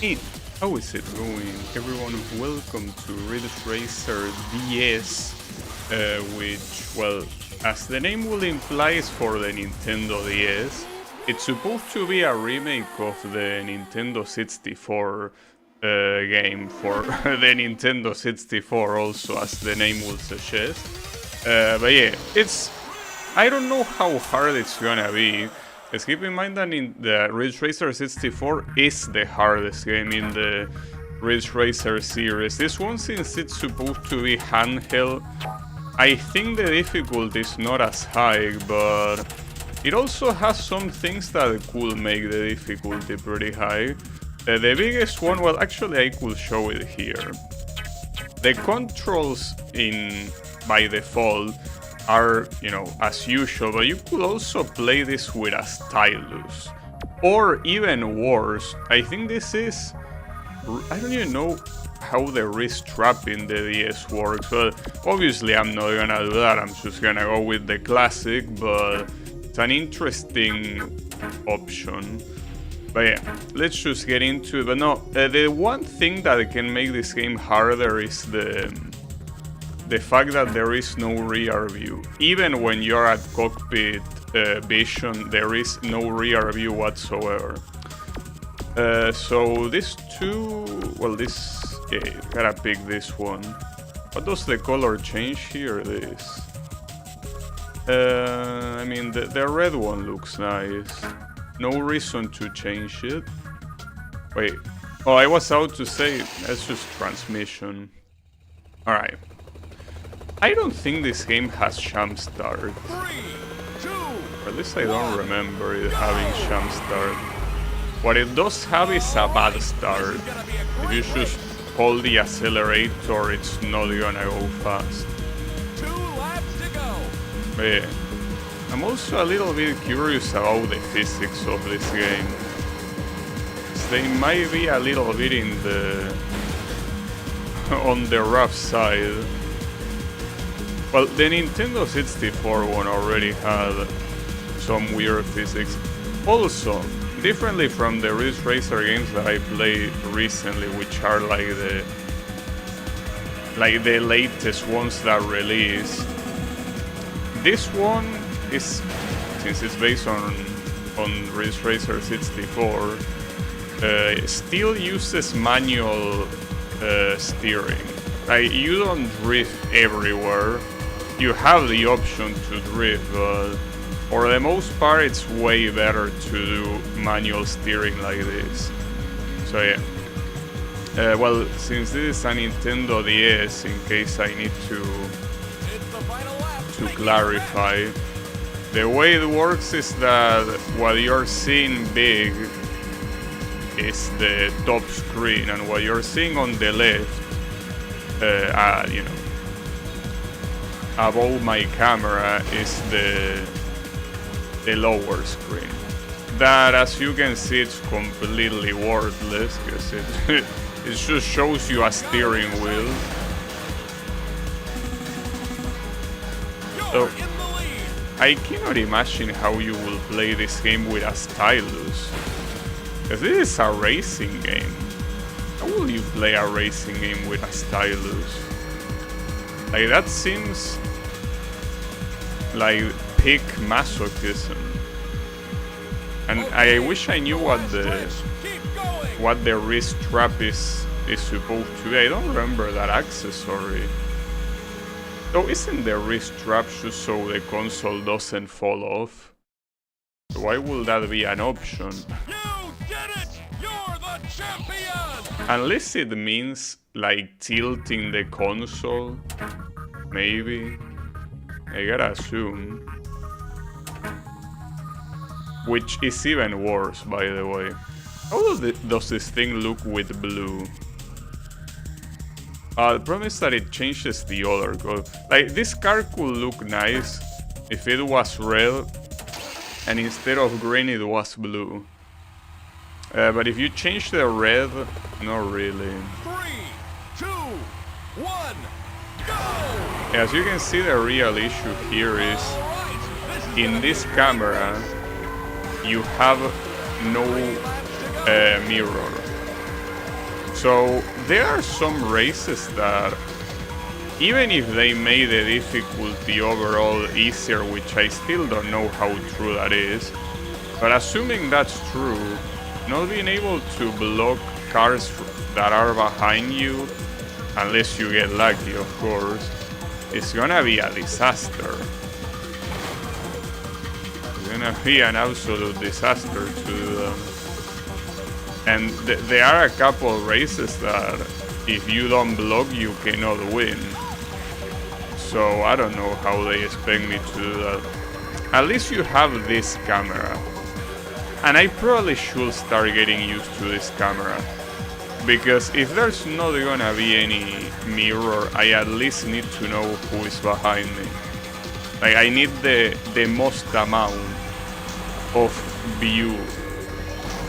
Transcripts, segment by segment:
Hey, how is it going, everyone? Welcome to Ridge Racer DS, which, well, as the name will imply, is for the Nintendo DS. It's supposed to be a remake of the Nintendo 64 game for the Nintendo 64, also, as the name will suggest. But yeah, I don't know how hard it's gonna be. Just keep in mind that in the Ridge Racer 64 is the hardest game in the Ridge Racer series. This one, since it's supposed to be handheld, I think the difficulty is not as high, but it also has some things that could make the difficulty pretty high. The biggest one, well, actually I could show it here. The controls by default are, as usual, but you could also play this with a stylus. Or even worse, I think this is... I don't even know how the wrist strap in the DS works, but obviously I'm not gonna do that, I'm just gonna go with the classic, but it's an interesting option. But yeah, let's just get into it. But no, the one thing that can make this game harder is the fact that there is no rear view. Even when you're at cockpit vision, there is no rear view whatsoever. So these two, well, yeah, gotta pick this one. What does the color change here? This. I mean, the red one looks nice. No reason to change it. Wait. Oh, I was about to say, that's just transmission. Alright. I don't think this game has jump start. 3, 2, or at least I don't remember it having jump start. What it does have is a bad start. If you just hold the accelerator, it's not gonna go fast. 2 laps to go. But yeah. I'm also a little bit curious about the physics of this game. They might be a little bit on the rough side. Well, the Nintendo 64 one already had some weird physics. Also, differently from the Ridge Racer games that I played recently, which are like the latest ones that released. This one is, since it's based on Ridge Racer 64, still uses manual steering. Like, you don't drift everywhere. You have the option to drift, but for the most part it's way better to do manual steering like this. So yeah. Well, since this is a Nintendo DS, in case I need to clarify, the way it works is that what you're seeing big is the top screen, and what you're seeing on the left, above my camera, is the lower screen. That, as you can see, it's completely worthless because it just shows you a steering wheel. So I cannot imagine how you will play this game with a stylus, because this is a racing game. How will you play a racing game with a stylus? Like, that seems like peak masochism. And I wish I knew what the wrist strap is supposed to be. I don't remember that accessory. So isn't the wrist strap just so the console doesn't fall off? So why would that be an option? You did it! You're the champion! Unless it means like tilting the console, maybe. I gotta assume. Which is even worse, by the way. How does this thing look with blue? The problem is that it changes the other color. Like, this car could look nice if it was red and instead of green it was blue. But if you change the red, not really. 3, 2, 1, go! As you can see, the real issue here is in this camera you have no mirror. So there are some races that, even if they made the difficulty overall easier, which I still don't know how true that is, but assuming that's true, not being able to block cars that are behind you, unless you get lucky, of course, it's gonna be a disaster. It's gonna be an absolute disaster to do them. And there are a couple races that if you don't block, you cannot win. So I don't know how they expect me to do that. At least you have this camera. And I probably should start getting used to this camera. Because if there's not gonna be any mirror, I at least need to know who is behind me. Like, I need the most amount of view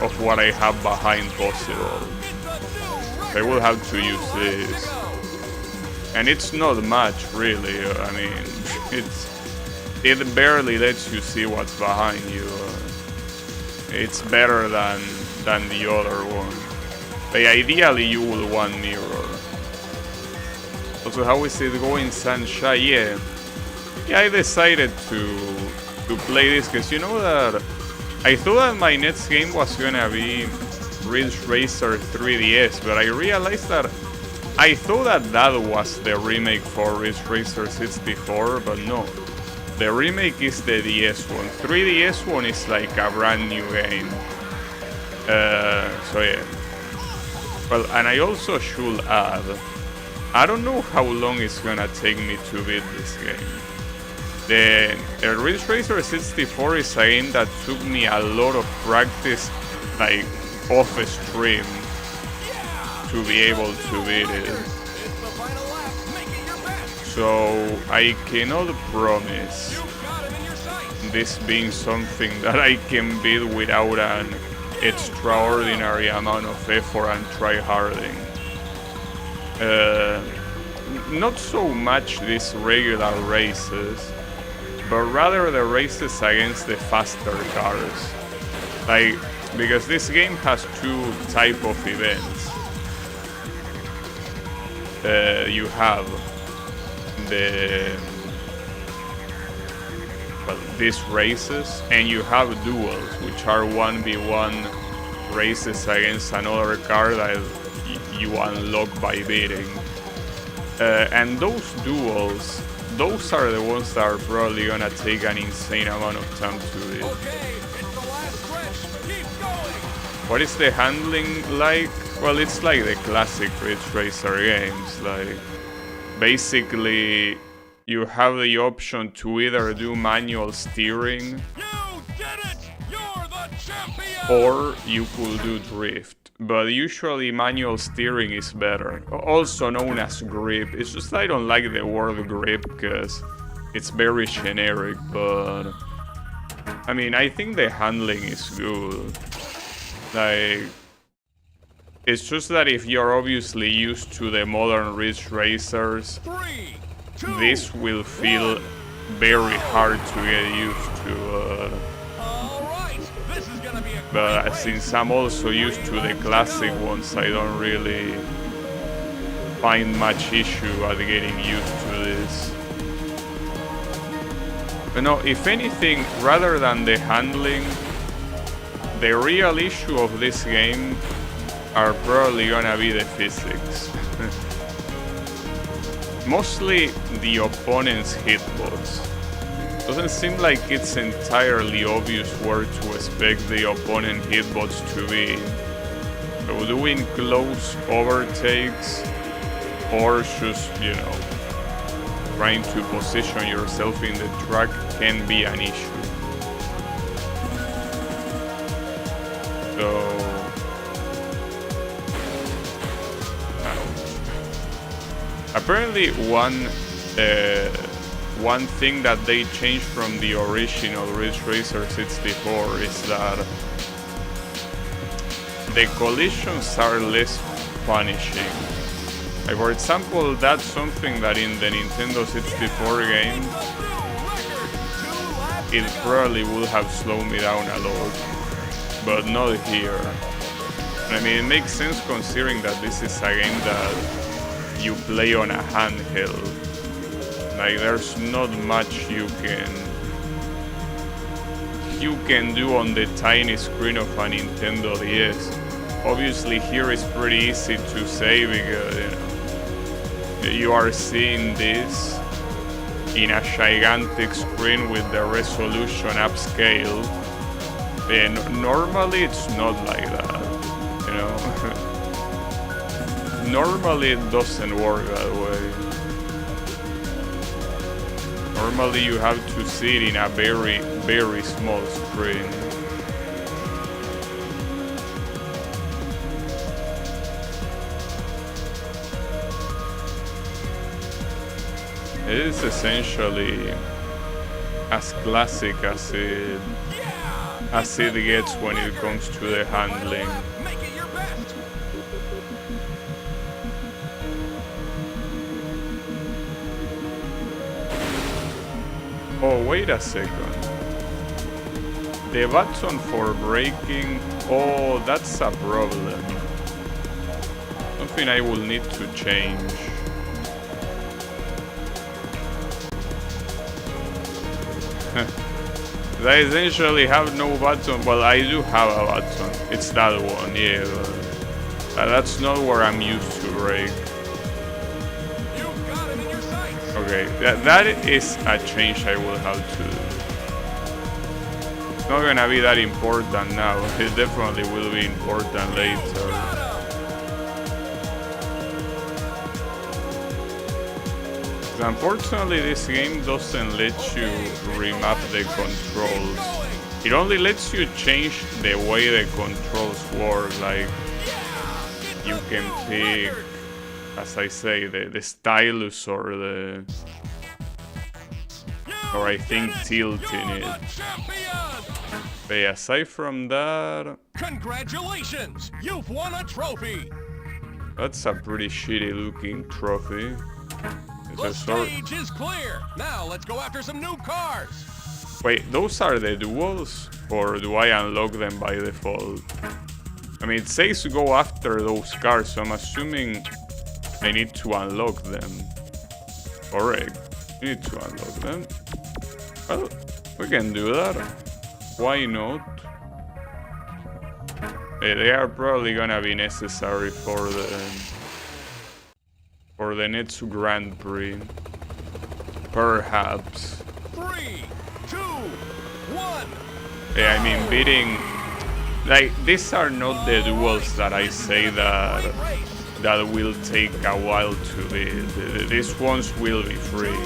of what I have behind possible. I will have to use this. And it's not much, really. I mean, it barely lets you see what's behind you. It's better than the other one. But ideally, you will want mirror. Also, how is it going, Sunshine? Yeah, I decided to play this because you know that I thought that my next game was gonna be Ridge Racer 3DS, but I realized that I thought that was the remake for Ridge Racer 64, but no. The remake is the DS one. 3DS one is like a brand new game. So yeah. Well, and I also should add, I don't know how long it's gonna take me to beat this game. The Ridge Racer 64 is a game that took me a lot of practice, like off stream, to be able to beat it. So I cannot promise this being something that I can beat without an extraordinary amount of effort and tryharding. Not so much these regular races, but rather the races against the faster cars. Like, because this game has two type of events. You have these races, and you have duels, which are 1v1 races against another car that you unlock by beating. And those duels, those are the ones that are probably gonna take an insane amount of time to beat. Okay, it's the last stretch. Keep going. What is the handling like? Well, it's like the classic Ridge Racer games. Like, basically, you have the option to either do manual steering, You did it! You're the champion! or you could do drift. But usually manual steering is better. Also known as grip. It's just I don't like the word grip because it's very generic, but I mean, I think the handling is good. Like, it's just that if you're obviously used to the modern Ridge Racers, 3, 2, this will feel very hard to get used to. all right. This is gonna be a But great race. since I'm also used to the classic ones, I don't really find much issue at getting used to this. But no, if anything, rather than the handling, the real issue of this game are probably gonna be the physics. Mostly the opponent's hitbox. Doesn't seem like it's entirely obvious where to expect the opponent hitbox to be. So doing close overtakes or just, you know, trying to position yourself in the track can be an issue. So apparently one thing that they changed from the original Ridge Racer 64 is that the collisions are less punishing. Like, for example, that's something that in the Nintendo 64 game, it probably would have slowed me down a lot, but not here. I mean, it makes sense considering that this is a game that you play on a handheld. Like, there's not much you can do on the tiny screen of a Nintendo DS. Obviously, here it's pretty easy to say because you are seeing this in a gigantic screen with the resolution upscale. And normally it's not like that, you know. Normally it doesn't work that way. Normally you have to see it in a very, very small screen. It is essentially as classic as it gets when it comes to the handling. Oh, wait a second. The button for braking, oh, that's a problem. Something I will need to change. I essentially have no button. Well, I do have a button. It's that one, yeah. But that's not where I'm used to brake. Okay, that is a change I will have to do. It's not gonna be that important now. It definitely will be important later. Unfortunately, this game doesn't let you remap the controls. It only lets you change the way the controls work. Like, you can pick, as I say, the stylus or I think tilting it. But aside from that, congratulations! You've won a trophy! That's a pretty shitty looking trophy. The stage is clear. Now let's go after some new cars. Wait, those are the duels? Or do I unlock them by default? I mean, it says to go after those cars, so I'm assuming I need to unlock them. Correct. You need to unlock them. Well, we can do that. Why not? They are probably gonna be necessary for the next Grand Prix. Perhaps. 3, 2, 1. Yeah, I mean, beating... Like, these are not the duels that I say that will take a while to beat. These ones will be free.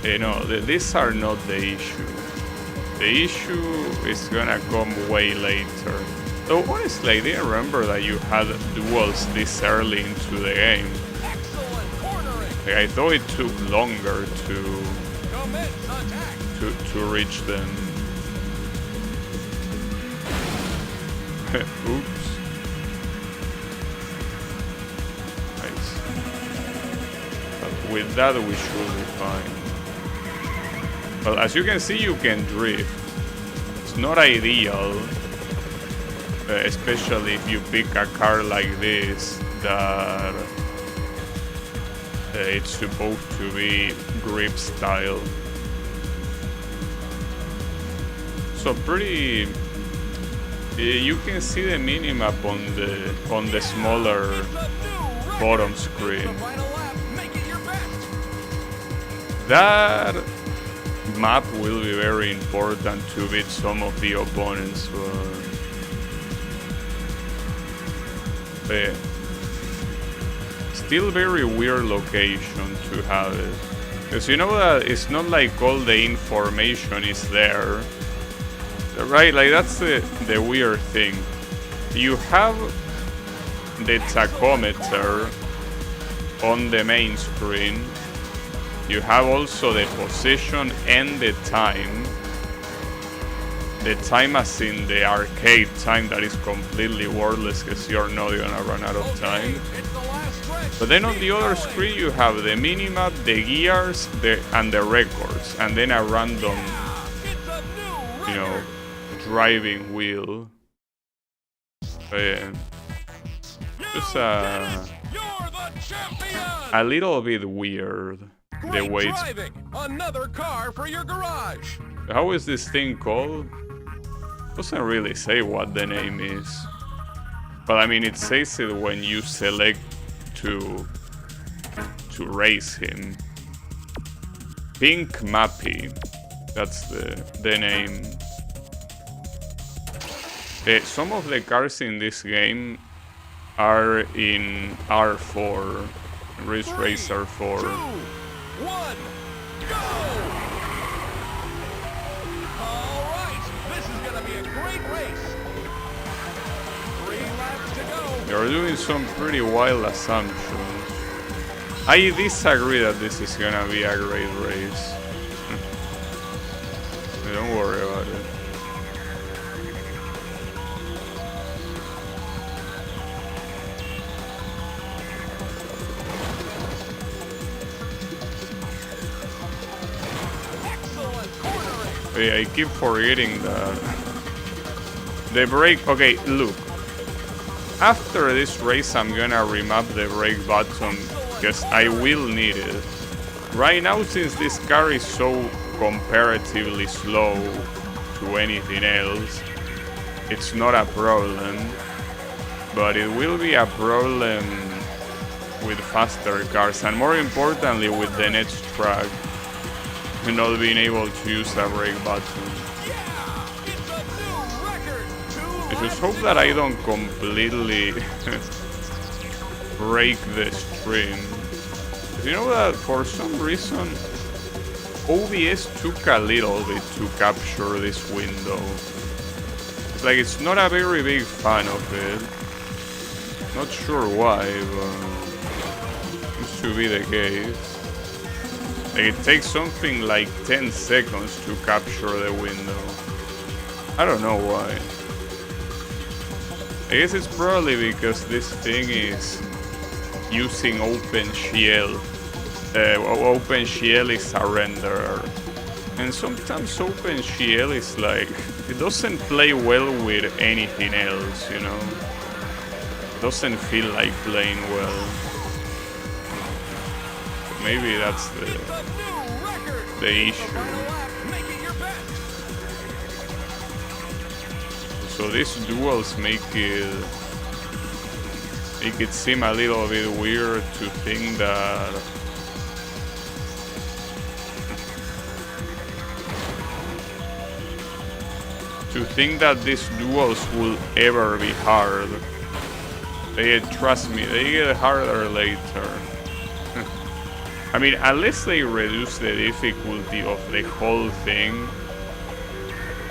You know, these are not the issue. The issue is gonna come way later. Though honestly, I didn't remember that you had duels this early into the game. Like, I thought it took longer to reach them. Oops. Nice. But with that we should be fine. Well, as you can see, you can drift. It's not ideal. Especially if you pick a car like this that it's supposed to be grip style. So pretty, you can see the minimap on the smaller bottom screen. That map will be very important to beat some of the opponents. But still very weird location to have it. Because you know that it's not like all the information is there. Right, like that's the weird thing. You have the tachometer on the main screen. You have also the position and the time. The time as in the arcade time that is completely worthless because you're not gonna run out of time. But then on the other screen you have the minimap, the gears, and the records, and then a random, you know, driving wheel. Yeah. Just You're the champion! a little bit weird. The Great way it's... driving! Another car for your garage! How is this thing called? Doesn't really say what the name is. But I mean, it says it when you select to race him. Pink Mappy. That's the name. Some of the cars in this game are in R4. Ridge Racer 4. 2, 1, go! Alright, this is gonna be a great race. 3 laps to go. You're doing some pretty wild assumptions. I disagree that this is gonna be a great race. Don't worry about it. I keep forgetting that the brake. Okay, look. After this race, I'm gonna remap the brake button because I will need it. Right now, since this car is so comparatively slow to anything else, it's not a problem. But it will be a problem with faster cars, and more importantly, with the next track. Not being able to use a brake button. I just hope that I don't completely break the stream. You know that for some reason OBS took a little bit to capture this window. It's like it's not a very big fan of it. Not sure why, but seems to be the case. Like it takes something like 10 seconds to capture the window. I don't know why. I guess it's probably because this thing is using OpenShell. OpenShell is a renderer. And sometimes OpenShell is like, it doesn't play well with anything else, you know? It doesn't feel like playing well. Maybe that's the issue. So these duels make it seem a little bit weird to think that these duels will ever be hard. Trust me, they get harder later. I mean, unless they reduce the difficulty of the whole thing,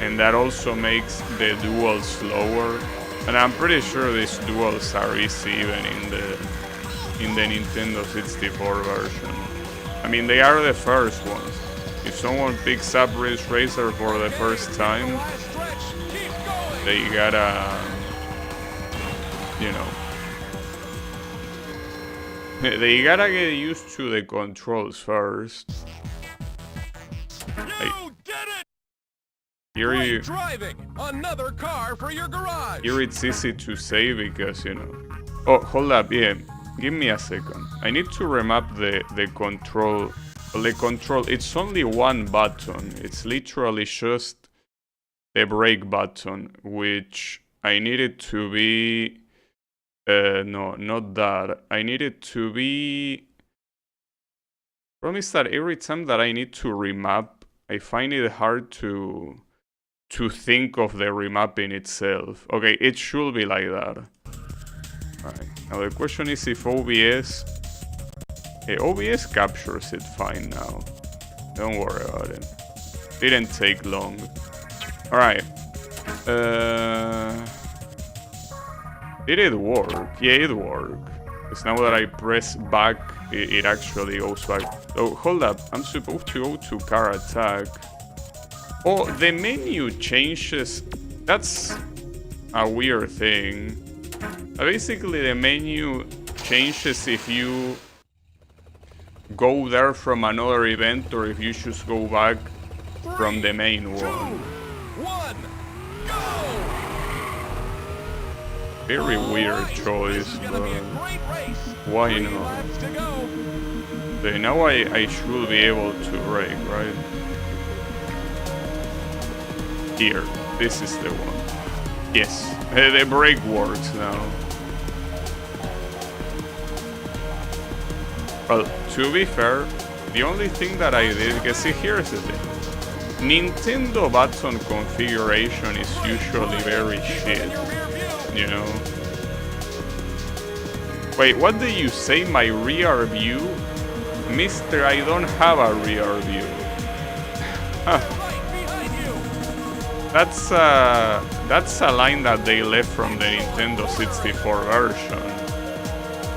and that also makes the duels slower. And I'm pretty sure these duels are easy even in the Nintendo 64 version. I mean, they are the first ones. If someone picks up Ridge Racer for the first time, they gotta, you know, they gotta get used to the controls first. Here driving another car for your garage. Here it's easy to say because, you know. Oh, hold up, yeah. Give me a second. I need to remap the control. The control, it's only one button. It's literally just the brake button, which I need it to be... no, not that. I need it to be... Problem is that every time that I need to remap, I find it hard to think of the remapping itself. Okay, it should be like that. Alright, now the question is if OBS... OBS captures it fine now. Don't worry about it. Didn't take long. Alright. Did it work? Yeah, it worked. Because now that I press back, it actually goes back. Oh, hold up. I'm supposed to go to car attack. Oh, the menu changes. That's a weird thing. Basically, the menu changes if you go there from another event or if you just go back from the main one. 2, 1, go! Very weird choice, but why Three not? laps to go. Okay, now I should be able to brake, right? Here, this is the one. Yes, the brake works now. Well, to be fair, the only thing that I did, because see, here's the thing. Nintendo button configuration is usually very shit, you know? Wait, what do you say, my rear view? Mister, I don't have a rear view. That's a line that they left from the Nintendo 64 version.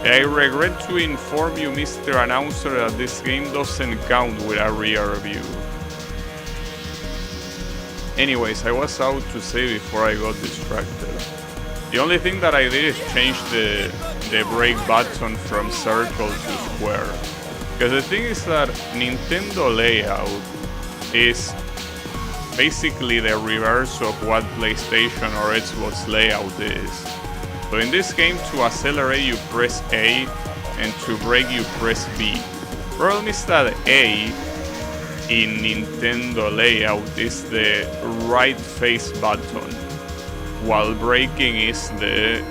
I regret to inform you, Mr. Announcer, that this game doesn't count with a rear view. Anyways, I was out to say before I got distracted. The only thing that I did is change the brake button from circle to square. Because the thing is that Nintendo layout is basically the reverse of what PlayStation or Xbox layout is. So in this game, to accelerate you press A, and to brake you press B. Problem is that A in Nintendo layout is the right face button, while braking is the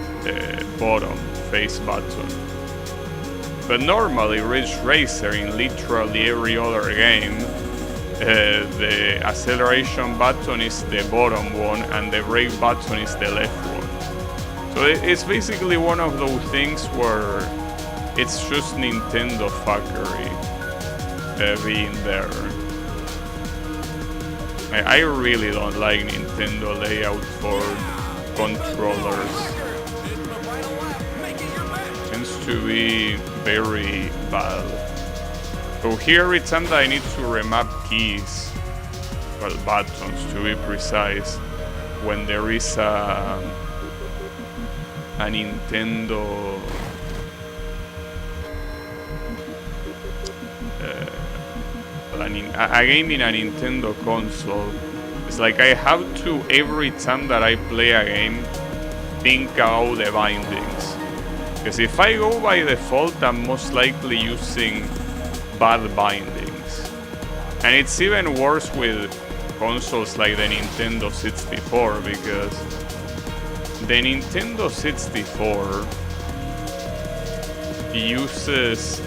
bottom face button. But normally Ridge Racer, in literally every other game, the acceleration button is the bottom one and the brake button is the left one. So it's basically one of those things where it's just Nintendo fuckery being there. I really don't like Nintendo layout for controllers. Tends to be very bad. So here every time that I need to remap keys, well, buttons to be precise, when there is a Nintendo a game in a Nintendo console, it's like I have to, every time that I play a game, think about the bindings. Because if I go by default, I'm most likely using bad bindings. And it's even worse with consoles like the Nintendo 64, because the Nintendo 64 uses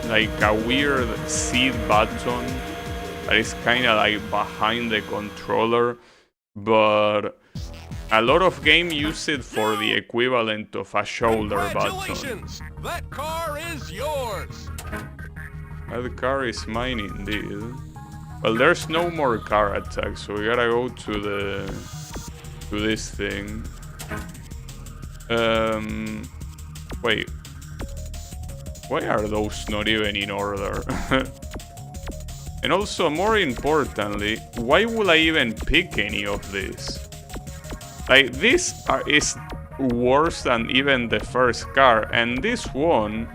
like a weird seat button that is kind of like behind the controller, but a lot of games use it for the equivalent of a shoulder button. That car is yours. That car is mine indeed. Well, there's no more car attack, so we gotta go to this thing. Wait. Why are those not even in order? And also, more importantly, why would I even pick any of this? Like, this is worse than even the first car, and this one,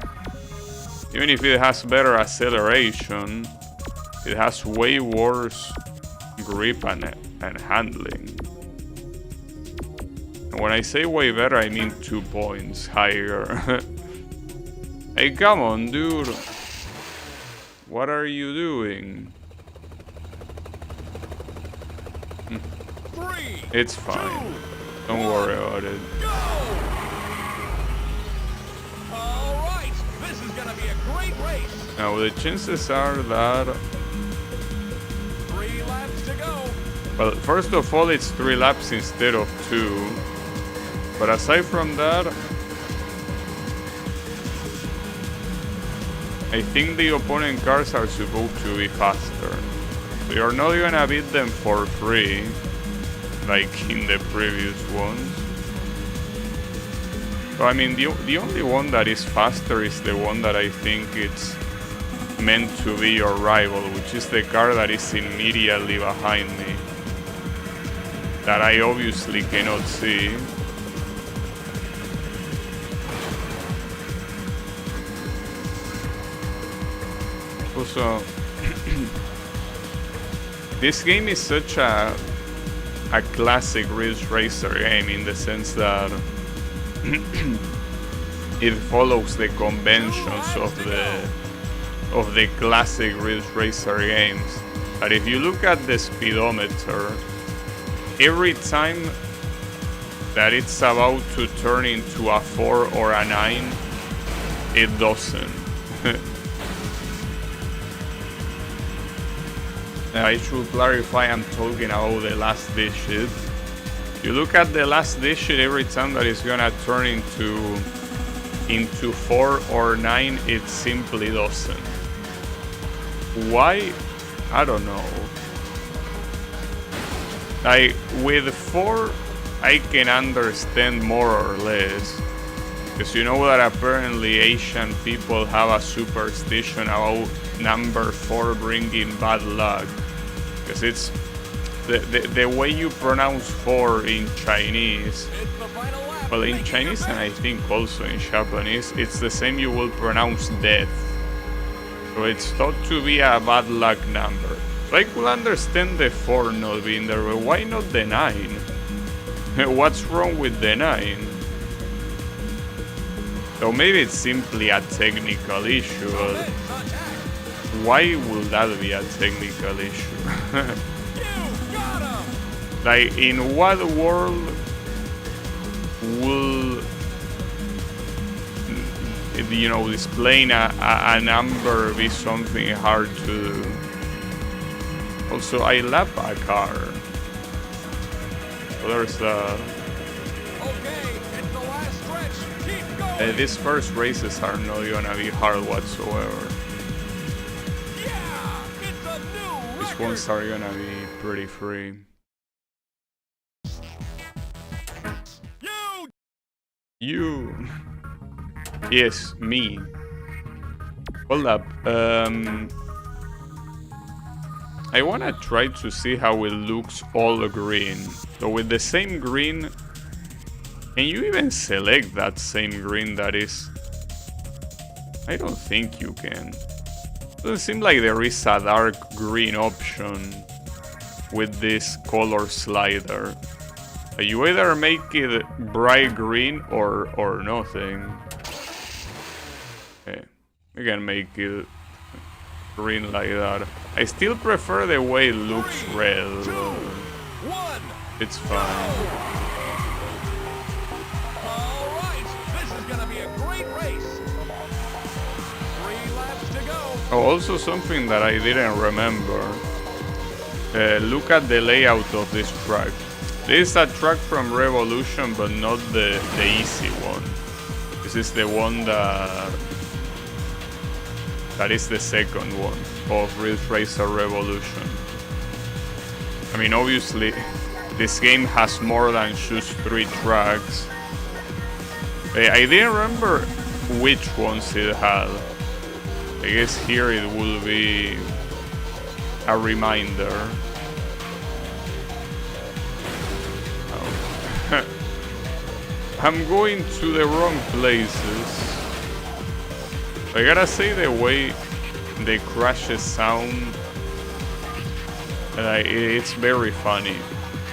even if it has better acceleration, it has way worse grip and handling. And when I say way better, I mean 2 points higher. Hey, come on, dude. What are you doing? It's fine. Don't worry about it. Alright, this is gonna be a great race. Now, the chances are that... 3 laps to go. Well, first of all, it's 3 laps instead of 2. But aside from that, I think the opponent cars are supposed to be faster. So you're not gonna beat them for free, like in the previous ones. So I mean, the only one that is faster is the one that I think it's meant to be your rival, which is the car that is immediately behind me, that I obviously cannot see. Also, this game is such a a classic Ridge Racer game in the sense that it follows the conventions of the classic Ridge Racer games. But if you look at the speedometer, every time that it's about to turn into a 4 or a 9, it doesn't. I should clarify, I'm talking about the last digit. You look at the last digit, every time that it's gonna turn into 4 or 9, it simply doesn't. Why? I don't know. Like, with 4, I can understand more or less. Because you know that apparently Asian people have a superstition about number 4 bringing bad luck. Because it's the way you pronounce 4 in Chinese. Well, in Chinese and I think also in Japanese, it's the same you will pronounce death. So it's thought to be a bad luck number. So I could understand the 4 not being there, but why not the 9? What's wrong with the 9? So maybe it's simply a technical issue, but why would that be a technical issue? Like, in what world will, you know, displaying a number be something hard to do? Also, I lap a car. So there's the... these first races are not gonna be hard whatsoever. These ones are gonna be pretty free. You! Yes, me. Hold up. I wanna try to see how it looks all green. So with the same green, can you even select that same green that is? I don't think you can. Doesn't seem like there is a dark green option with this color slider. You either make it bright green or nothing. Okay, we can make it green like that. I still prefer the way it looks red. It's fine. Oh, also something that I didn't remember. Look at the layout of this track. This is a track from Revolution, but not the easy one. This is the one that is the second one of Ridge Racer Revolution. I mean, obviously, this game has more than just 3 tracks. I didn't remember which ones it had. I guess here it will be a reminder. Oh. I'm going to the wrong places. I gotta say, the way the crashes sound, it's very funny.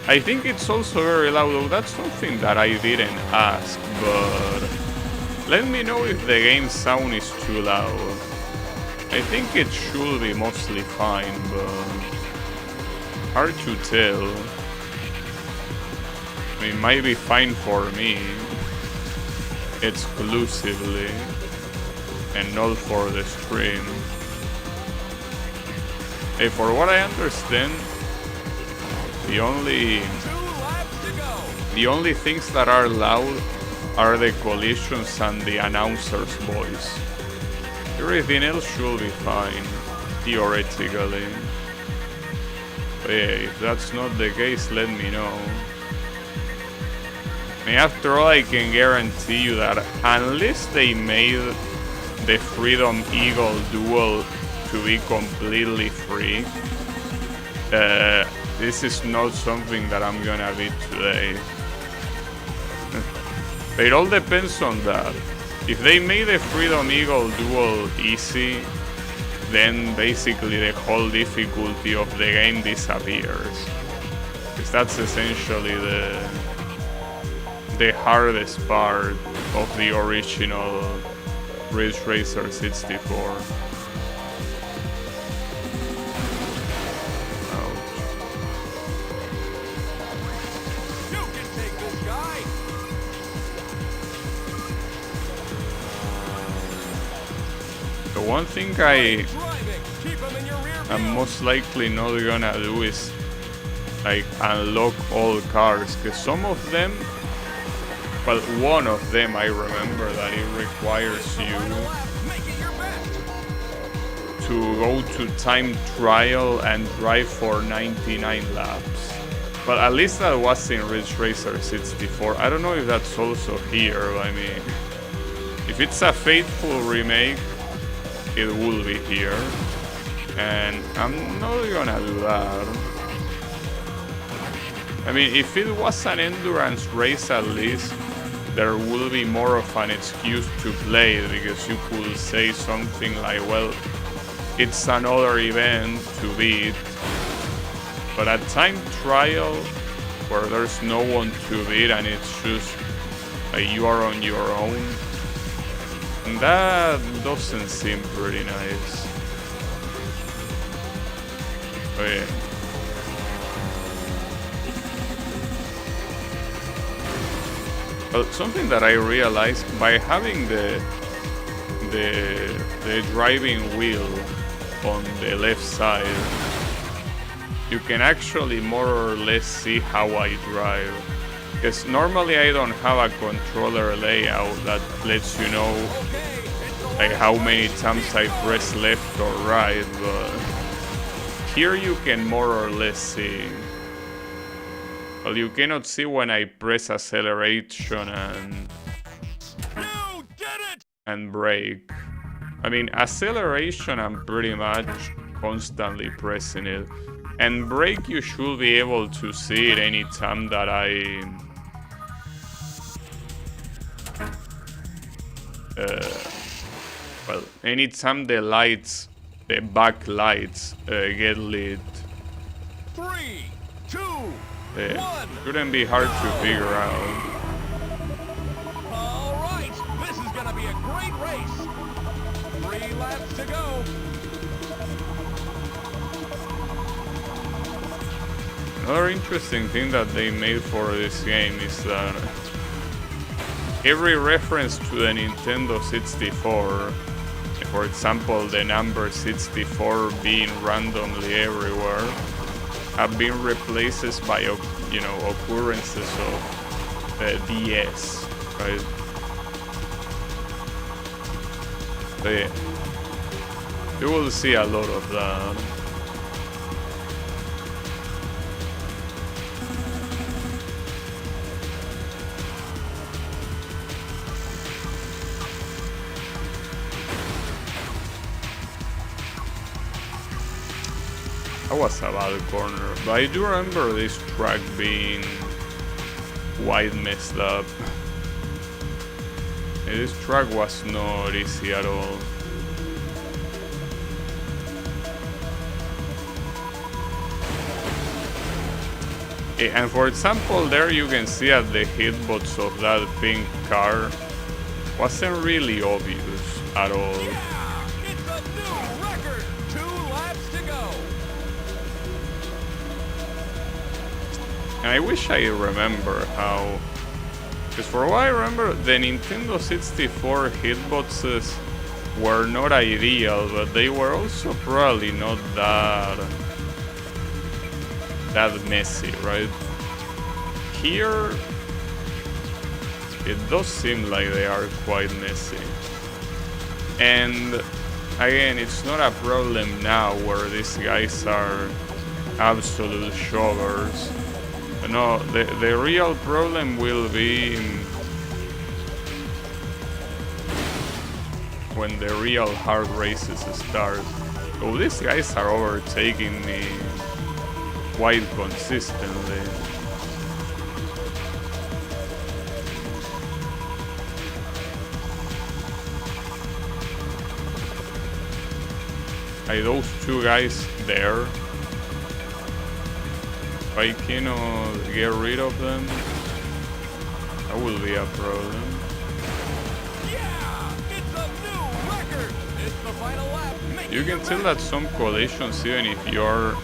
I think it's also very loud, though that's something that I didn't ask, but let me know if the game sound is too loud. I think it should be mostly fine, but hard to tell. I mean, it might be fine for me exclusively and not for the stream. Hey, for what I understand, the only things that are loud are the collisions and the announcer's voice. Everything else should be fine, theoretically. But yeah, if that's not the case, let me know. I mean, after all, I can guarantee you that unless they made the Freedom Eagle duel to be completely free, this is not something that I'm gonna beat today. But it all depends on that. If they made the Freedom Eagle duel easy, then basically the whole difficulty of the game disappears. Because that's essentially the hardest part of the original Ridge Racer 64. The one thing I'm most likely not gonna do is like unlock all cars, because some of them, well, one of them I remember that it requires you to go to time trial and drive for 99 laps. But at least that was in Ridge Racer 64. I don't know if that's also here. I mean, if it's a faithful remake, it will be here, and I'm not gonna do that. I mean, if it was an endurance race, at least there will be more of an excuse to play it, because you could say something like, well, it's another event to beat. But at time trial, where there's no one to beat and it's just like you are on your own, that doesn't seem pretty nice. Oh yeah. Well, something that I realized by having the driving wheel on the left side, you can actually more or less see how I drive. Because normally I don't have a controller layout that lets you know like how many times I press left or right, but here you can more or less see. Well, you cannot see when I press acceleration and brake. I mean, acceleration I'm pretty much constantly pressing it. And brake you should be able to see it anytime that well, anytime the lights, the back lights get lit. 3, 2, 1. Shouldn't be hard to figure out. All right, this is gonna be a great race. 3 laps to go. Another interesting thing that they made for this game is that every reference to the Nintendo 64, for example, the number 64 being randomly everywhere, have been replaced by, you know, occurrences of DS, right? So yeah, you will see a lot of that. That was a bad corner, but I do remember this track being quite messed up. This track was not easy at all. And for example, there you can see that the hitbox of that pink car wasn't really obvious at all. Yeah, it's a new record. 2 laps to go. And I wish I remember how, because for what I remember, the Nintendo 64 hitboxes were not ideal, but they were also probably not that messy, right? Here, it does seem like they are quite messy. And again, it's not a problem now where these guys are absolute shovers. No, the real problem will be when the real hard races start. Oh, these guys are overtaking me quite consistently. Like those two guys there, If I cannot get rid of them, that will be a problem. Yeah! It's a new record! It's the final lap. You can tell that some collisions, even if you're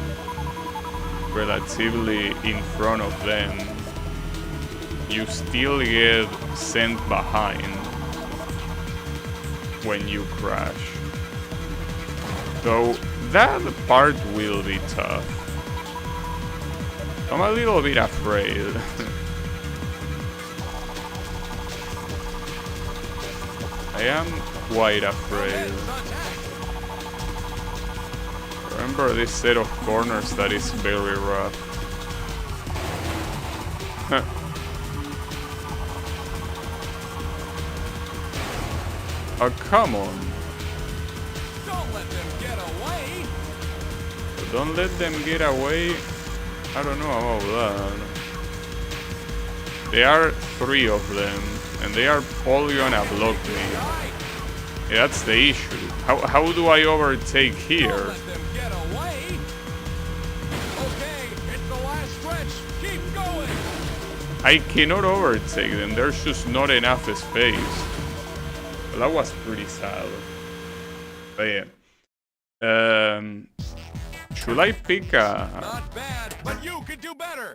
relatively in front of them, you still get sent behind when you crash. So that part will be tough. I'm a little bit afraid. I am quite afraid. Remember this set of corners that is very rough. Oh, come on. Don't let them get away. Don't let them get away. I don't know about that. There are 3 of them, and they are all gonna block me. Yeah, that's the issue. How do I overtake here? Don't let them get away. Okay, it's the last stretch. Keep going. I cannot overtake them. There's just not enough space. Well, that was pretty sad. But yeah. Should I pick a... Not bad, but you could do better.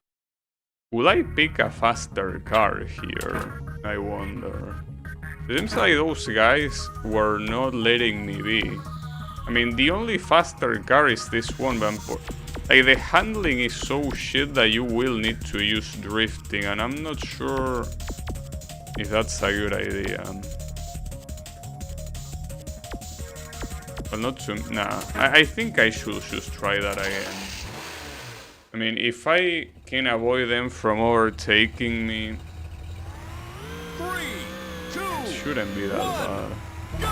Will I pick a faster car here? I wonder. It seems like those guys were not letting me be. I mean, the only faster car is this one, but like the handling is so shit that you will need to use drifting, and I'm not sure if that's a good idea. Well, not to... Nah, I think I should just try that again. I mean, if I can avoid them from overtaking me... 3, 2, it shouldn't be that bad. go!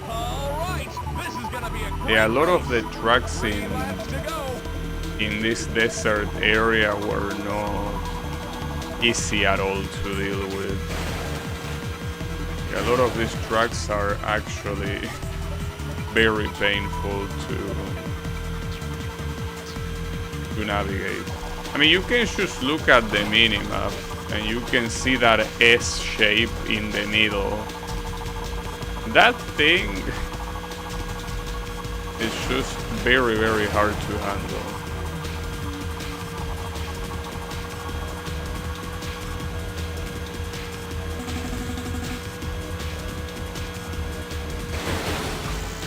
All right, this is gonna be a great Yeah, a lot of the race. tracks 3 laps to go. in this desert area were not easy at all to deal with. Yeah, a lot of these tracks are actually very painful to navigate. I mean, you can just look at the minimap and you can see that S shape in the middle. That thing is just very, very hard to handle.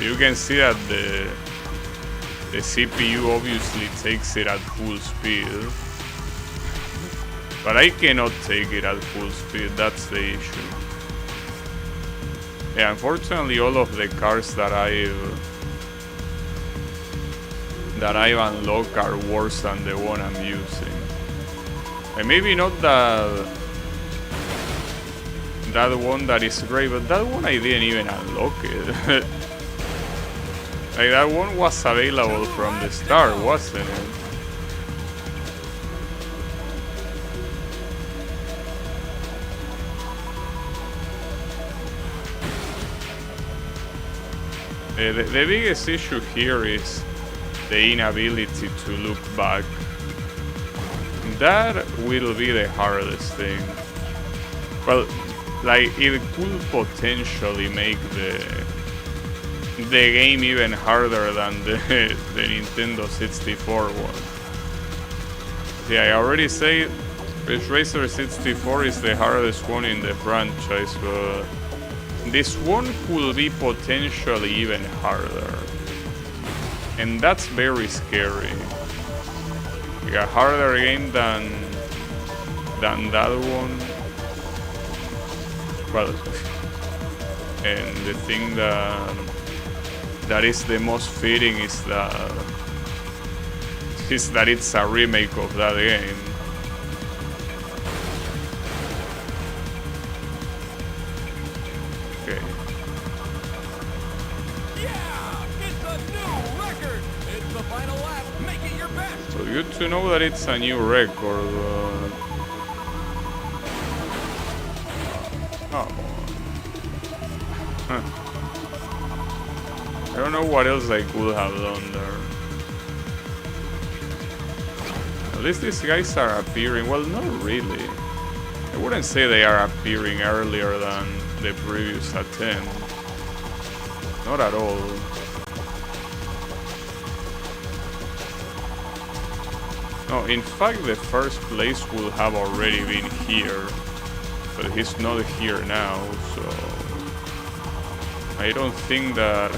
You can see that the CPU obviously takes it at full speed, but I cannot take it at full speed. That's the issue. Yeah, unfortunately, all of the cars that I've unlocked are worse than the one I'm using. And maybe not that one that is great, but that one I didn't even unlock it. Like, that one was available from the start, wasn't it? The biggest issue here is the inability to look back. That will be the hardest thing. Well, like, it could potentially make the game even harder than the Nintendo 64 one. Yeah, I already say Ridge Racer 64 is the hardest one in the franchise, but this one could be potentially even harder. And that's very scary. Like a harder game than that one. Well, and the thing that is the most fitting is that it's a remake of that game. Okay. Yeah, it's a new record. It's the final lap. Make it your best. So good to know that it's a new record. Come on. Huh. I don't know what else I could have done there. At least these guys are appearing, well, not really. I wouldn't say they are appearing earlier than the previous attempt. Not at all. No, in fact the first place will have already been here. But he's not here now, so... I don't think that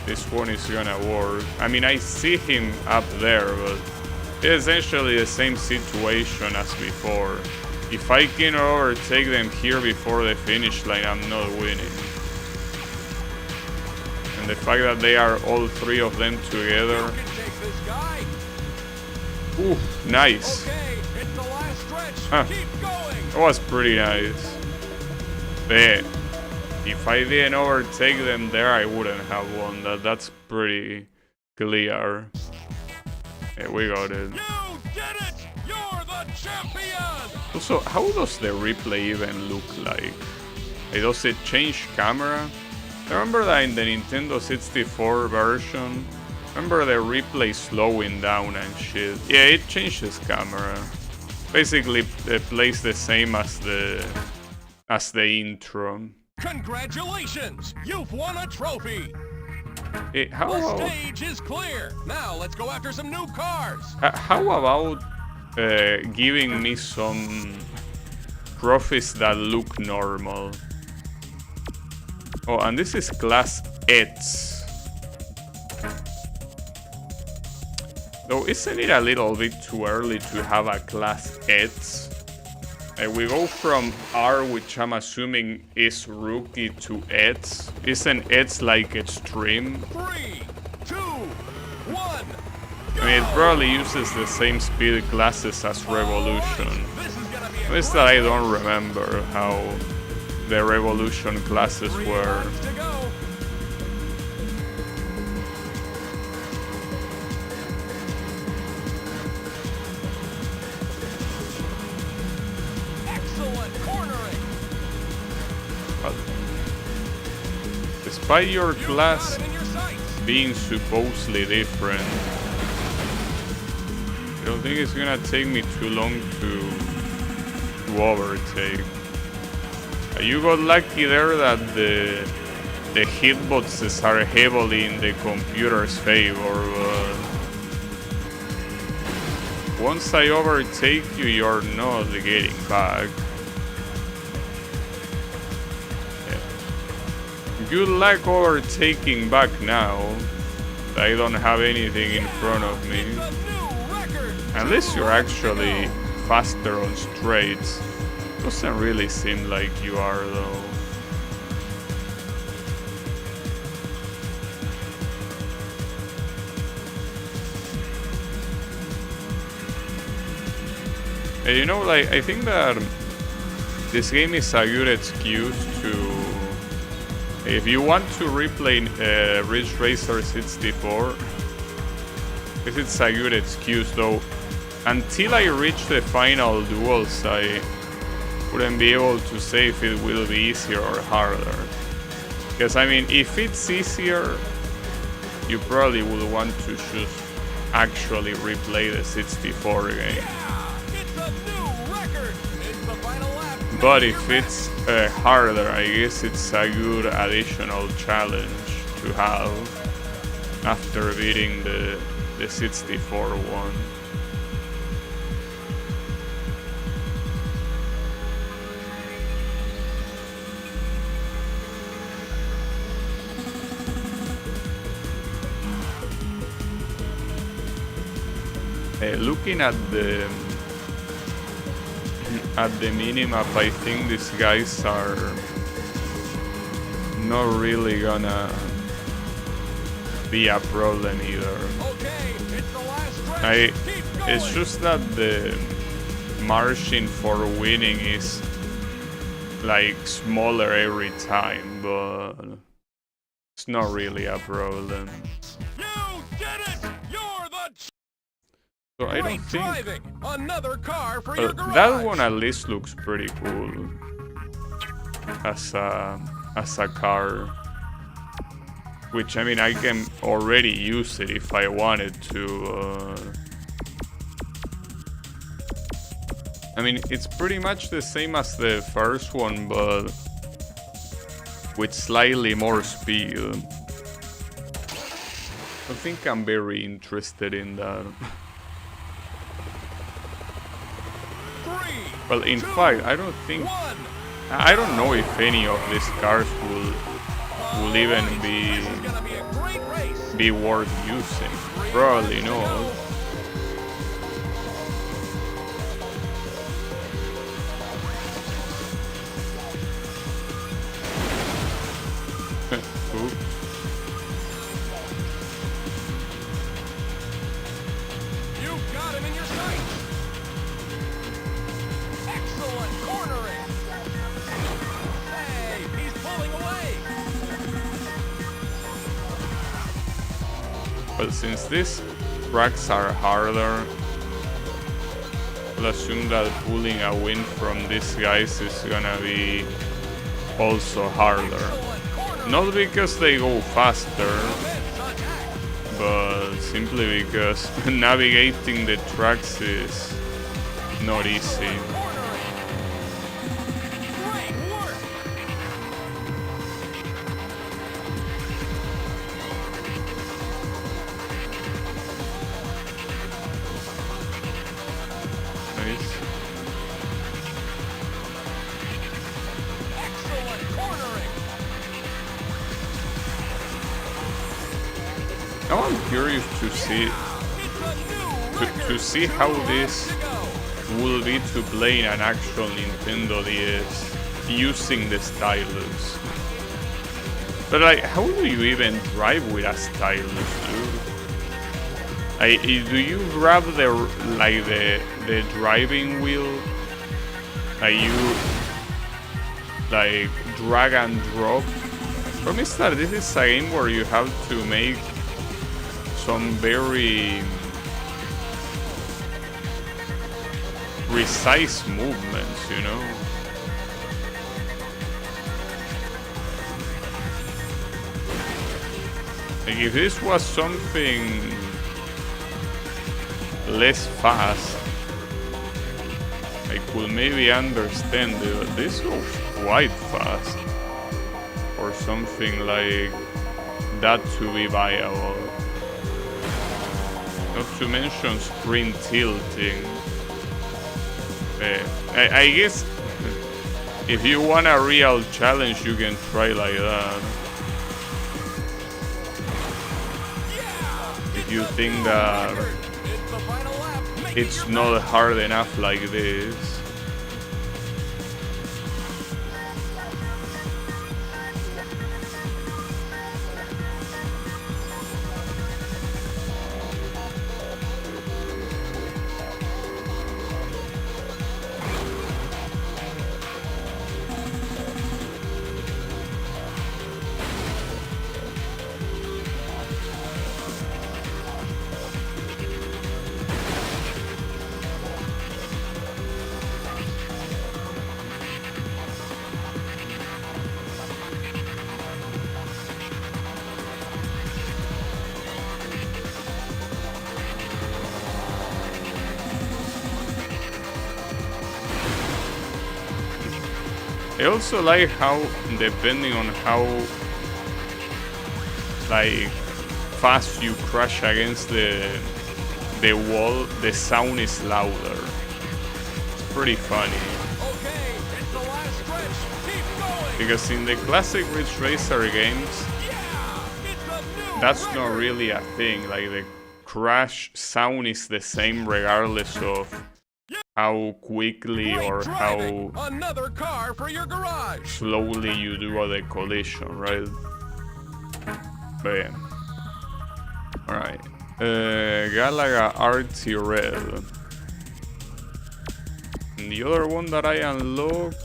this one is gonna work. I mean, I see him up there, but it's essentially the same situation as before. If I can overtake them here before the finish line, I'm not winning. And the fact that they are all three of them together... Ooh, nice. Huh. That was pretty nice. But if I didn't overtake them there, I wouldn't have won. That's pretty clear. Yeah, we got it. You did it! You're the champion! Also, how does the replay even look like? Does it change camera? I remember that in the Nintendo 64 version, remember the replay slowing down and shit. Yeah, it changes camera. Basically, it plays the same as the intro. Congratulations! You've won a trophy! How The about, stage is clear! Now let's go after some new cars! how about giving me some trophies that look normal? Oh, and this is class 8. Though, isn't it a little bit too early to have a class 8? We go from R, which I'm assuming is rookie, to 8. Isn't 8 like extreme? 3, 2, 1, I mean, it probably uses the same speed classes as Revolution. At least that I don't remember how the Revolution classes were. Despite your class being supposedly different, I don't think it's gonna take me too long to overtake. You got lucky there that the hitboxes are heavily in the computer's favor, but once I overtake you, you're not getting back. Good luck overtaking back now. I don't have anything in front of me. Unless you're actually faster on straights. Doesn't really seem like you are though. And you know, like, I think that this game is a good excuse to... If you want to replay Ridge Racer 64, it's a good excuse though. Until I reach the final duels, I wouldn't be able to say if it will be easier or harder. Because I mean, if it's easier, you probably would want to just actually replay the 64 game. But if it's harder, I guess it's a good additional challenge to have after beating the 64 one. Looking at the minimap, I think these guys are not really gonna be a problem either. It's just that the margin for winning is like smaller every time, but it's not really a problem. You did it! You're the So I don't think another car for your garage. that one at least looks pretty cool as a car. Which I mean, I can already use it if I wanted to. I mean, it's pretty much the same as the first one, but with slightly more speed. I think I'm very interested in that. Well, in fact, I don't know if any of these cars will even be worth using. Probably not. Oops. You've got him in your sights. Excellent cornering. Hey, he's pulling away. But since these tracks are harder, I'll assume that pulling a win from these guys is gonna be also harder. Not because they go faster, but simply because navigating the tracks is not easy. Nice. Now I'm curious to see how this will be to play in an actual Nintendo DS using the stylus. But like, how do you even drive with a stylus, dude? Like, do you grab the driving wheel? Like you like drag and drop? Promise that this is a game where you have to make some very precise movements, you know? Like if this was something less fast, I could maybe understand it, but this goes quite fast for something like that to be viable. Not to mention screen tilting. I guess if you want a real challenge, you can try like that. If you think that it's not hard enough like this. I also like how, depending on how like fast you crash against the wall, the sound is louder. It's pretty funny. Okay, it's the last stretch. Keep going. Because in the classic Ridge Racer games, that's not really a thing. Like the crash sound is the same regardless of how quickly or how another car for your garage. slowly you do the collision, right? But yeah. Alright. Galaga RT Red. And the other one that I unlocked...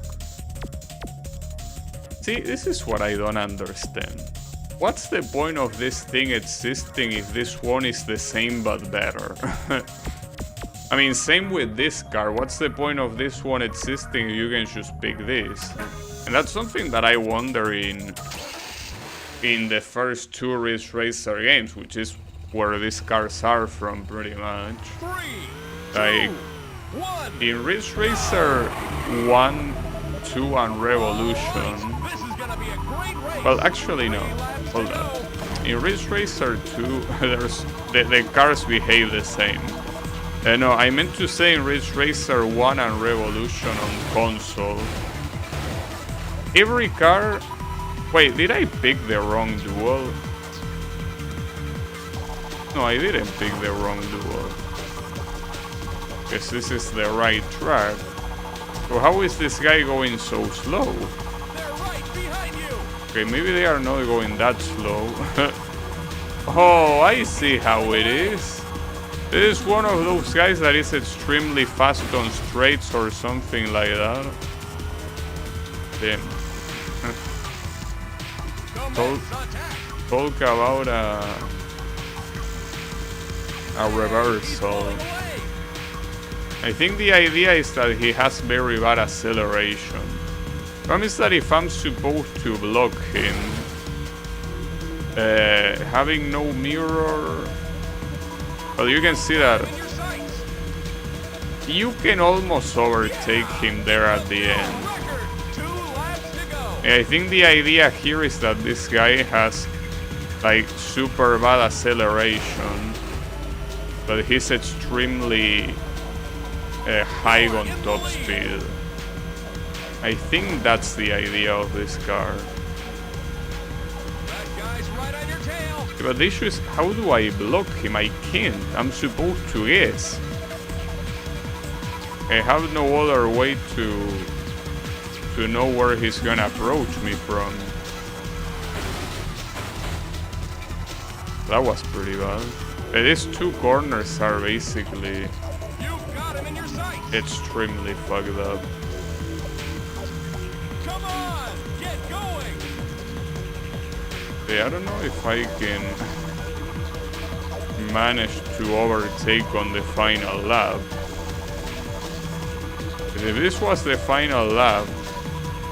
See, this is what I don't understand. What's the point of this thing existing if this one is the same but better? I mean, same with this car. What's the point of this one existing if you can just pick this? And that's something that I wonder in the first two Ridge Racer games, which is where these cars are from, pretty much. Three, Like, one. In Ridge Racer 1, 2, and Revolution. This is gonna be a great race. Well, actually, no. Hold up. In Ridge Racer 2, there's the cars behave the same. No, I meant to say in Ridge Racer 1 and Revolution on console. Every car... Wait, did I pick the wrong duel? No, I didn't pick the wrong duel. Because this is the right track. So how is this guy going so slow? They're right behind you. Okay, maybe they are not going that slow. Oh, I see how it is. This is one of those guys that is extremely fast on straights or something like that. Damn. Talk about a reversal. I think the idea is that he has very bad acceleration. Promise that if I'm supposed to block him, having no mirror, well, you can see that you can almost overtake him there at the end. I think the idea here is that this guy has like super bad acceleration, but he's extremely high on top speed. I think that's the idea of this car. But the issue is, how do I block him? I can't. I'm supposed to guess. I have no other way to know where he's gonna approach me from. That was pretty bad. These two corners are basically extremely fucked up. Come on, get going. Yeah, I don't know if I can manage to overtake on the final lap. If this was the final lap,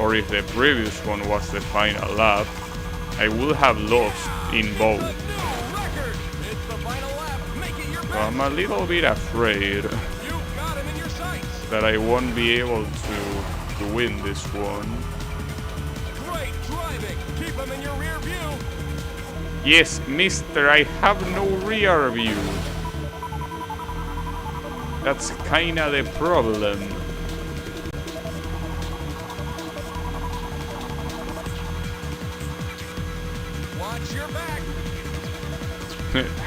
or if the previous one was the final lap, I would have lost in both. So I'm a little bit afraid that I won't be able to win this one. Great driving. Keep him in your rear view. Yes, mister, I have no rear view. That's kinda the problem. Watch your back.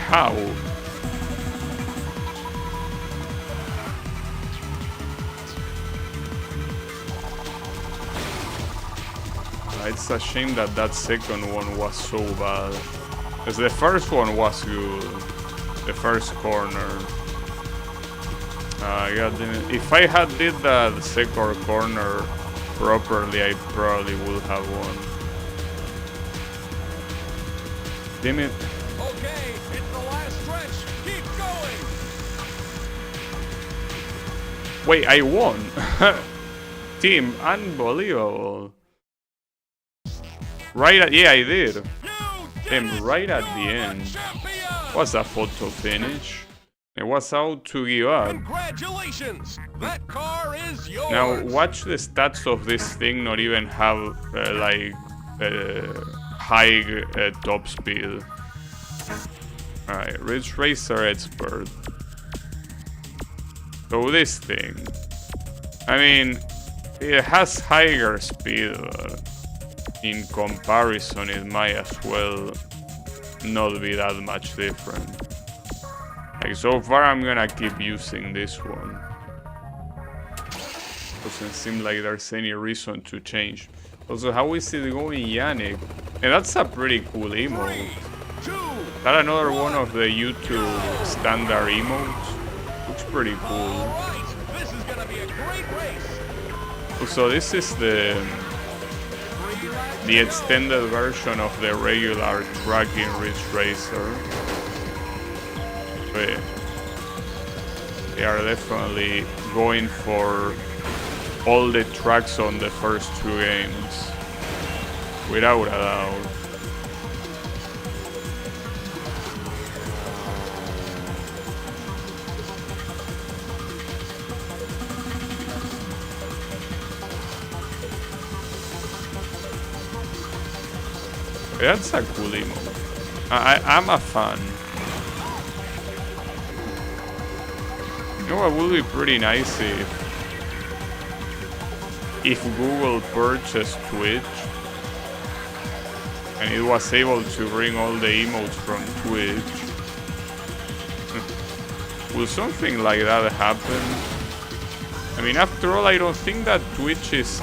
How? It's a shame that that second one was so bad. Because the first one was good. The first corner. God damn it. If I had did that second corner properly, I probably would have won. Damn it. Okay, it's the last stretch. Keep going. Wait, I won. Team, unbelievable. Right at, yeah, I did. Damn, right at the end. What's a photo finish? It was out to give up. Congratulations! That car is yours. Now watch the stats of this thing not even have high top speed. Alright, Ridge Racer Expert. So this thing, I mean, it has higher speed, but in comparison it might as well not be that much different. Like, so far I'm gonna keep using this one. Doesn't seem like there's any reason to change. Also, how is it going, Yannick? And that's a pretty cool emote. That another one of the YouTube standard emotes. Looks pretty cool. This is gonna be a great race. So this is the extended version of the regular track in Ridge Racer. But they are definitely going for all the tracks on the first two games, without a doubt. That's a cool emote. I'm a fan. You know what would be pretty nice if Google purchased Twitch and it was able to bring all the emotes from Twitch. Will something like that happen? I mean, after all, I don't think that Twitch is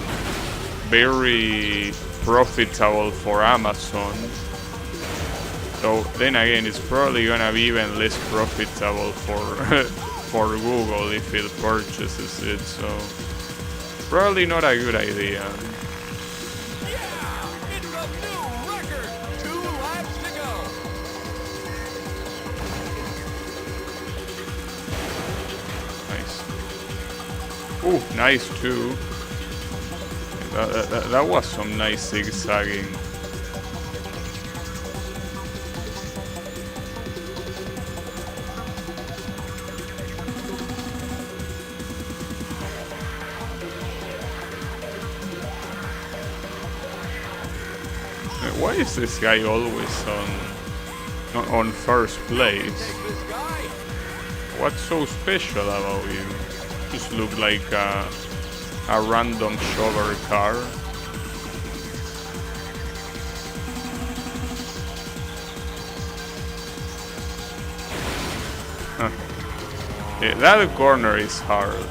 very profitable for Amazon. So then again, it's probably gonna be even less profitable for for Google if it purchases it. So probably not a good idea. Yeah! It's a new record! 2 laps to go! Nice. Oh, nice too. That was some nice zigzagging. Why is this guy always on first place? Take this guy! What's so special about you? Just look like a random shover car. Huh. Yeah, that corner is hard.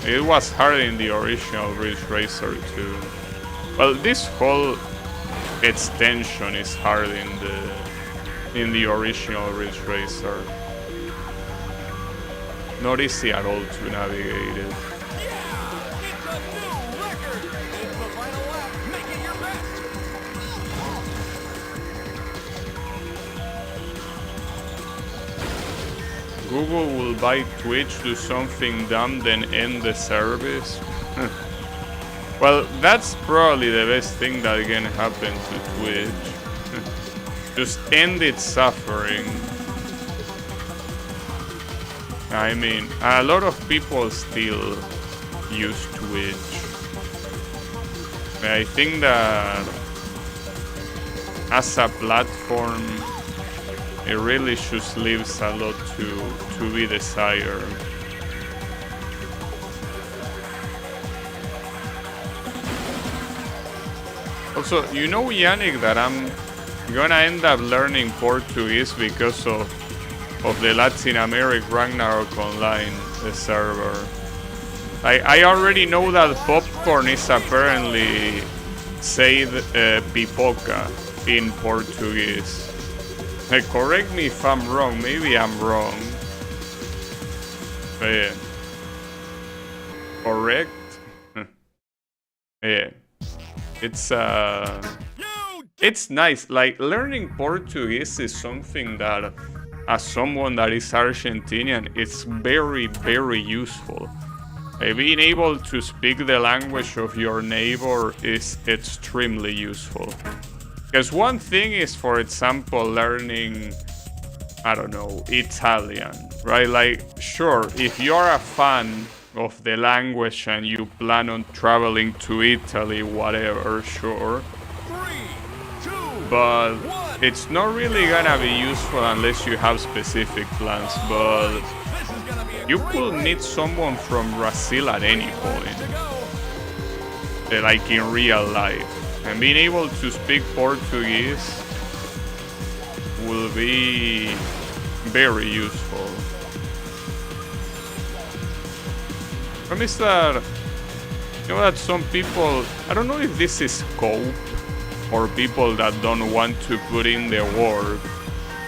It was hard in the original Ridge Racer too. Well, this whole extension is hard in the original Ridge Racer. Not easy at all to navigate it. Yeah! It's a new record! It's the final lap. Make it your best! Google will buy Twitch, do something dumb, then end the service. Well, that's probably the best thing that can happen to Twitch. Just end its suffering. I mean, a lot of people still use Twitch. I think that as a platform, it really just leaves a lot to be desired. Also, you know, Yannick, that I'm gonna end up learning Portuguese because of the Latin America Ragnarok Online server. I already know that popcorn is apparently said pipoca in Portuguese. Correct me if I'm wrong, maybe I'm wrong. But yeah. Correct? Yeah. It's nice. Like, learning Portuguese is something that, as someone that is Argentinian, it's very, very useful. Being able to speak the language of your neighbor is extremely useful. Because one thing is, for example, learning, I don't know, Italian, right? Like, sure, if you're a fan of the language and you plan on traveling to Italy, whatever, sure. 3, 2, But 1. it's not really gonna be useful unless you have specific plans. But This is gonna be a you great could race. meet someone from Brazil at any point, To go. like in real life. And being able to speak Portuguese will be very useful. Problem is that, you know, that some people, I don't know if this is cope or people that don't want to put in their work,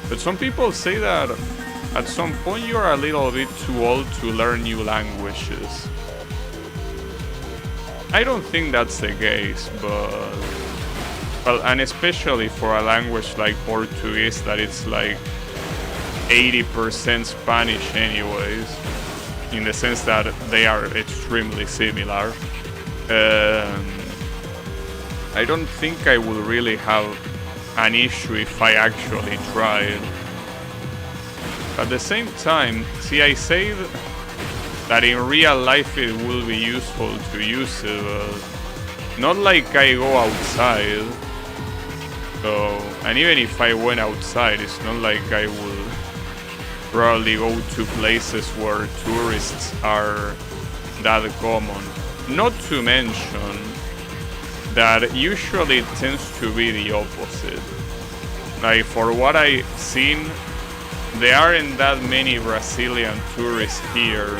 but some people say that at some point you're a little bit too old to learn new languages. I don't think that's the case, but, well, and especially for a language like Portuguese that it's like 80% Spanish anyways, in the sense that they are extremely similar. I don't think I will really have an issue if I actually tried. At the same time, see, I say that in real life it will be useful to use it, but not like I go outside. So, and even if I went outside, it's not like I will probably go to places where tourists are that common. Not to mention that usually it tends to be the opposite. Like, for what I've seen, there aren't that many Brazilian tourists here.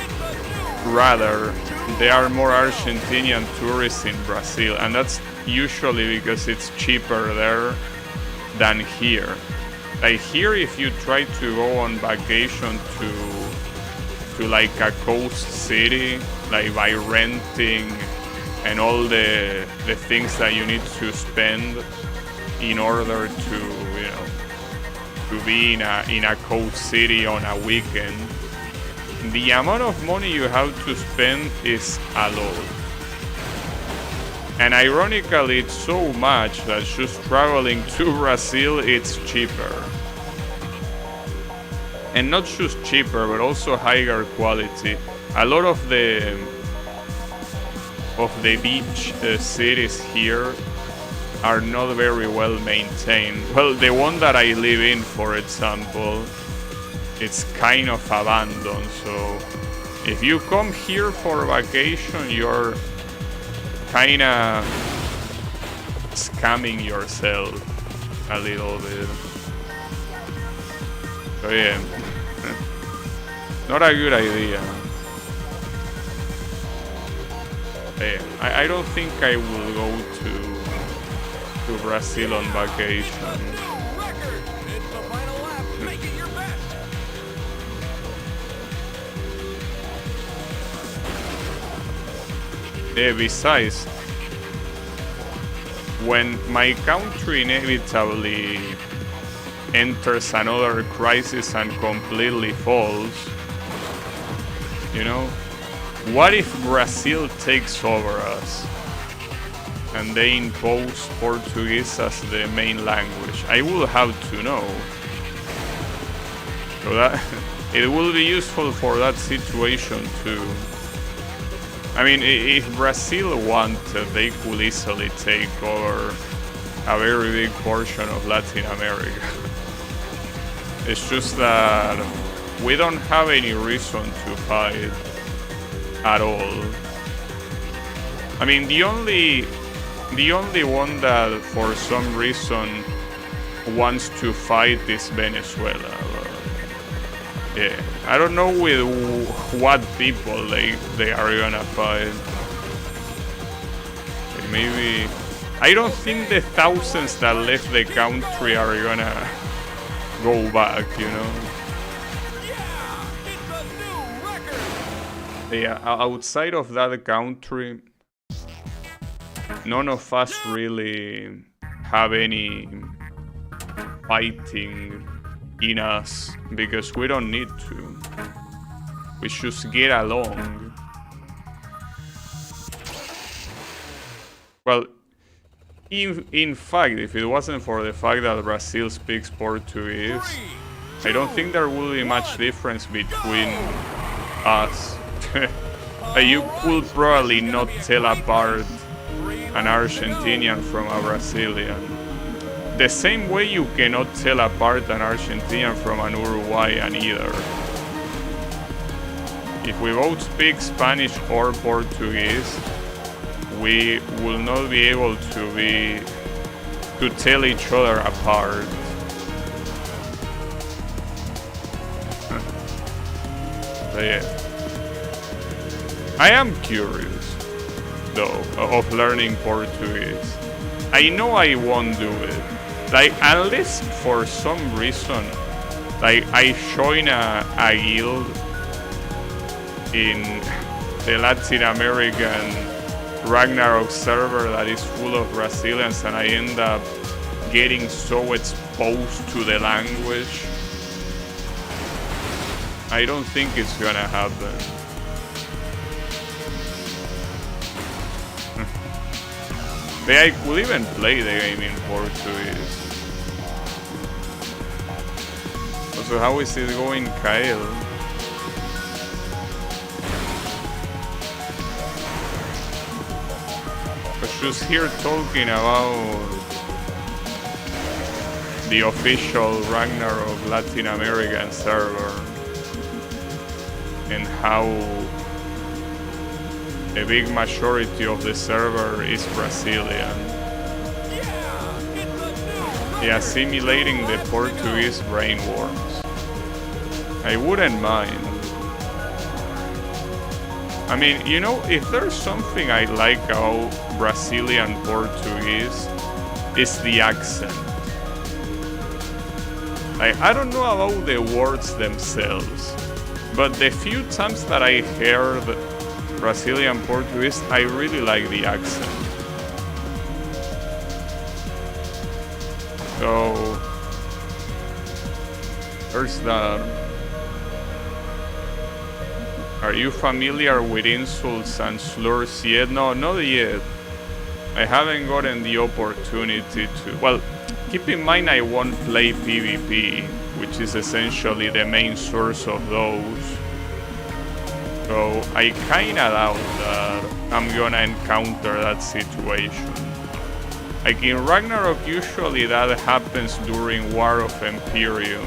Rather, there are more Argentinian tourists in Brazil, and that's usually because it's cheaper there than here. Like here, if you try to go on vacation to like a coast city, like by renting and all the things that you need to spend in order to, you know, to be in a coast city on a weekend, the amount of money you have to spend is a lot. And ironically, it's so much that just traveling to Brazil, it's cheaper. And not just cheaper, but also higher quality. A lot of the beach cities here are not very well maintained. Well, the one that I live in, for example, it's kind of abandoned. So if you come here for vacation, you're kind of scamming yourself a little bit. So yeah, not a good idea. Yeah, I don't think I will go to Brazil on vacation. Yeah, besides, when my country inevitably enters another crisis and completely falls, you know, what if Brazil takes over us and they impose Portuguese as the main language? I will have to know. So that it will be useful for that situation too. I mean, if Brazil wanted, they could easily take over a very big portion of Latin America. It's just that we don't have any reason to fight at all. I mean, the only one that for some reason wants to fight is Venezuela. Yeah, I don't know with what people they are gonna fight. Like maybe I don't think the thousands that left the country are gonna go back, you know. Yeah, outside of that country, none of us really have any fighting in us because we don't need to. We just get along. Well, in fact, if it wasn't for the fact that Brazil speaks Portuguese, I don't think there will be much difference between us. You could probably not tell apart an Argentinian from a Brazilian. The same way you cannot tell apart an Argentinian from an Uruguayan either. If we both speak Spanish or Portuguese, we will not be able to tell each other apart. So yeah. I am curious, though, of learning Portuguese. I know I won't do it. Like, unless for some reason, like, I join a guild in the Latin American Ragnarok server that is full of Brazilians and I end up getting so exposed to the language. I don't think it's gonna happen. But I could even play the game in Portuguese. Also, how is it going, Kyle? I was just here talking about the official Ragnarok Latin American server, and how a big majority of the server is Brazilian. Yeah, simulating the Portuguese brainworms. I wouldn't mind. I mean, you know, if there's something I like about Brazilian Portuguese, it's the accent. Like, I don't know about the words themselves, but the few times that I heard Brazilian Portuguese, I really like the accent. So, there's that. Are you familiar with insults and slurs yet? No, not yet. I haven't gotten the opportunity to. Well, keep in mind I won't play PvP, which is essentially the main source of those. So I kinda doubt that I'm gonna encounter that situation. Like in Ragnarok, usually that happens during War of Imperium.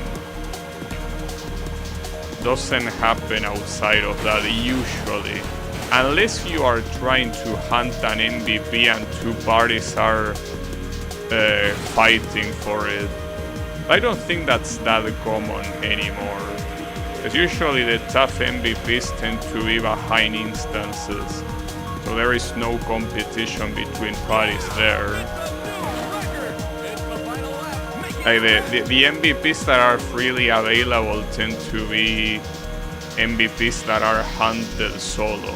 Doesn't happen outside of that usually, unless you are trying to hunt an MVP and two parties are fighting for it. I don't think that's that common anymore, because usually the tough MVPs tend to be behind instances, so there is no competition between parties there. Like the MVPs that are freely available tend to be MVPs that are hunted solo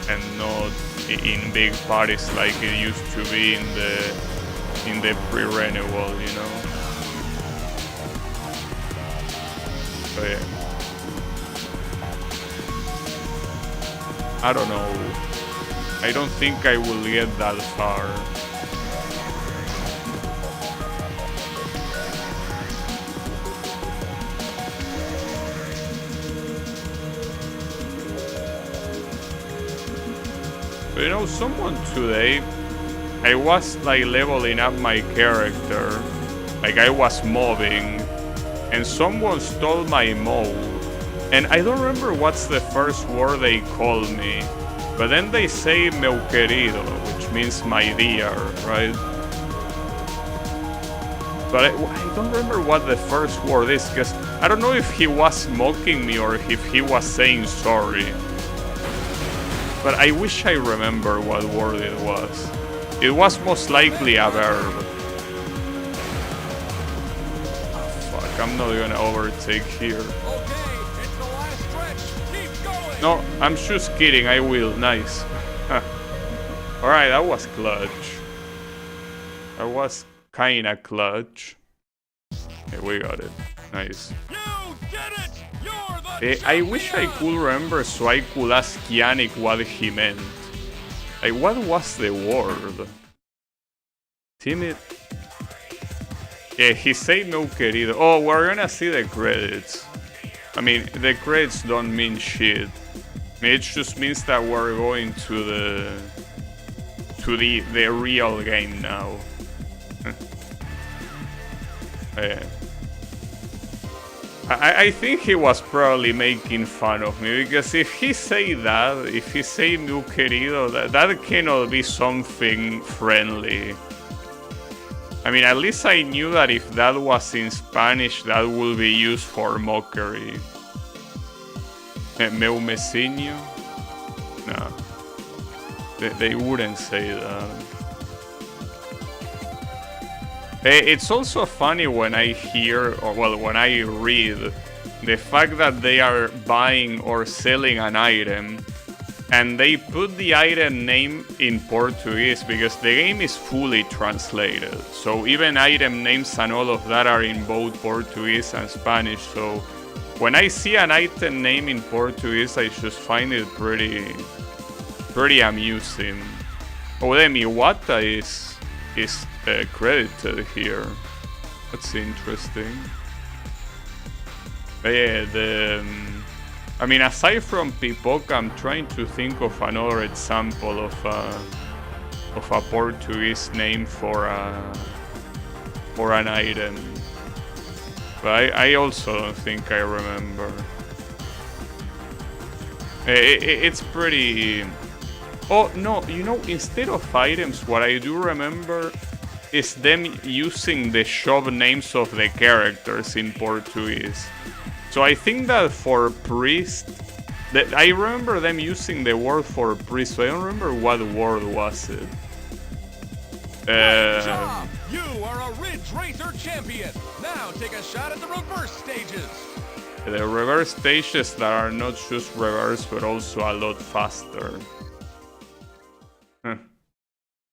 and not in big parties like it used to be in the pre-renewal, you know. So yeah. I don't know. I don't think I will get that far. You know, someone today, I was like leveling up my character, like I was mobbing, and someone stole my mode, and I don't remember what's the first word they called me, but then they say meu querido, which means my dear, right? But I don't remember what the first word is, because I don't know if he was mocking me or if he was saying sorry. But I wish I remember what word it was. It was most likely a verb. Oh, fuck, I'm not gonna overtake here. Okay, it's the last stretch. Keep going. No, I'm just kidding, I will. Nice. Alright, that was clutch. That was kinda clutch. Okay, we got it. Nice. You did it! You're the I wish I could remember so I could ask Yannick what he meant. Like, what was the word? Timid? Yeah, he said no querido. Oh, we're gonna see the credits. I mean, the credits don't mean shit. I mean, it just means that we're going to the real game now. Yeah. I think he was probably making fun of me, because if he say that, if he say mi querido, that cannot be something friendly. I mean, at least I knew that if that was in Spanish, that would be used for mockery. Meu mesinho? No. They wouldn't say that. It's also funny when I hear, or well, when I read the fact that they are buying or selling an item and they put the item name in Portuguese, because the game is fully translated. So even item names and all of that are in both Portuguese and Spanish. So when I see an item name in Portuguese, I just find it pretty amusing. Oh, the Miwata is credited here. That's interesting. But yeah, I mean, aside from Pipoca, I'm trying to think of another example of a Portuguese name for for an item. But I also don't think I remember. It's pretty... Oh, no, you know, instead of items, what I do remember is them using the shop names of the characters in Portuguese. So I think that for priest, I remember them using the word for priest, so I don't remember what word was it. Great job! You are a Ridge Racer champion! Now take a shot at the reverse stages! The reverse stages that are not just reverse, but also a lot faster.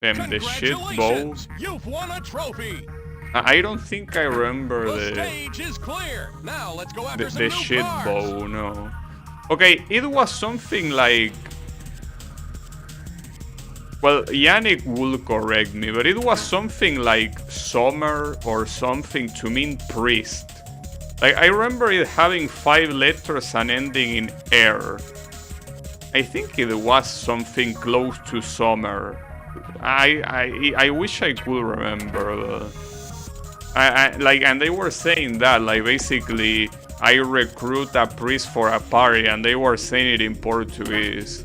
Damn, the shit bow. You've won a trophy! I don't think I remember the stage is clear. Now let's go after some the new shit cars. bow, no. Okay, it was something like... Well, Yannick will correct me, but it was something like summer or something to mean priest. Like, I remember it having 5 letters and ending in air. I think it was something close to summer. I wish I could remember. And they were saying that, like, basically, I recruit a priest for a party, and they were saying it in Portuguese.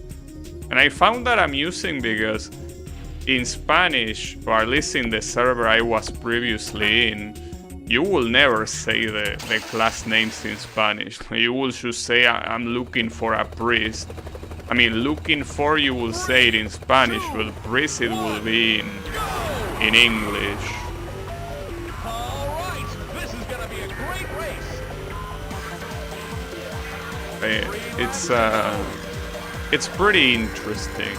And I found that amusing because in Spanish, or at least in the server I was previously in, you will never say the class names in Spanish. You will just say, I'm looking for a priest. I mean, looking for, you will say it in Spanish, but priest it will be in English. Alright, this is gonna be a great race. It's pretty interesting.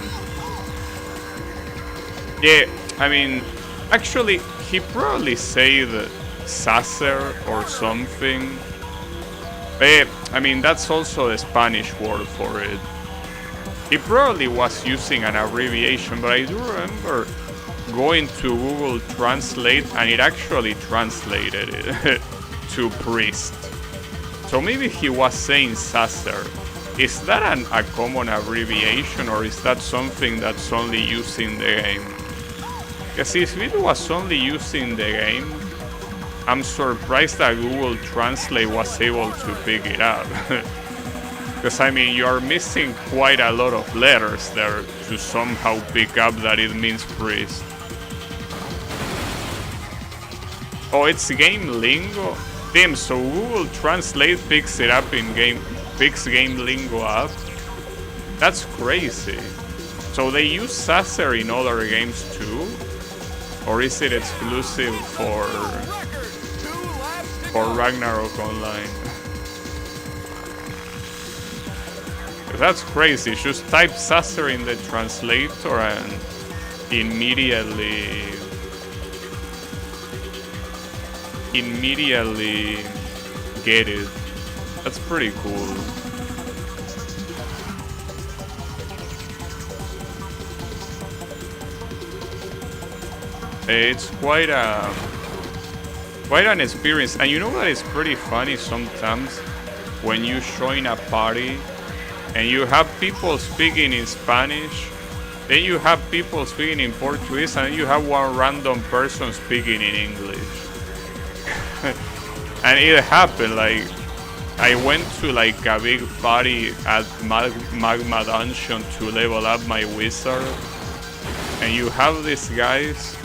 Yeah, I mean, actually, he probably said Sacer or something. But, I mean, that's also the Spanish word for it. He probably was using an abbreviation, but I do remember going to Google Translate and it actually translated it to priest. So maybe he was saying Sacer. Is that a common abbreviation, or is that something that's only used in the game? Because if it was only used in the game, I'm surprised that Google Translate was able to pick it up. Because, I mean, you are missing quite a lot of letters there to somehow pick up that it means priest. Oh, it's game lingo? Damn, so Google Translate picks it up in game, picks game lingo up? That's crazy. So they use Sacer in other games too? Or is it exclusive for Ragnarok Online? That's crazy. Just type Sacer in the translator and immediately get it. That's pretty cool. It's quite an experience, and you know that it's pretty funny sometimes when you join a party and you have people speaking in Spanish, then you have people speaking in Portuguese, and you have one random person speaking in English. And it happened, like, I went to like a big party at Magma Dungeon to level up my wizard, and you have these guys,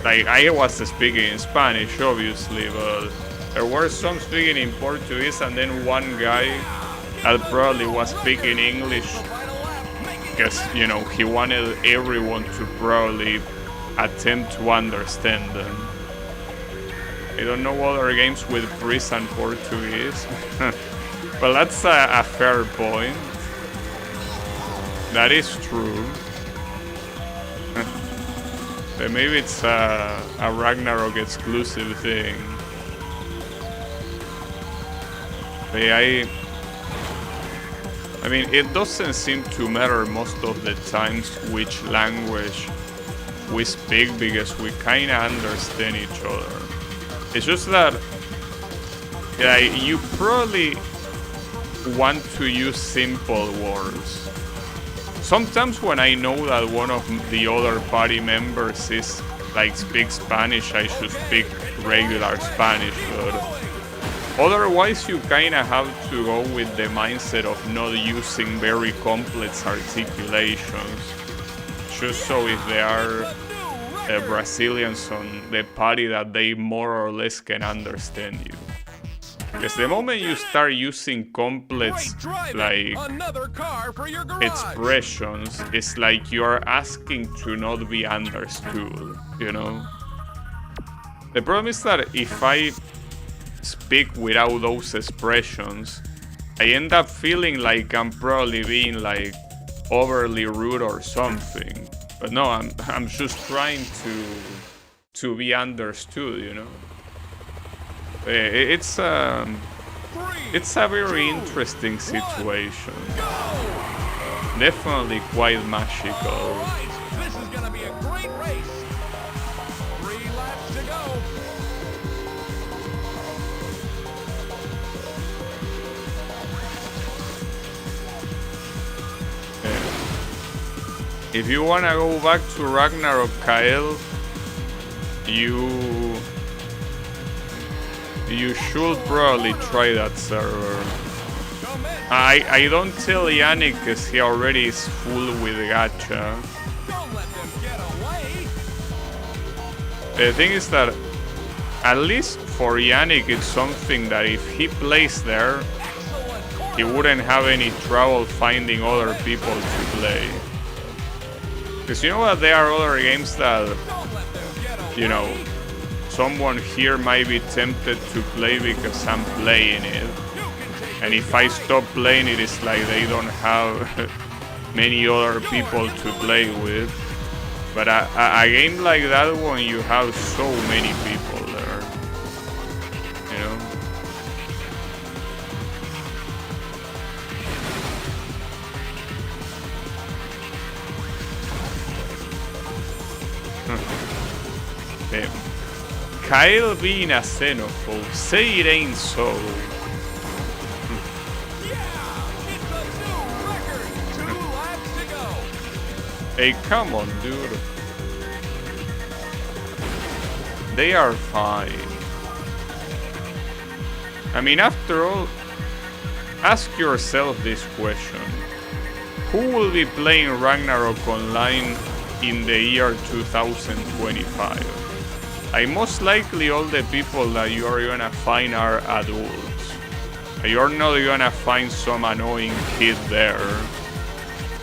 like, I was speaking in Spanish obviously, but there were some speaking in Portuguese, and then one guy that probably was speaking English because, you know, he wanted everyone to probably attempt to understand them. I don't know other games with priest and Portuguese. Well, that's a fair point. That is true. But maybe it's a Ragnarok exclusive thing. But I mean, it doesn't seem to matter most of the times which language we speak, because we kinda understand each other. It's just that you probably want to use simple words. Sometimes when I know that one of the other party members is like speak Spanish, I should speak regular Spanish, but otherwise you kinda have to go with the mindset of not using very complex articulations, just so if there are Brazilians on the party that they more or less can understand you. Because the moment you start using complex like expressions, it's like you are asking to not be understood, you know? The problem is that if I speak without those expressions, I end up feeling like I'm probably being like overly rude or something. But no, I'm just trying to be understood, you know? It's a very interesting situation. Definitely quite magical. This is gonna be a great race. 3 laps to go. If you wanna go back to Ragnarok, Kyle, you should probably try that server. I don't tell Yannick because he already is full with gacha. Don't let them get away. The thing is that, at least for Yannick, it's something that if he plays there, he wouldn't have any trouble finding other people to play. Because you know what, there are other games that, you know, someone here might be tempted to play because I'm playing it. And if I stop playing it, it's like they don't have many other people to play with. But a game like that one, you have so many people there, you know? Kyle being a xenophobe, say it ain't so. Hey, come on, dude. They are fine. I mean, after all, ask yourself this question. Who will be playing Ragnarok Online in the year 2025? Most likely all the people that you are gonna find are adults. You're not gonna find some annoying kid there.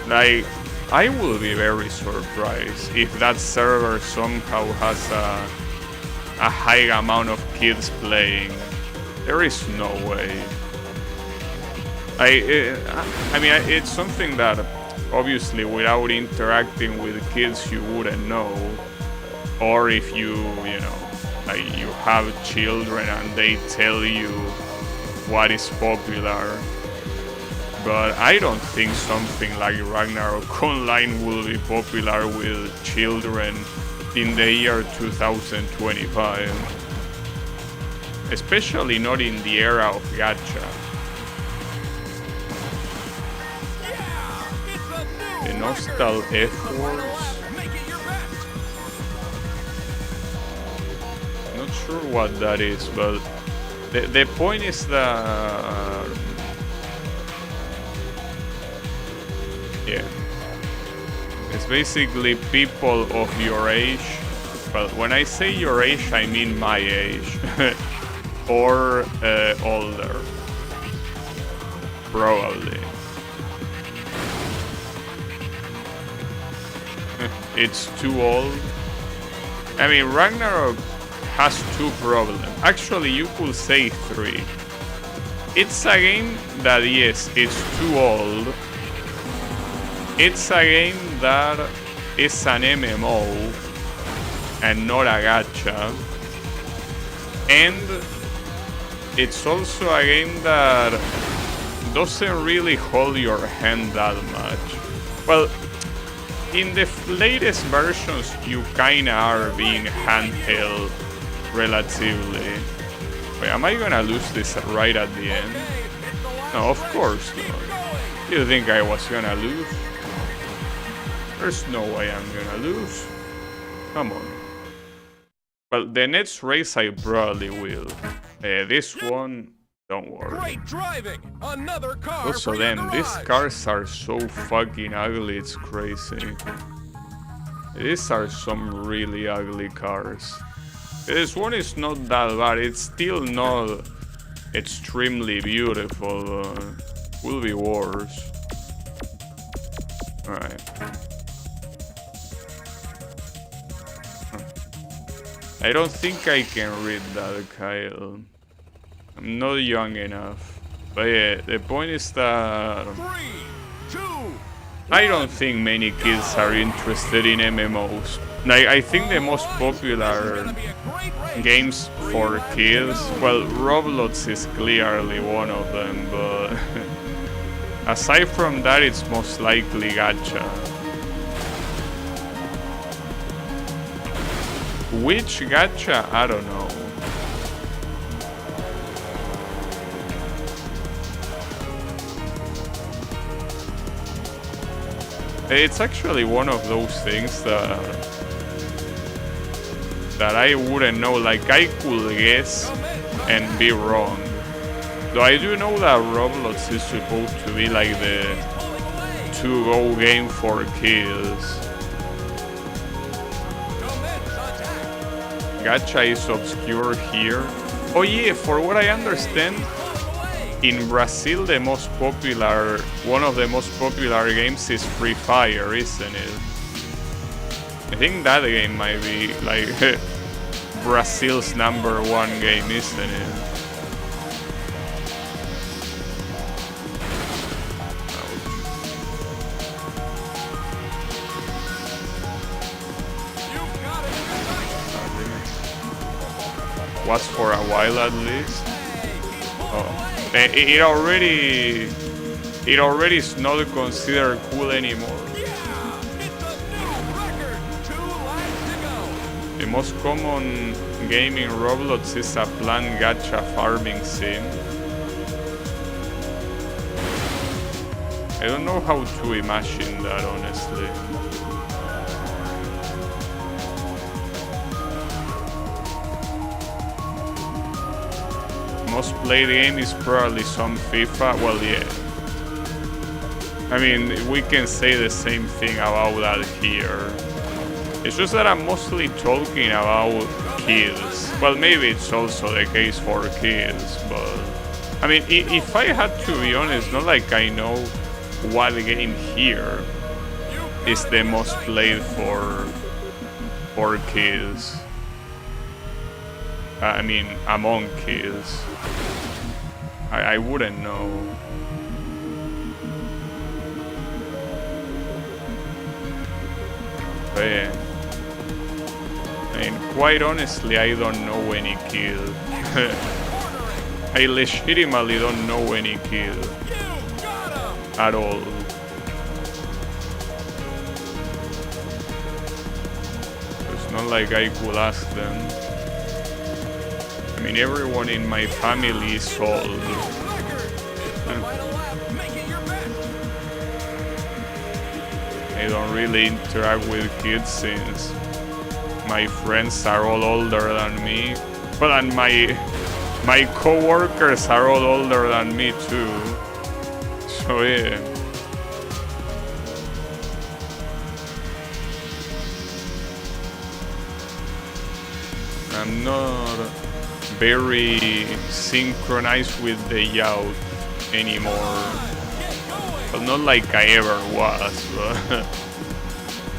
Like, I will be very surprised if that server somehow has a high amount of kids playing. There is no way. I mean, it's something that obviously without interacting with kids you wouldn't know. Or if you know, like you have children and they tell you what is popular. But I don't think something like Ragnarok Online will be popular with children in the year 2025. Especially not in the era of gacha. The Nostal F-Wars. Not sure what that is, but the point is that yeah, it's basically people of your age. Well, when I say your age, I mean my age, or older, probably. It's too old. I mean, Ragnarok has two problems. Actually, you could say three. It's a game that, yes, it's too old. It's a game that is an MMO and not a gacha. And it's also a game that doesn't really hold your hand that much. Well, in the latest versions, you kinda are being handheld relatively. Wait, am I gonna lose this right at the end? No, of course not. You think I was gonna lose? There's no way I'm gonna lose. Come on. Well, the next race I probably will. This one, don't worry. Great driving! Another car Also, for your damn, these garage. cars are so fucking ugly, it's crazy. These are some really ugly cars. This one is not that bad, it's still not extremely beautiful. Will be worse. Alright. I don't think I can read that, Kyle. I'm not young enough. But yeah, the point is that 3, 2, I don't think many kids are interested in MMOs. Like, I think the most popular games for kids, well, Roblox is clearly one of them, but aside from that, it's most likely gacha. Which gacha? I don't know. It's actually one of those things that I wouldn't know. Like, I could guess and be wrong. Though I do know that Roblox is supposed to be like the to-go game for kids. Gacha is obscure here. Oh yeah, for what I understand, in Brazil the most popular, one of the most popular games is Free Fire, isn't it? I think that game might be like Brazil's #1 game, isn't it? Was for a while at least. Oh. It already is not considered cool anymore. The most common game in Roblox is a plant gacha farming sim. I don't know how to imagine that, honestly. Most played game is probably some FIFA. Well, yeah. I mean, we can say the same thing about that here. It's just that I'm mostly talking about kids. Well, maybe it's also the case for kids, but I mean, if I had to be honest, not like I know what game here is the most played for kids. I mean, among kids. I wouldn't know. But yeah. I mean, quite honestly, I don't know any kid. I legitimately don't know any kid. At all. It's not like I could ask them. I mean, everyone in my family is old. I don't really interact with kids since my friends are all older than me. Well, and my co-workers are all older than me too. So yeah. I'm not very synchronized with the youth anymore. Well, not like I ever was,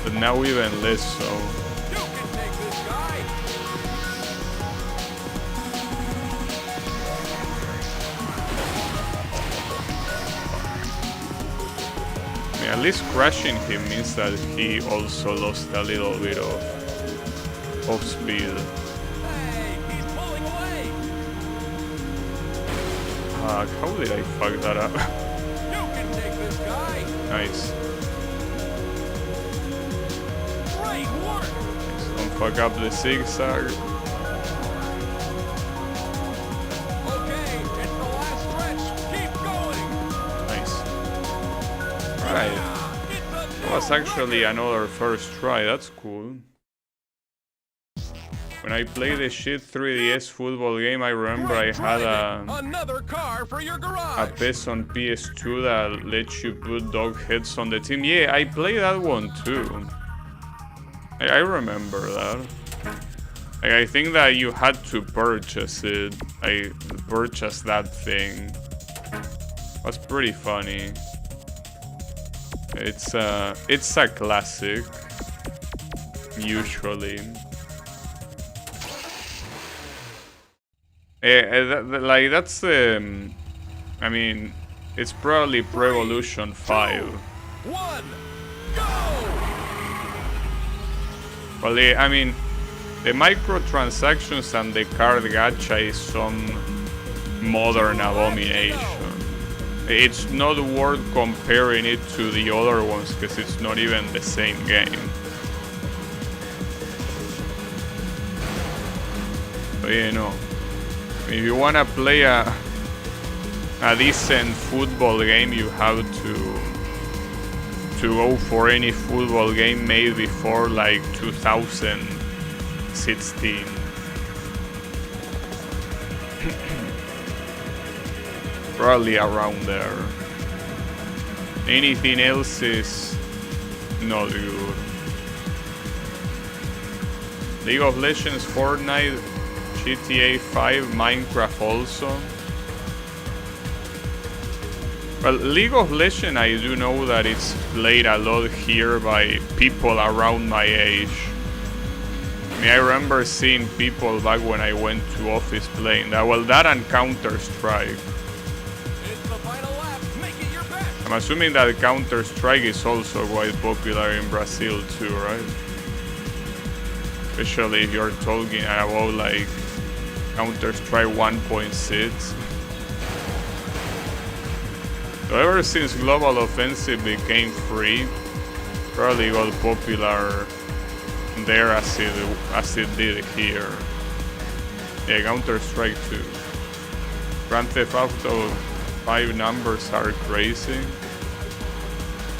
but now even less so. I mean, at least crashing him means that he also lost a little bit of speed. How did I fuck that up? You can take this guy. Nice. Great work. Don't fuck up the zigzag. Okay, it's the last stretch. Keep going. Nice. Alright. That was actually another first try. That's cool. When I played the shit 3DS football game, I remember I had another car for your a garage. PES on PS2 that lets you put dog heads on the team. Yeah, I played that one too. I remember that. Like, I think that you had to purchase it. I purchased that thing. Was pretty funny. It's a classic. Usually. Like that's I mean, it's probably Pro Evolution 5. 1, go! Well, I mean, the microtransactions and the card gacha is some modern abomination. It's not worth comparing it to the other ones because it's not even the same game. But you know, if you wanna play a decent football game, you have to go for any football game made before like 2016. Probably around there. Anything else is not good. League of Legends, Fortnite, GTA 5, Minecraft also. Well, League of Legends, I do know that it's played a lot here by people around my age. I mean, I remember seeing people back when I went to office playing that. Well, that and Counter-Strike. I'm assuming that Counter-Strike is also quite popular in Brazil too, right? Especially if you're talking about like Counter-Strike 1.6. So ever since Global Offensive became free, probably got popular there as it did here. Yeah, Counter-Strike 2. Grand Theft Auto 5 numbers are crazy.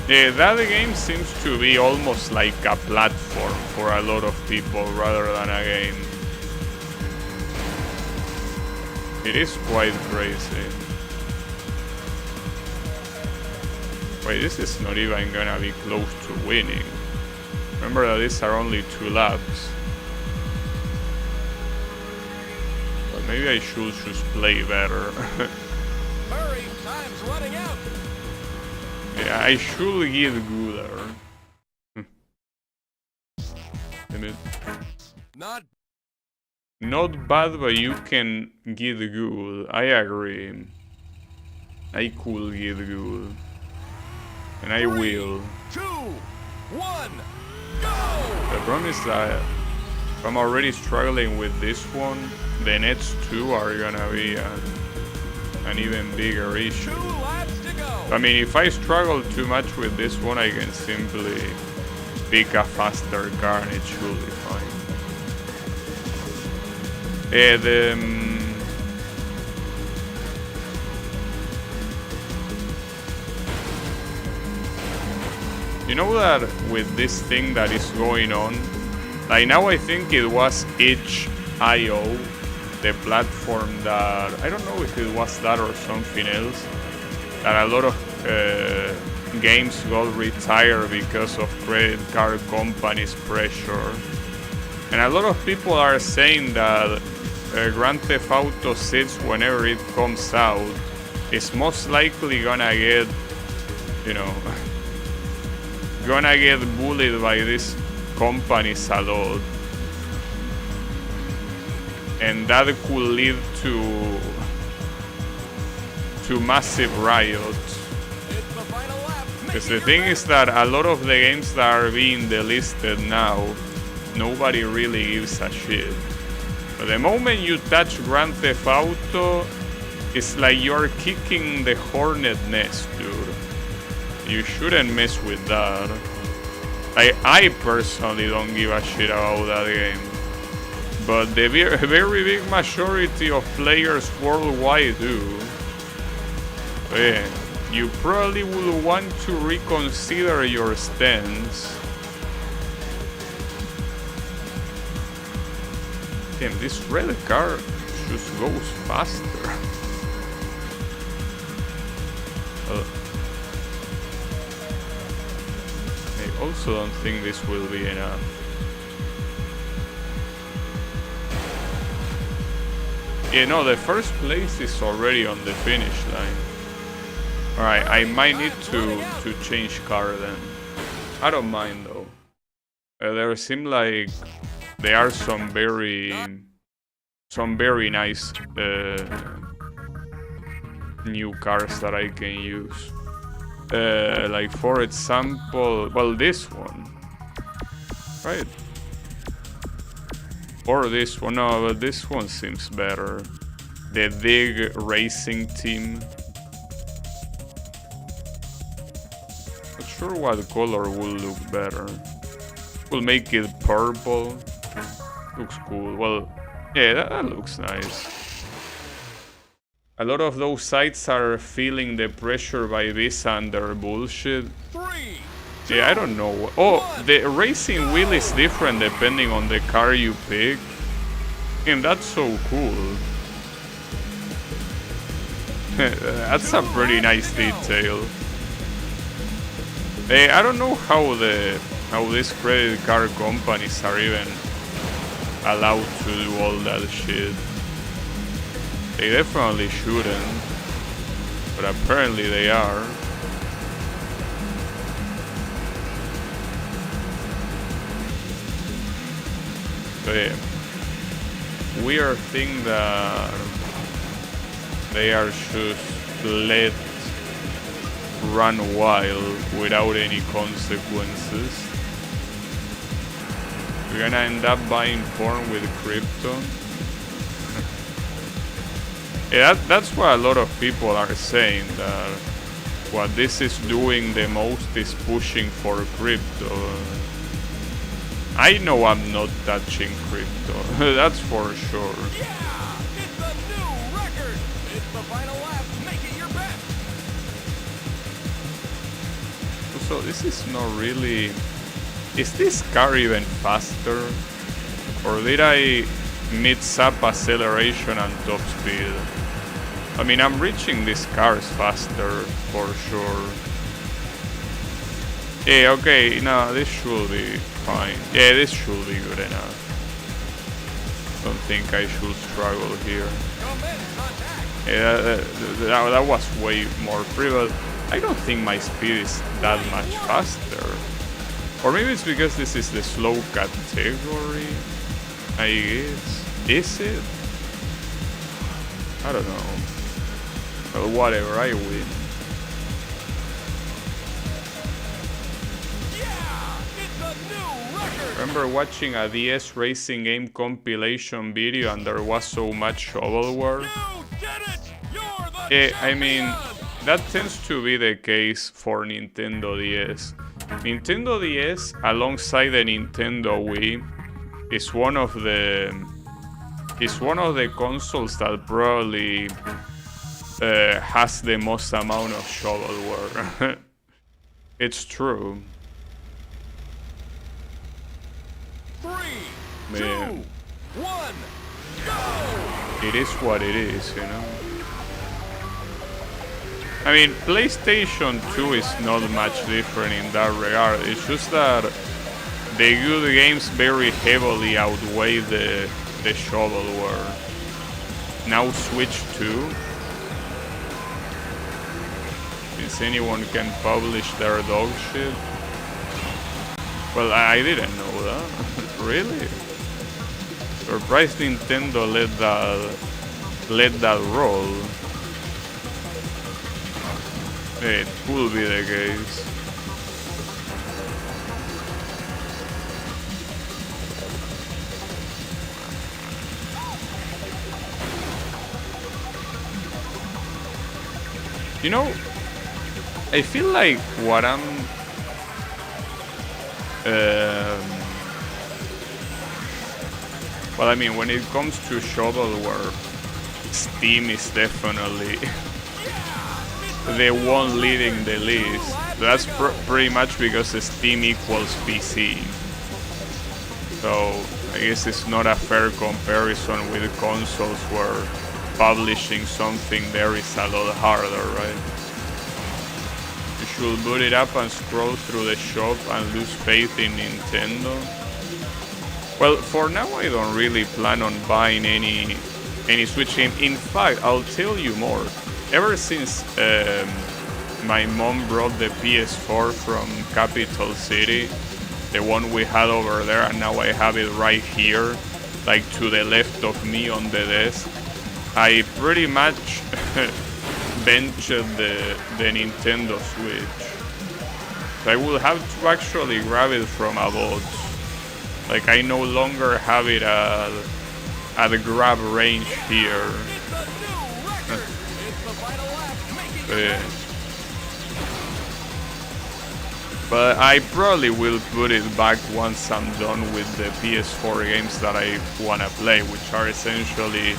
Yeah, that game seems to be almost like a platform for a lot of people rather than a game. It is quite crazy. Wait, this is not even gonna be close to winning. Remember that these are only 2 laps. But maybe I should just play better. Hurry, time's running out. Yeah, I should get gooder. Not bad, but you can get good. I agree. I could get good. And I will. 2, 1, go! The problem is that if I'm already struggling with this one, the next 2 are gonna be an even bigger issue. 2 laps to go. I mean, if I struggle too much with this one, I can simply pick a faster car and it should be fine. You know that with this thing that is going on, like now I think it was itch.io, the platform that, I don't know if it was that or something else, that a lot of games got retired because of credit card companies' pressure. And a lot of people are saying that Grand Theft Auto 6, whenever it comes out, is most likely gonna get, you know, gonna get bullied by these companies a lot. And that could lead to massive riots. Because the thing is that a lot of the games that are being delisted now, nobody really gives a shit. But the moment you touch Grand Theft Auto, it's like you're kicking the hornet nest, dude. You shouldn't mess with that. I personally don't give a shit about that game. But the very big majority of players worldwide do. So yeah, you probably will want to reconsider your stance. Damn, this red car just goes faster. I also don't think this will be enough. Yeah, no, the first place is already on the finish line. Alright, I might need to change car then. I don't mind though. There seem like there are some very nice new cars that I can use. Like for example, well, this one, right? Or this one. No, but this one seems better. The Dig Racing Team. Not sure what color will look better. We'll make it purple. Looks cool. Well, yeah, that looks nice. A lot of those sites are feeling the pressure by this and their bullshit. Yeah, I don't know. Oh, the racing wheel is different depending on the car you pick. And that's so cool. That's a pretty nice detail. I don't know how these credit card companies are even allowed to do all that shit. They definitely shouldn't, but apparently they are. So yeah, weird thing that they are just let run wild without any consequences. We're gonna end up buying porn with crypto. Yeah, that's what a lot of people are saying, that what this is doing the most is pushing for crypto. I know I'm not touching crypto, that's for sure. Yeah! It's a new record! It's the final lap. Make it your best! So this is not really... Is this car even faster? Or did I mix up acceleration and top speed? I mean, I'm reaching these cars faster, for sure. Yeah, okay, no, this should be fine. Yeah, this should be good enough. Don't think I should struggle here. Yeah, that was way more free, but I don't think my speed is that much faster. Or maybe it's because this is the slow category, I guess. Is it? I don't know. Well, whatever, I win. Yeah! It's a new record! Remember watching a DS racing game compilation video and there was so much shovelware? You did it! You're the I mean, that tends to be the case for Nintendo DS. Nintendo DS, alongside the Nintendo Wii, is one of the consoles that probably has the most amount of shovelware. It's true. 3, Man. 2, 1, go! It is what it is, you know? I mean, PlayStation 2 is not much different in that regard. It's just that the good games very heavily outweigh the shovelware. Now Switch 2. Since anyone can publish their dog shit. Well, I didn't know that. Really? Surprised Nintendo let that roll. It could be the case. You know, I feel like what I'm well, I mean, when it comes to shovelware, Steam is definitely the one leading the list. That's pretty much because Steam equals PC. So, I guess it's not a fair comparison with consoles where publishing something there is a lot harder, right? You should boot it up and scroll through the shop and lose faith in Nintendo. Well, for now I don't really plan on buying any Switch game. In fact, I'll tell you more. Ever since my mom brought the PS4 from Capital City, the one we had over there, and now I have it right here, like to the left of me on the desk, I pretty much benched the Nintendo Switch. So I will have to actually grab it from a box. Like, I no longer have it at a grab range here. But I probably will put it back once I'm done with the PS4 games that I wanna play, which are essentially,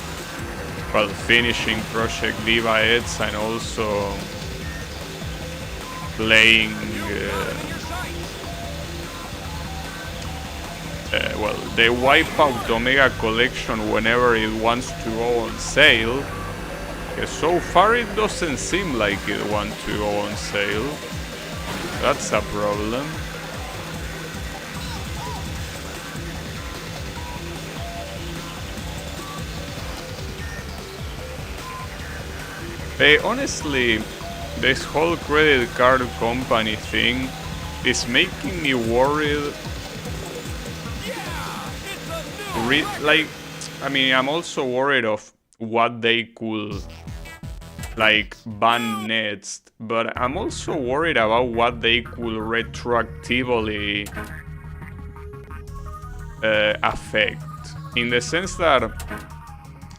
well, finishing Project Diva Eds and also playing well, the Wipeout Omega Collection whenever it wants to go on sale. So far it doesn't seem like it wants to go on sale. That's a problem. Hey, honestly, this whole credit card company thing is making me worried. Like, I mean, I'm also worried of what they could, like, ban next, but I'm also worried about what they could retroactively affect, in the sense that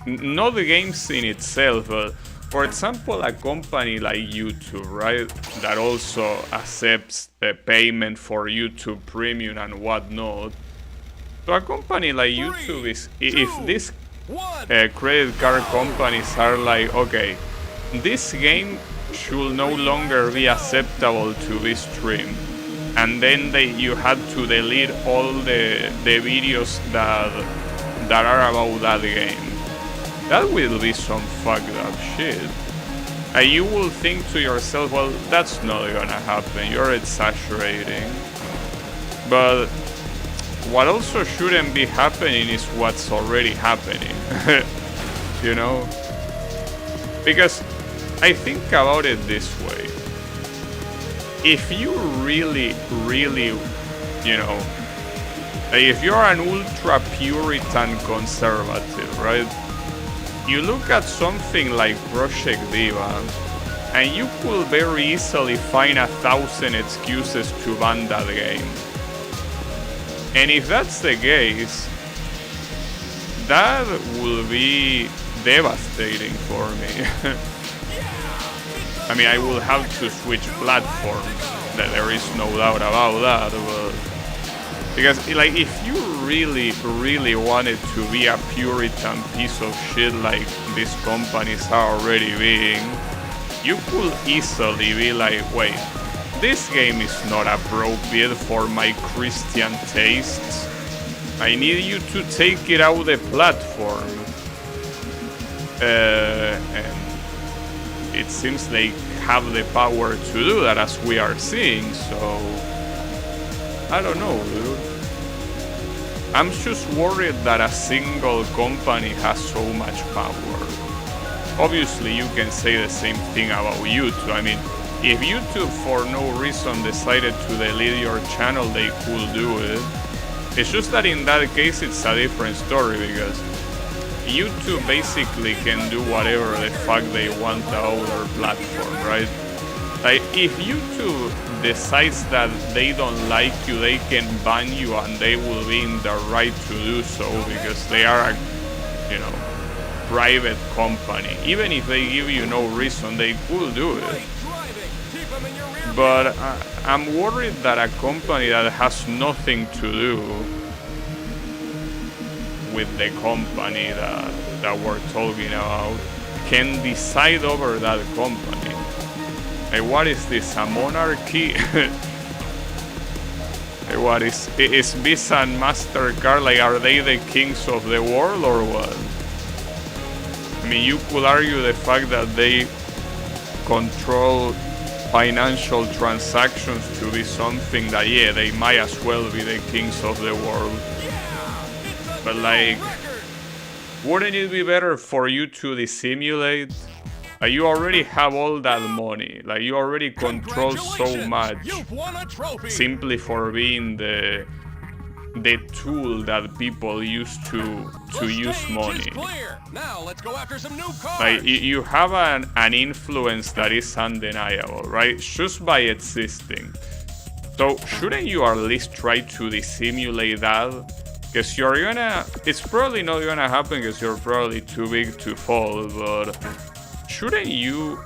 not the games in itself, but for example a company like YouTube, right, that also accepts the payment for YouTube Premium and whatnot. So a company like YouTube is, if these credit card companies are like, okay, this game should no longer be acceptable to be streamed, and then you had to delete all the videos that are about that game, that will be some fucked up shit. And you will think to yourself, well, that's not gonna happen, you're exaggerating. But what also shouldn't be happening is what's already happening. You know? Because I think about it this way. If you really, you know, if you're an ultra Puritan conservative, right? You look at something like Project Diva, and you could very easily find 1,000 excuses to ban that game. And if that's the case, that will be devastating for me. I mean, I will have to switch platforms, there is no doubt about that, but because, like, if you really wanted to be a Puritan piece of shit like these companies are already being, you could easily be like, wait, this game is not appropriate for my Christian tastes. I need you to take it out of the platform. And it seems they have the power to do that, as we are seeing, so I don't know, dude. I'm just worried that a single company has so much power. Obviously, you can say the same thing about YouTube. I mean, if YouTube for no reason decided to delete your channel, they could do it. It's just that in that case, it's a different story, because YouTube basically can do whatever the fuck they want on their platform, right? Like, if YouTube decides that they don't like you, they can ban you, and they will be in the right to do so, because they are a, you know, private company. Even if they give you no reason, they could do it. But I'm worried that a company that has nothing to do with the company that we're talking about can decide over that company. Hey, what is this, a monarchy? What is Visa and MasterCard, like, are they the kings of the world or what? I mean, you could argue the fact that they control financial transactions to be something that, yeah, they might as well be the kings of the world. But like, wouldn't it be better for you to dissimulate? Like, you already have all that money. Like, you already control so much simply for being the tool that people use to use money. Now let's go after some new cars. Like, you have an influence that is undeniable, right? Just by existing. So shouldn't you at least try to dissimulate that? Because it's probably not gonna happen because you're probably too big to fall, but shouldn't you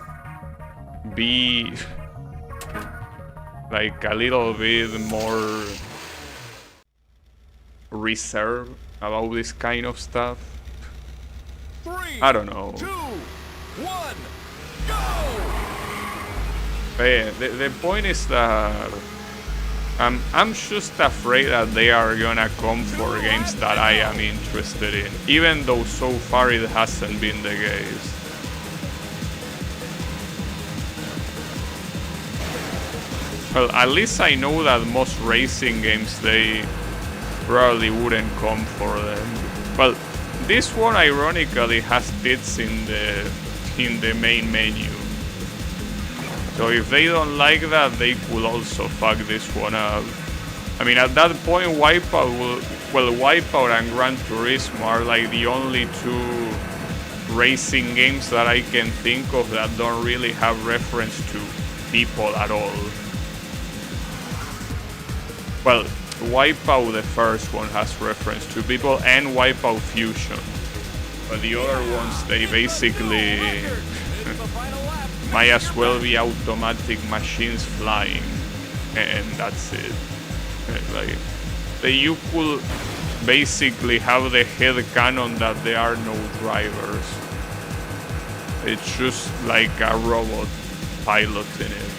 be like a little bit more reserved about this kind of stuff? 3, I don't know. 2, 1, go! But yeah, the point is that I'm just afraid that they are gonna come for games that I am interested in, even though so far it hasn't been the case. Well, at least I know that most racing games, they probably wouldn't come for them. Well, this one ironically has bits in the main menu. So if they don't like that, they could also fuck this one up. I mean, at that point, Wipeout and Gran Turismo are like the only two racing games that I can think of that don't really have reference to people at all. Well, Wipeout, the first one, has reference to people, and Wipeout Fusion. But the other ones, they basically might as well be automatic machines flying, and that's it. Like, you could basically have the head canon that there are no drivers. It's just like a robot piloting it.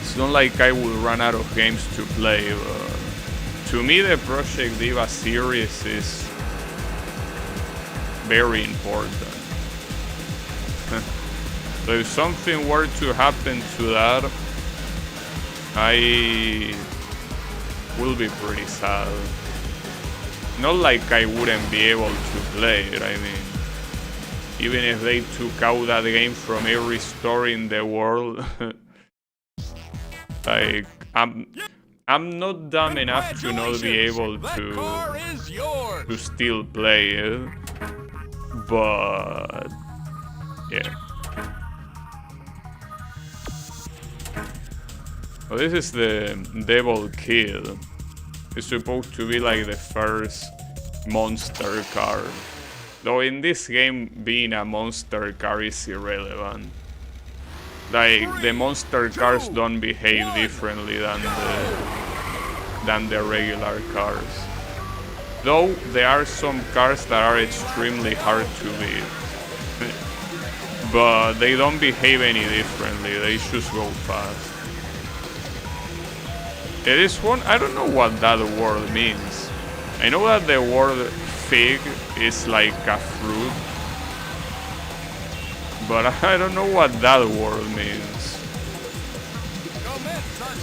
It's not like I will run out of games to play, but to me the Project Diva series is very important. So if something were to happen to that, I will be pretty sad. Not like I wouldn't be able to play it, I mean, even if they took out that game from every store in the world, like, I'm not dumb enough to not be able to still play it, but yeah. Well, this is the Devil Kid. It's supposed to be like the first monster car. Though in this game, being a monster car is irrelevant. Like, the monster cars don't behave differently than the regular cars. Though there are some cars that are extremely hard to beat. But they don't behave any differently, they just go fast. It is one, I don't know what that word means. I know that the word fig is like a fruit, but I don't know what that word means.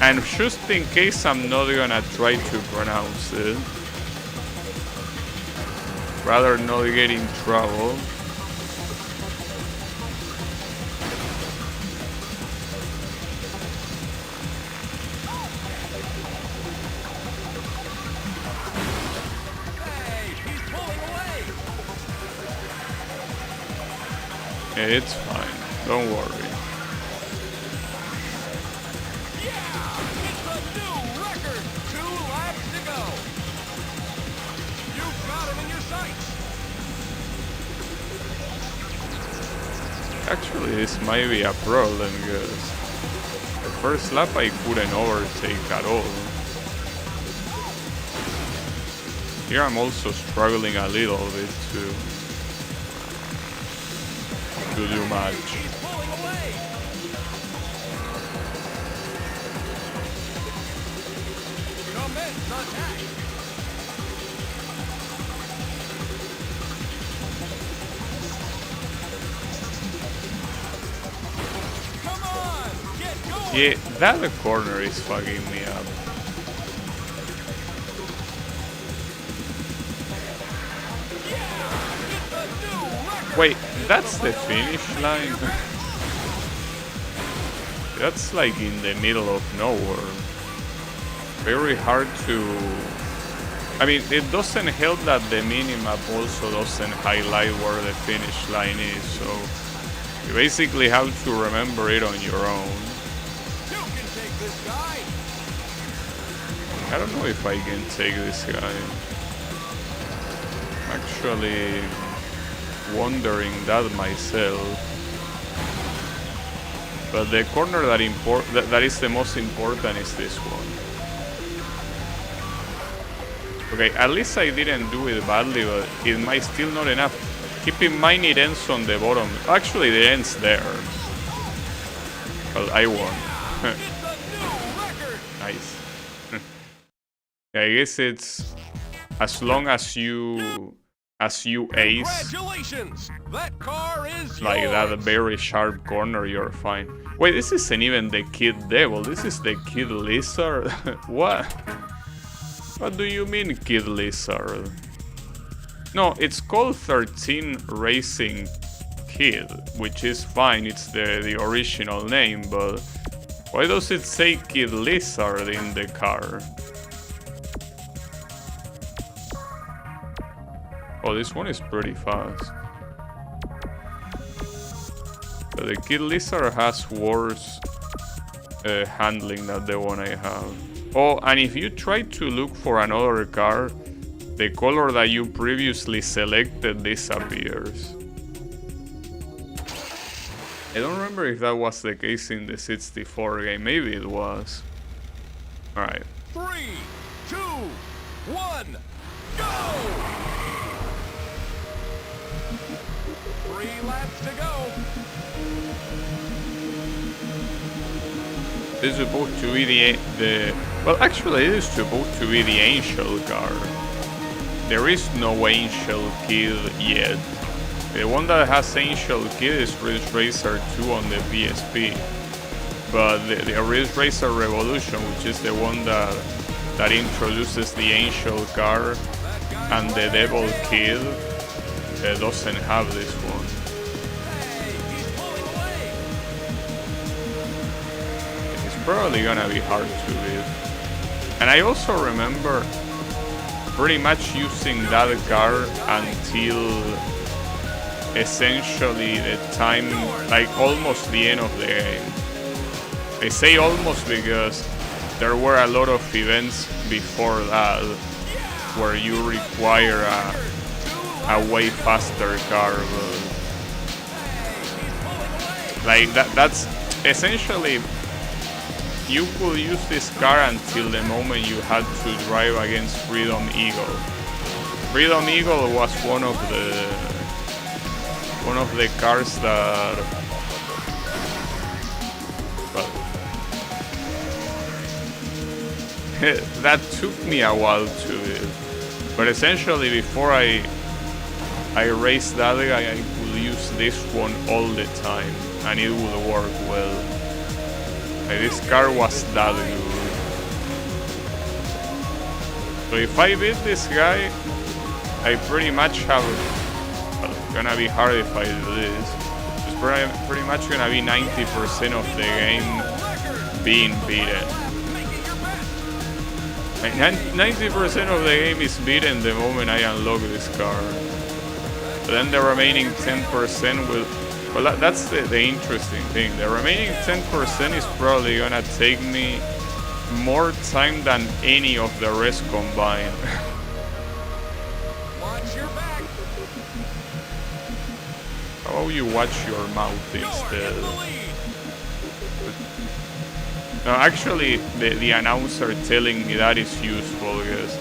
And just in case I'm not gonna try to pronounce it, rather not get in trouble. It's fine, don't worry. Yeah, it's a new record. 2 laps to go. You've got him in your sights. Actually, this might be a problem because the first lap I couldn't overtake at all. Here I'm also struggling a little bit to do much. defense attack. Come on, get going. Yeah, that corner is fucking me up. Wait, that's the finish line? That's like in the middle of nowhere. Very hard to... I mean, it doesn't help that the minimap also doesn't highlight where the finish line is, so you basically have to remember it on your own. You can take this guy. I don't know if I can take this guy. I'm actually wondering that myself. But the corner that is the most important is this one. Okay, at least I didn't do it badly, but it might still not enough. Keep in mind it ends on the bottom. Actually, it ends there. Well, I won. Nice. Yeah, I guess it's as long as you ace Congratulations! That car is like yours. that very sharp corner, you're fine. Wait, this isn't even the Kid Devil. This is the Kid Lizard. What? What do you mean, Kid Lizard? No, it's called 13 Racing Kid, which is fine. It's the original name, but why does it say Kid Lizard in the car? Oh, this one is pretty fast. But the Kid Lizard has worse handling than the one I have. Oh, and if you try to look for another car, the color that you previously selected disappears. I don't remember if that was the case in the 64 game. Maybe it was. Alright. 3, 2, 1, go! 3 laps to go. This is supposed to be the well, actually, it is supposed to be the Angel car. There is no Angel Kid yet. The one that has Angel Kid is Ridge Racer 2 on the PSP. But the Ridge Racer Revolution, which is the one that introduces the Angel car and the Devil Kid, doesn't have this one. Probably gonna be hard to beat. And I also remember pretty much using that car until essentially the time, like almost the end of the game. I say almost because there were a lot of events before that where you require a way faster car, but like that's essentially. You could use this car until the moment you had to drive against Freedom Eagle. Freedom Eagle was one of the cars that, well, that took me a while to do. But essentially, before I raced that guy, I could use this one all the time, and it would work well. This car was that good. So if I beat this guy, I pretty much have... Well, it's gonna be hard if I do this. It's pretty much gonna be 90% of the game being beaten. 90% of the game is beaten the moment I unlock this car. But then the remaining 10% will... Well, that's the interesting thing. The remaining 10% is probably gonna take me more time than any of the rest combined. Watch your back. How about you watch your mouth instead? No, actually, the announcer telling me that is useful because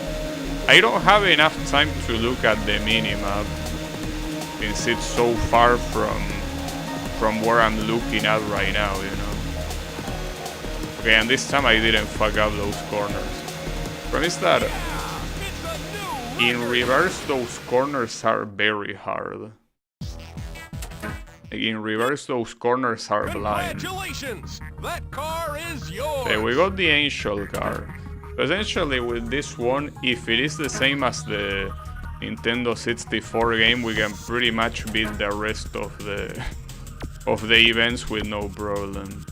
I don't have enough time to look at the minimap since it's so far from where I'm looking at right now, you know. Okay, and this time I didn't fuck up those corners. Promise that It's a new in record. reverse those corners are very hard. In reverse those corners are blind. Congratulations! That car is yours. Okay, we got the Angel car. Essentially with this one, if it is the same as the Nintendo 64 game, we can pretty much beat the rest of the events with no problem.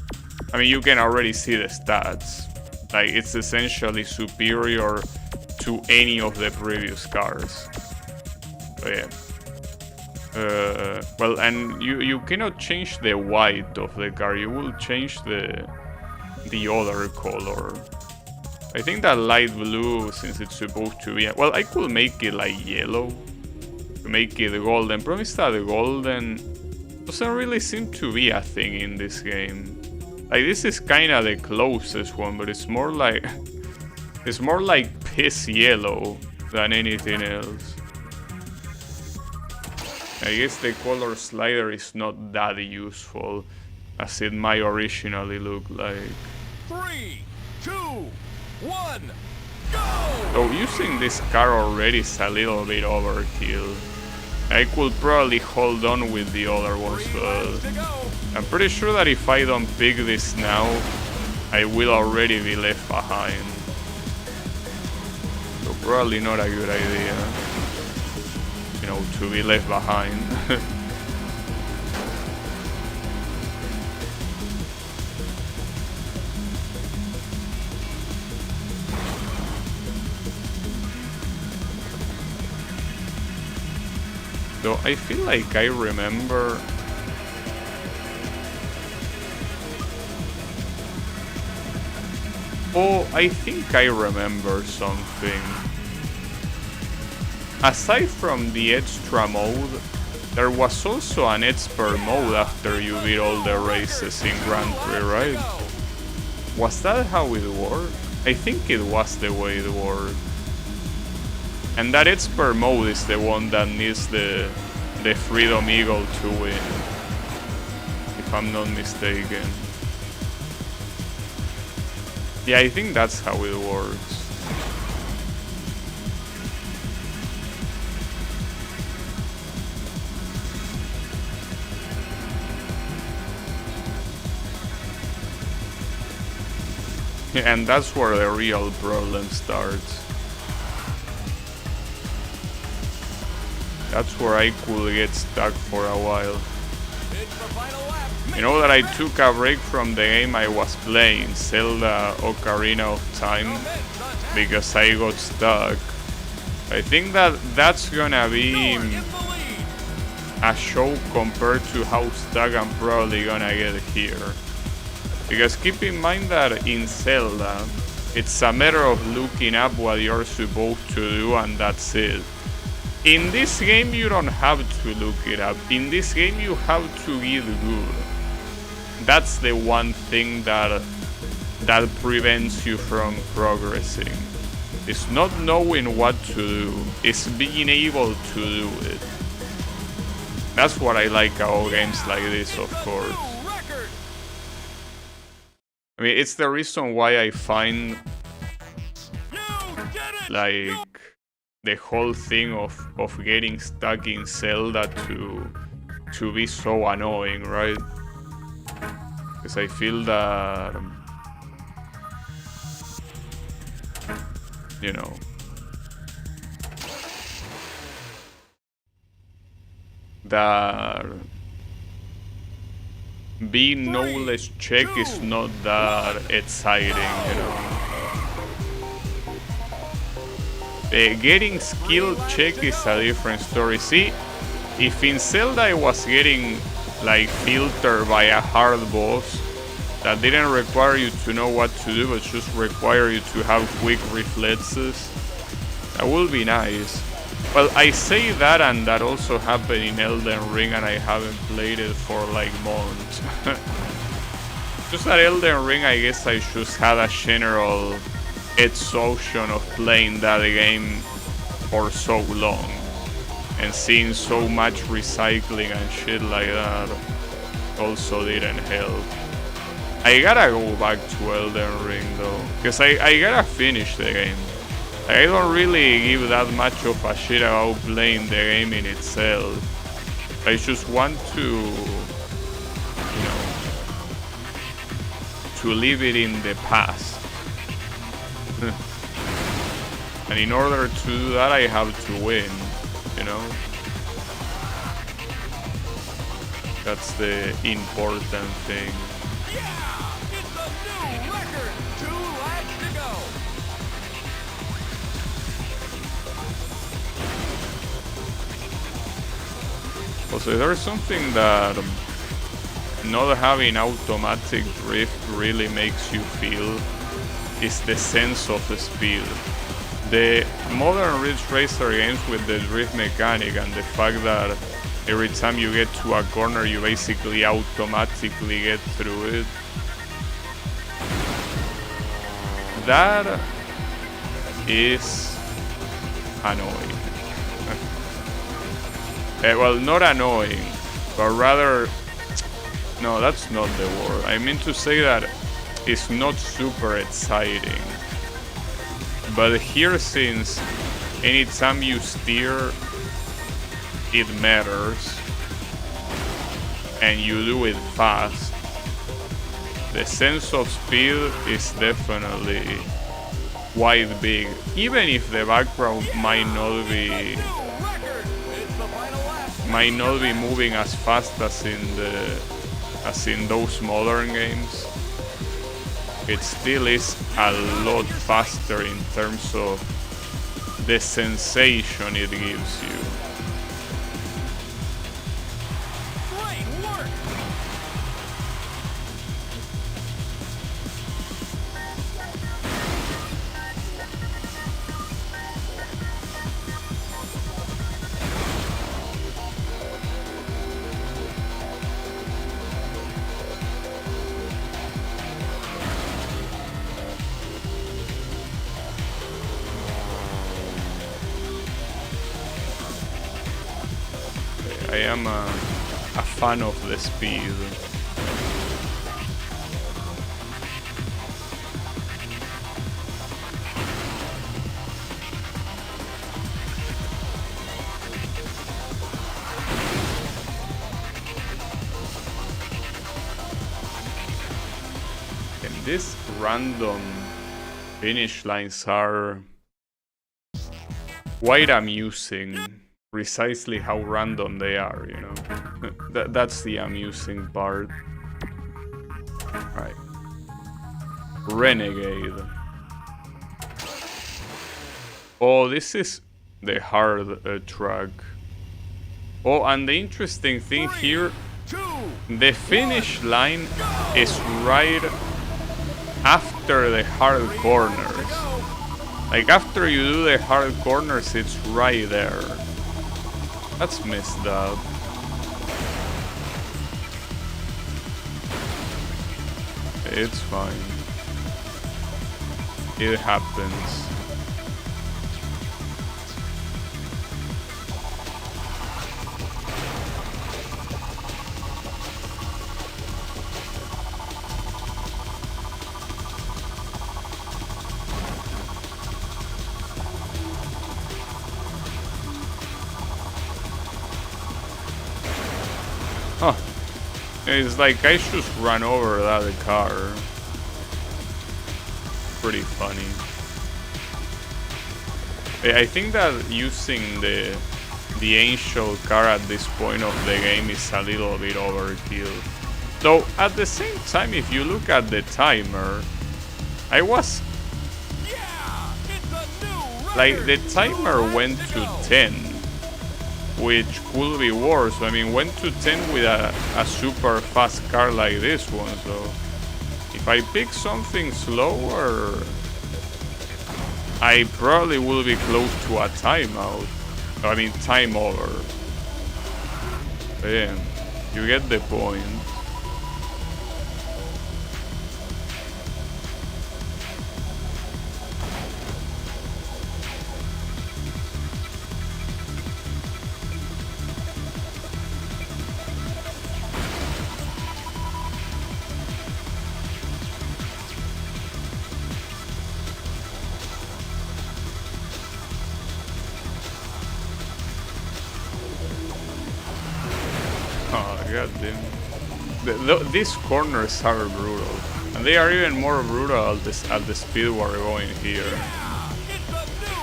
I mean, you can already see the stats. Like, it's essentially superior to any of the previous cars. So yeah. Well, and you cannot change the white of the car. You will change the other color. I think that light blue, since it's supposed to be... Well, I could make it like yellow. To make it golden. Promise that golden doesn't really seem to be a thing in this game. Like, this is kind of the closest one, but it's more like... It's more like piss yellow than anything else. I guess the color slider is not that useful as it might originally look like. 3, 2, 1, go! So using this car already is a little bit overkill. I could probably hold on with the other ones, 3 but laps to go. I'm pretty sure that if I don't pick this now, I will already be left behind. So probably not a good idea, you know, to be left behind. So I feel like I remember... Oh, I think I remember something. Aside from the extra mode, there was also an expert mode after you beat all the races in Grand Prix, right? Was that how it worked? I think it was the way it worked. And that expert mode is the one that needs the Freedom Eagle to win, if I'm not mistaken. Yeah, I think that's how it works. And that's where the real problem starts. That's where I could get stuck for a while. It's the final lap. You know that I took a break from the game I was playing, Zelda Ocarina of Time, because I got stuck. I think that that's gonna be a show compared to how stuck I'm probably gonna get here. Because keep in mind that in Zelda, it's a matter of looking up what you're supposed to do and that's it. In this game you don't have to look it up. In this game you have to get good. That's the one thing that prevents you from progressing. It's not knowing what to do, it's being able to do it. That's what I like about games like this, of course. I mean, it's the reason why I find like the whole thing of getting stuck in Zelda to be so annoying, right? Because I feel that, you know, that being knowledge check is not that exciting, you know. Getting skill check is a different story. See, if in Zelda I was getting like filtered by a hard boss that didn't require you to know what to do but just require you to have quick reflexes, that would be nice. Well, I say that, and that also happened in Elden Ring, and I haven't played it for like months. Just that Elden Ring, I guess I just had a general exhaustion of playing that game for so long and seeing so much recycling and shit like that also didn't help. I gotta go back to Elden Ring though, because I gotta finish the game. I don't really give that much of a shit about playing the game in itself. I just want to, you know, to leave it in the past. And in order to do that, I have to win, you know? That's the important thing. Yeah! It's a new record! 2 laps to go! Also, there's something that not having automatic drift really makes you feel is the sense of speed. The modern Ridge Racer games with the drift mechanic and the fact that every time you get to a corner you basically automatically get through it. That is annoying. Well, not annoying, but rather... No, that's not the word. I mean to say that it's not super exciting. But here, since anytime you steer, it matters, and you do it fast, the sense of speed is definitely quite big, even if the background might not be moving as fast as in those modern games. It still is a lot faster in terms of the sensation it gives you. Great work! I am a fan of the speed. And these random finish lines are quite amusing. Precisely how random they are, you know. That's the amusing part. Right. Renegade. Oh, this is the hard track. Oh, and the interesting thing here, the finish line is right after the hard corners. Like after you do the hard corners, it's right there. That's messed up. It's fine. It happens. Huh. It's like I just ran over that car. Pretty funny. I think that using the Angel car at this point of the game is a little bit overkill. Though at the same time, if you look at the timer, I was like the timer went to 10. Which could be worse. I mean, went to 10 with a super fast car like this one, so if I pick something slower, I probably will be close to a timeout. I mean, time over. But yeah, you get the point. these corners are brutal, and they are even more brutal at the speed we're going here.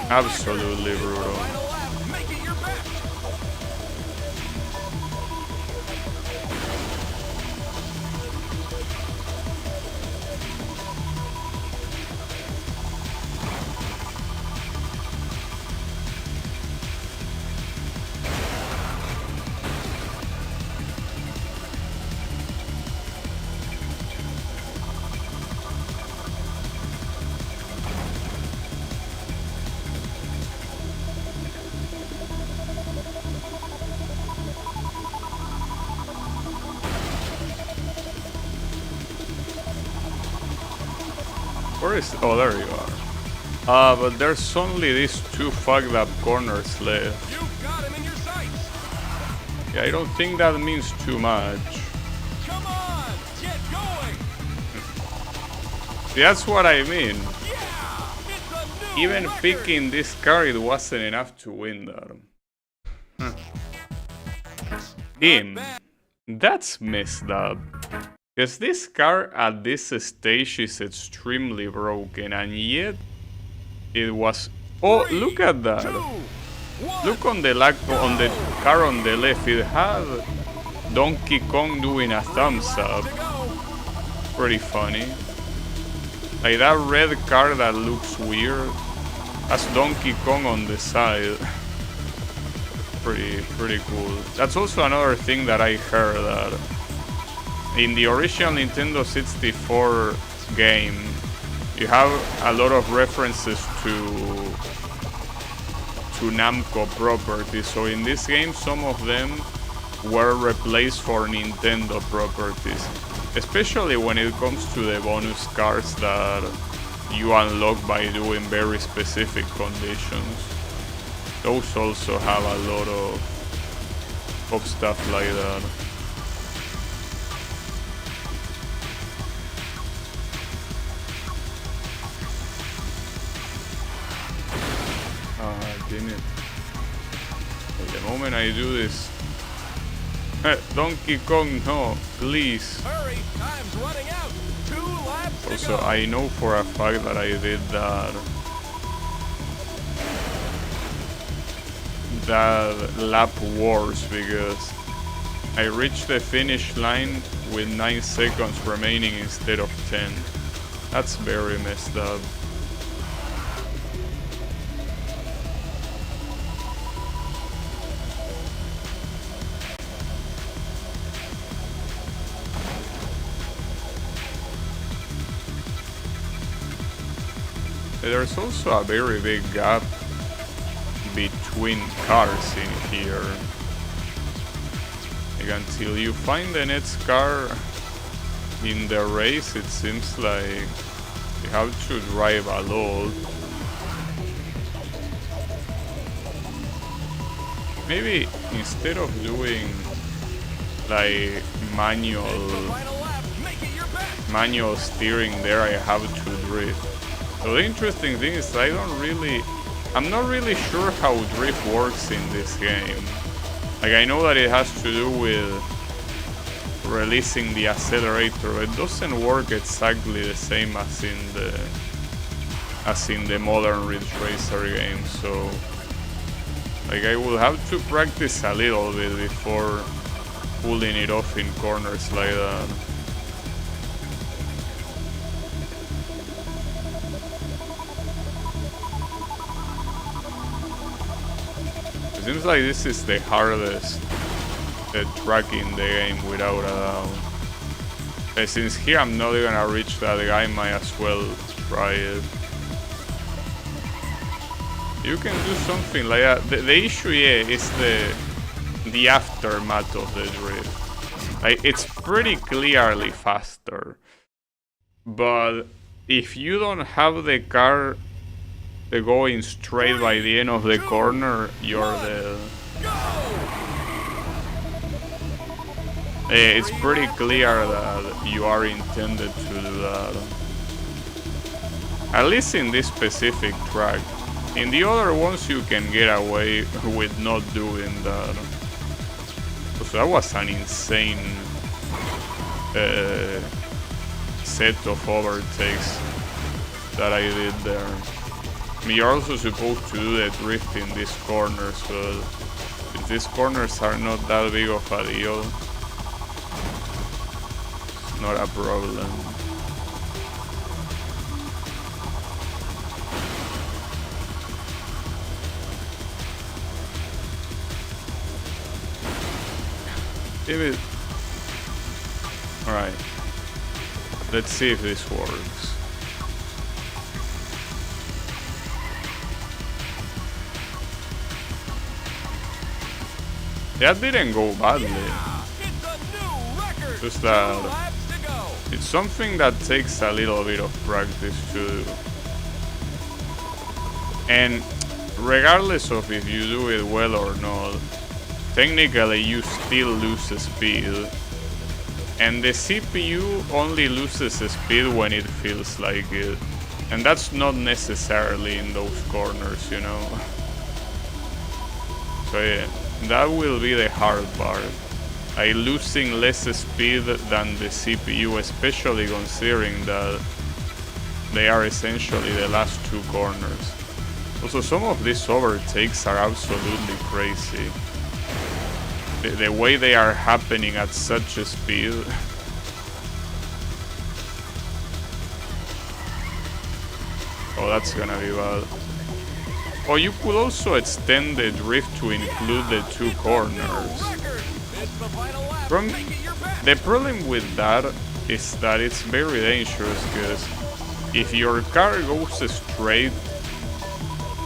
Absolutely brutal. Where is... Oh, there you are. But there's only these two fucked up corners left. You've got him in your sights. Yeah, I don't think that means too much. Come on, get going. See, that's what I mean. Yeah, it's a new Even record. picking this car, it wasn't enough to win that. Damn, that's messed up. Because this car at this stage is extremely broken, and yet it was... Oh, look at that! 2, 1. Look on the car on the left. It had Donkey Kong doing a thumbs up. Pretty funny. Like that red car that looks weird has Donkey Kong on the side. Pretty cool. That's also another thing that I heard, that in the original Nintendo 64 game, you have a lot of references to Namco properties. So in this game, some of them were replaced for Nintendo properties, especially when it comes to the bonus cars that you unlock by doing very specific conditions. Those also have a lot of stuff like that. Damn it. The moment I do this... Donkey Kong, no, please. Hurry, time's running out. 2 laps to Also, go. I know for a fact that I did that lap wars, because I reached the finish line with 9 seconds remaining instead of 10. That's very messed up. There's also a very big gap between cars in here. Like, until you find the next car in the race, it seems like you have to drive a lot. Maybe instead of doing like manual steering there, I have to drift. So the interesting thing is I'm not really sure how drift works in this game. Like, I know that it has to do with releasing the accelerator. It doesn't work exactly the same as in the modern Ridge Racer game. So like, I will have to practice a little bit before pulling it off in corners like that. It seems like this is the hardest track in the game, without a doubt. Since here I'm not gonna reach that guy, might as well try it. You can do something like that. The issue, yeah, is the aftermath of the drift. Like, it's pretty clearly faster, but if you don't have the car going straight by the end of the corner, you're dead. It's pretty clear that you are intended to do that. At least in this specific track. In the other ones you can get away with not doing that. So that was an insane set of overtakes that I did there. I mean, you're also supposed to do the drift in these corners, but if these corners are not that big of a deal, it's not a problem. Damn it. Alright. Let's see if this works. That didn't go badly. Just that it's something that takes a little bit of practice to do. And regardless of if you do it well or not, technically you still lose speed. And the CPU only loses speed when it feels like it. And that's not necessarily in those corners, you know. So yeah, that will be the hard part. Losing less speed than the CPU, especially considering that they are essentially the last two corners. Also, some of these overtakes are absolutely crazy. The way they are happening at such a speed. Oh, that's gonna be bad. Oh, you could also extend the drift to include the two corners. The problem with that is that it's very dangerous, because if your car goes straight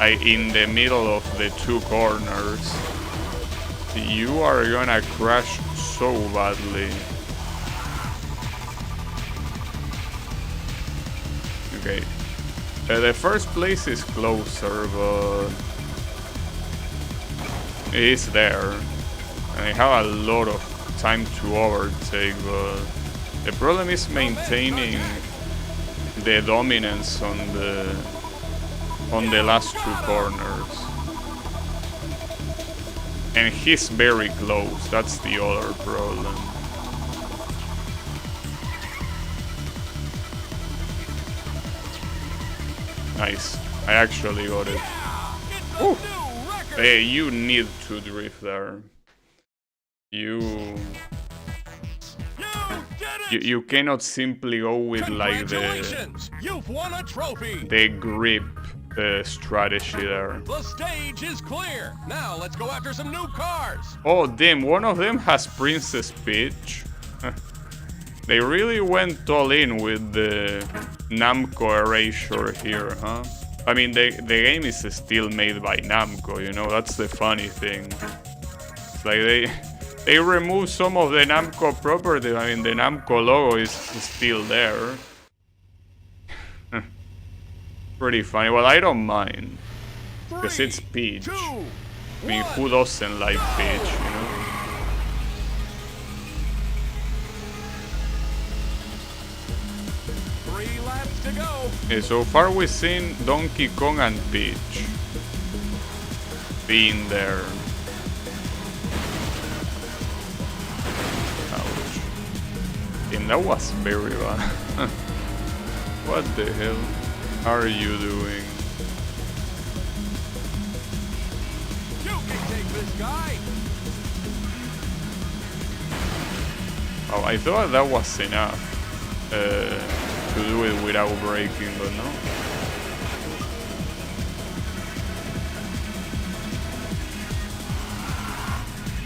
in the middle of the two corners, you are gonna crash so badly. Okay. The first place is closer, but it is there. And I have a lot of time to overtake, but the problem is maintaining the dominance on the last two corners. And he's very close, that's the other problem. Nice, I actually got it. Ooh. Hey, you need to drift there. You cannot simply go with like the grip strategy there. The stage is clear. Now let's go after some new cars. Oh damn, one of them has Princess Peach. They really went all in with the Namco erasure here, huh? I mean, the game is still made by Namco, you know, that's the funny thing. It's like they removed some of the Namco property. I mean, the Namco logo is still there. Pretty funny. Well, I don't mind, because it's Peach. I mean, who doesn't like Peach, you know? To go. Okay, so far we've seen Donkey Kong and Peach being there. Ouch. And that was very bad. What the hell are you doing? You can take this guy. Oh, I thought that was enough. To do it without braking, but no.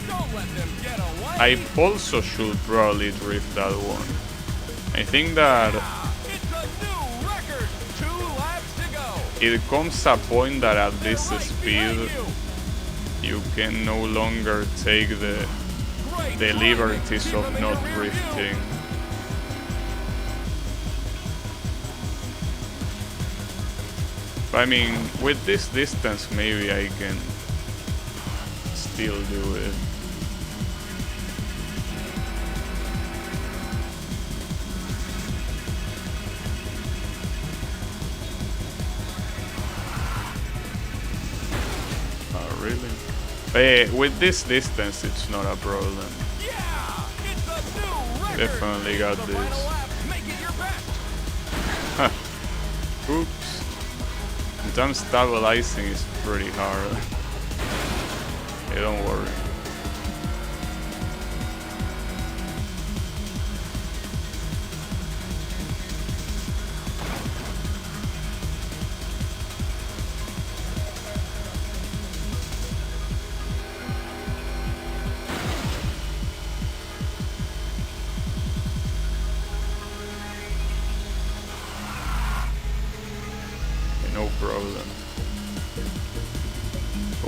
Don't let them get away. I also should probably drift that one. I think that It's a new record. 2 laps to go. it comes a point that at this speed you can no longer take the liberties of not drifting. I mean, with this distance, maybe I can still do it. Oh, really? With this distance, it's not a problem. Yeah, it's a new record. Definitely got this. Oops. Sometimes stabilizing is pretty hard. Hey, don't worry. No problem.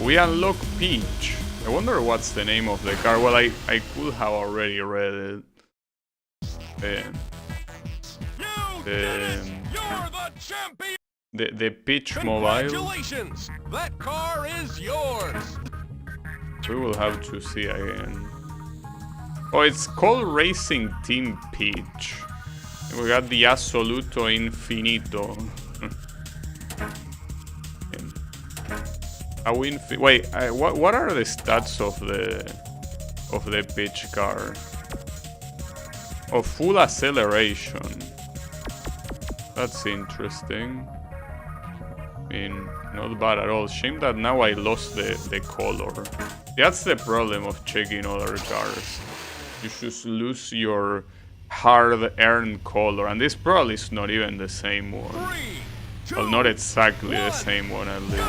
We unlock Peach. I wonder what's the name of the car. Well, I could have already read it. The Peach Mobile. Congratulations! That car is yours. We will have to see again. Oh, it's called Racing Team Peach. We got the Assoluto Infinito. Wait, what are the stats of the Peach car? Oh, full acceleration. That's interesting. I mean, not bad at all. Shame that now I lost the color. That's the problem of checking other cars. You just lose your hard-earned color, and this probably is not even the same one. 3, 2, Well, not exactly 1, the same one at least. go!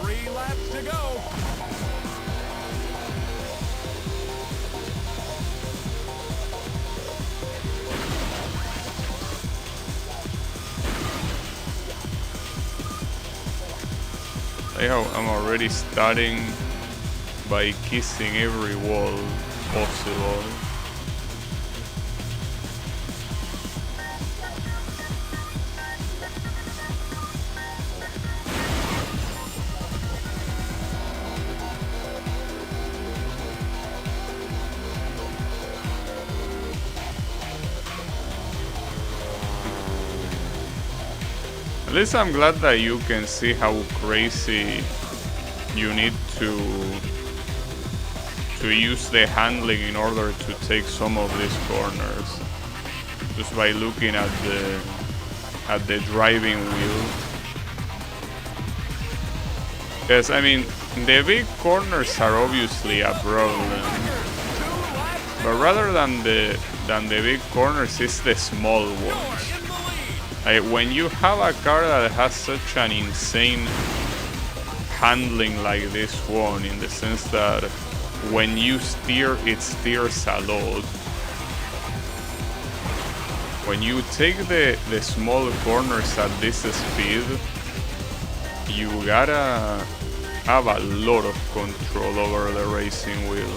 3 laps to go. I'm already starting by kissing every wall possible. At least I'm glad that you can see how crazy you need to use the handling in order to take some of these corners. Just by looking at the driving wheel. Yes, I mean, the big corners are obviously a problem. But rather than the big corners, it's the small ones. When you have a car that has such an insane handling like this one, in the sense that when you steer, it steers a lot. When you take the small corners at this speed, you gotta have a lot of control over the racing wheel.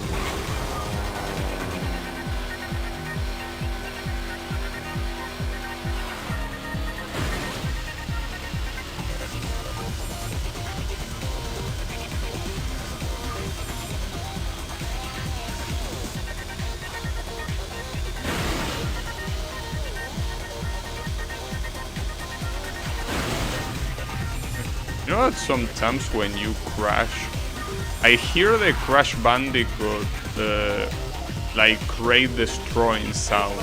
You know that sometimes when you crash, I hear the Crash Bandicoot like crate destroying sound.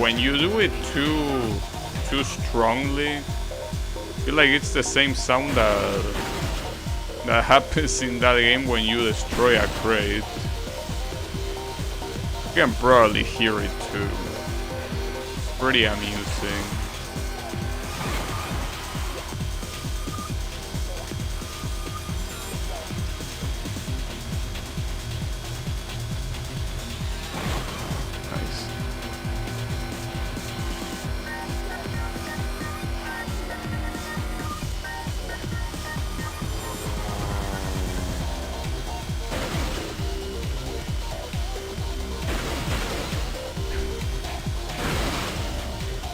When you do it too strongly, I feel like it's the same sound that happens in that game when you destroy a crate. You can probably hear it too. It's pretty amusing.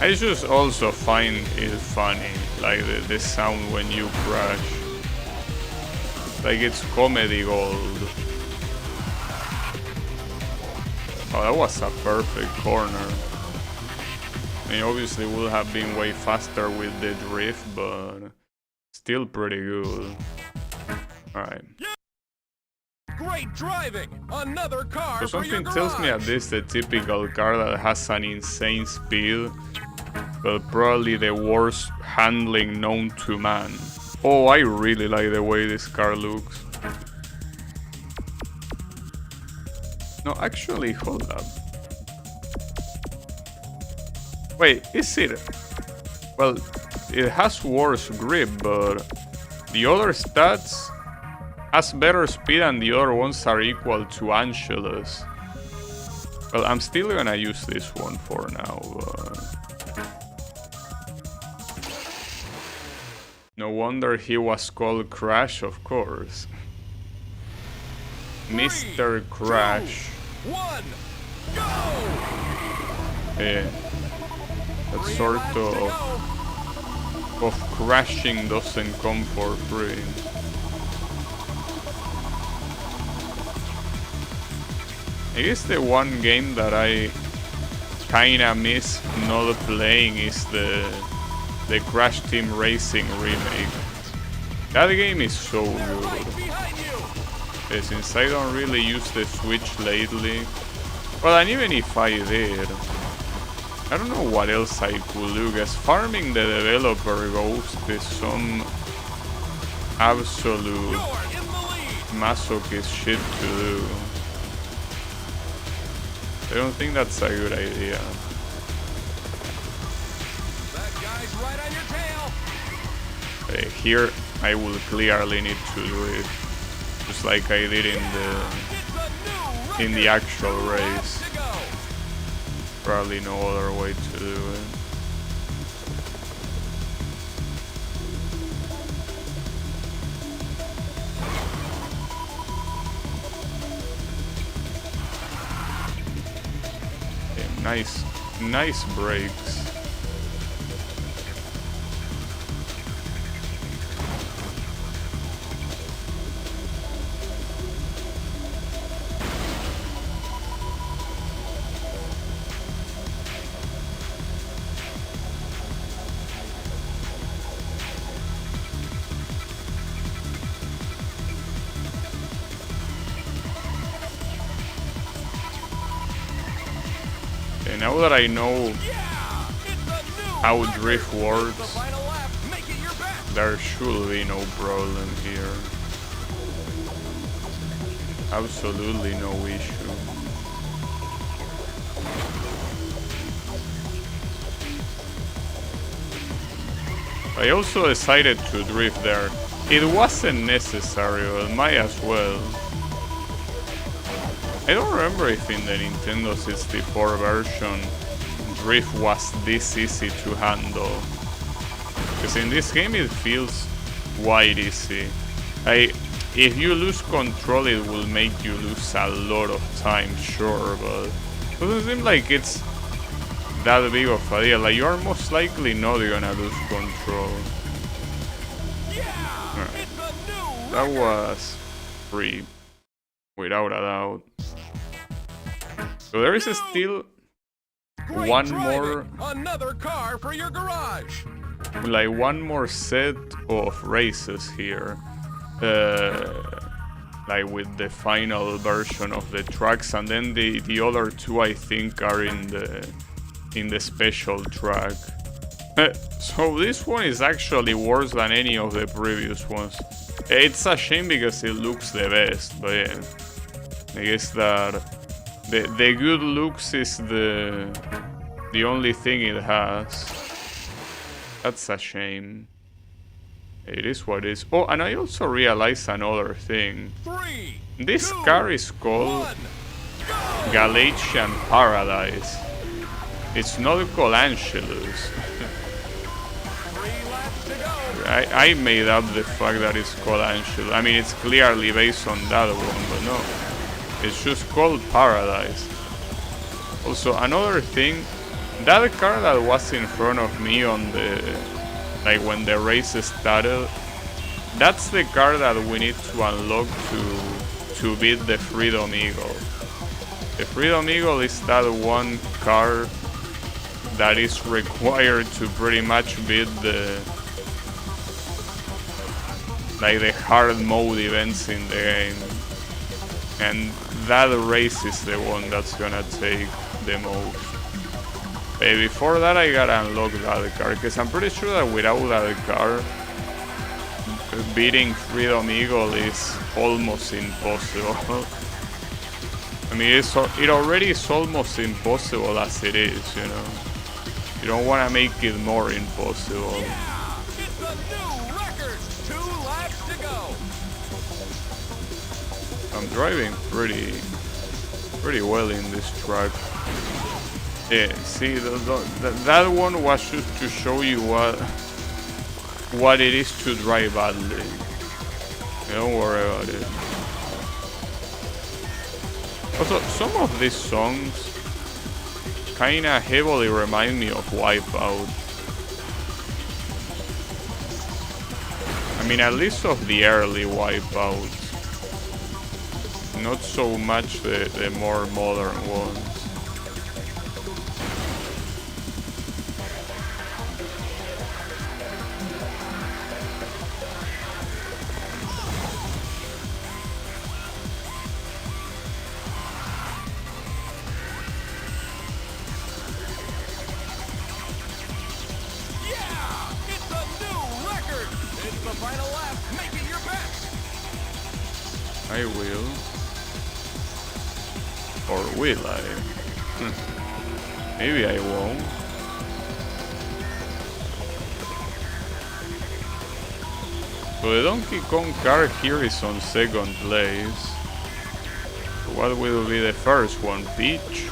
I just also find it funny, like the sound when you crash. Like it's comedy gold. Oh, that was a perfect corner. I mean, obviously would have been way faster with the drift, but still pretty good. Alright. Great driving! Another car So for your something tells me garage. that this is the typical car that has an insane speed, but probably the worst handling known to man. Oh, I really like the way this car looks. No, actually, hold up. Wait, is it? Well, it has worse grip, but the other stats has better speed and the other ones are equal to Angela's. Well, I'm still gonna use this one for now, but... No wonder he was called Crash, of course. Mr. Crash. 2, 1, go! That 3 sort laps to of crashing doesn't come for free. I guess the one game that I kinda miss not playing is the Crash Team Racing remake. That game is so good. Since I don't really use the Switch lately. Well, and even if I did, I don't know what else I could do, because farming the developer ghost is some absolute masochist shit to do. I don't think that's a good idea. That guy's right on your tail. Here I will clearly need to do it, just like I did in the actual race. Probably no other way to do it. Okay, nice brakes. Now that I know how drift works, there should be no problem here. Absolutely no issue. I also decided to drift there. It wasn't necessary, but might as well. I don't remember if in the Nintendo 64 version drift was this easy to handle. Because in this game it feels quite easy. If you lose control it will make you lose a lot of time, sure, but it doesn't seem like it's that big of a deal. Like, you're most likely not gonna lose control. Right. That was free, without a doubt. So there is still one more, another car for your garage. like one more set of races here, like with the final version of the tracks, and then the other two I think are in the special track. So this one is actually worse than any of the previous ones. It's a shame because it looks the best, but yeah, I guess that the good looks is the only thing it has. That's a shame. It is what it is. Oh, and I also realized another thing. This car is called Galatian Paradise. It's not called Angelus. I made up the fact that it's called Angelus. I mean, it's clearly based on that one, but no. It's just called Paradise. Also, another thing, that car that was in front of me on like when the race started, that's the car that we need to unlock to beat the Freedom Eagle. The Freedom Eagle is that one car that is required to pretty much beat the hard mode events in the game. And that race is the one that's gonna take the most. Before that I gotta unlock that car, because I'm pretty sure that without that car, beating Freedom Eagle is almost impossible. I mean, it already is almost impossible as it is, you know. You don't want to make it more impossible. Yeah, it's a new record. 2 laps to go. I'm driving pretty well in this track. Yeah, see, that one was just to show you what it is to drive badly. Don't worry about it. Also, some of these songs kinda heavily remind me of Wipeout. I mean, at least of the early Wipeouts. Not so much the more modern ones. Final lap, make it your best. I will. Or will I? Maybe I won't. So the Donkey Kong car here is on second place. What will be the first one? Peach?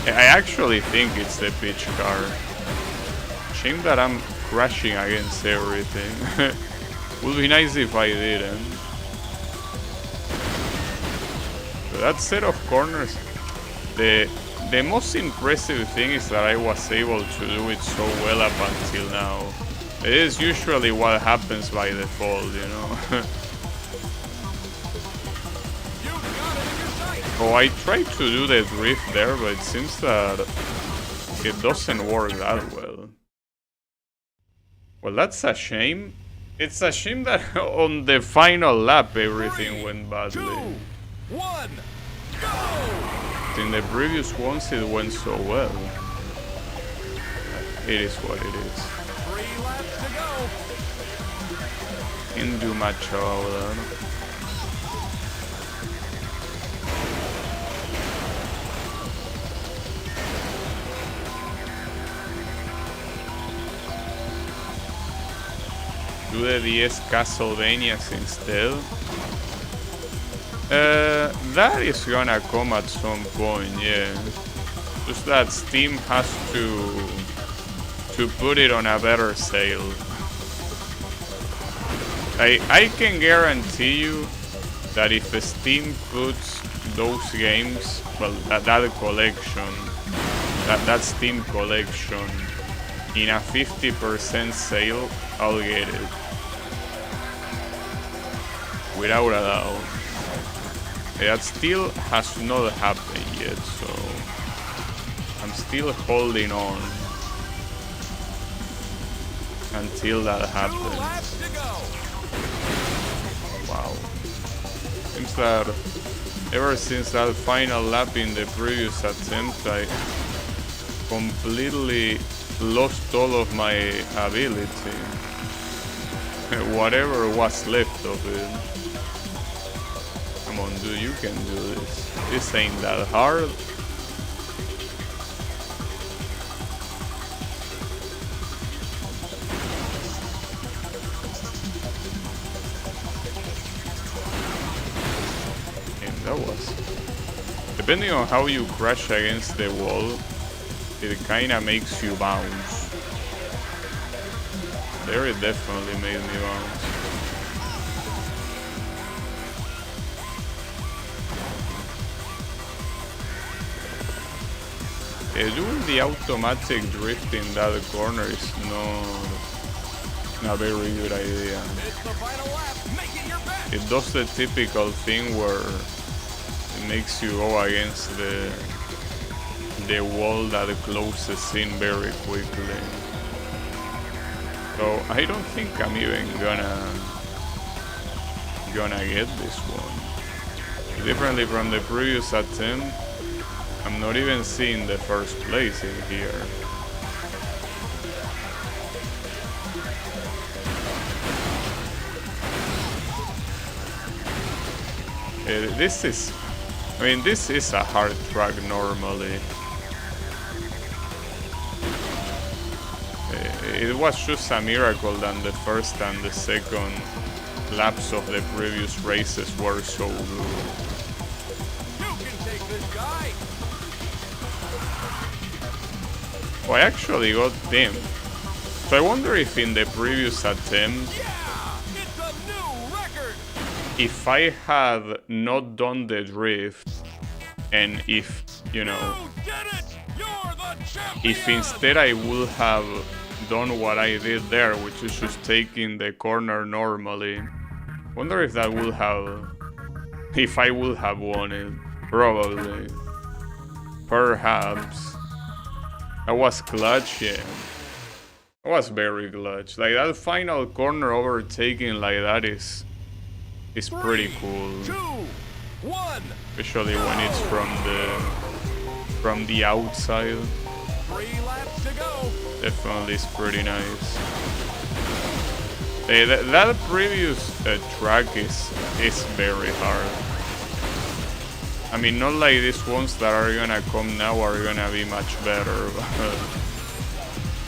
I actually think it's the Peach car. Shame that I'm crashing against everything. Would be nice if I didn't. But that set of corners, the most impressive thing is that I was able to do it so well up until now. It is usually what happens by default, you know. Oh, I tried to do the drift there, but it seems that it doesn't work that well. Well, that's a shame. It's a shame that on the final lap everything went badly. 2, 1, go! In the previous ones it went so well. It is what it is. 3 laps to go. Can't do much about that. Do the DS Castlevanias instead. That is gonna come at some point, yeah. Just that Steam has to put it on a better sale. I can guarantee you that if Steam puts those games, well, that collection, that Steam collection, in a 50% sale, I'll get it. Without a doubt. That still has not happened yet, so I'm still holding on until that happens. Wow. Seems that ever since that final lap in the previous attempt, I completely lost all of my ability. Whatever was left of it. Come on, dude, you can do this. This ain't that hard. And that was. Depending on how you crash against the wall, it kinda makes you bounce. There it definitely made me bounce. Doing the automatic drift in that corner is not a very good idea. It does the typical thing where it makes you go against the wall that closes in very quickly. So I don't think I'm even gonna get this one. Differently from the previous attempt, I'm not even seeing the first place in here. This is a hard track normally. It was just a miracle that the first and the second laps of the previous races were so good. You can take this guy. Oh, I actually got them. So I wonder if in the previous attempt, Yeah, it's a new record. if I had not done the drift, and if, you know, You did it. You're the champion. if instead I would have done what I did there, which is just taking the corner normally, wonder if that would have, if I would have won it. Probably. Perhaps. I was clutch, yeah. I was very clutch. Like that final corner overtaking like that is pretty cool. 2, 1. Especially when it's from the outside. 3 laps to go. Definitely is pretty nice. That previous track is very hard. I mean, not like these ones that are gonna come now are gonna be much better, but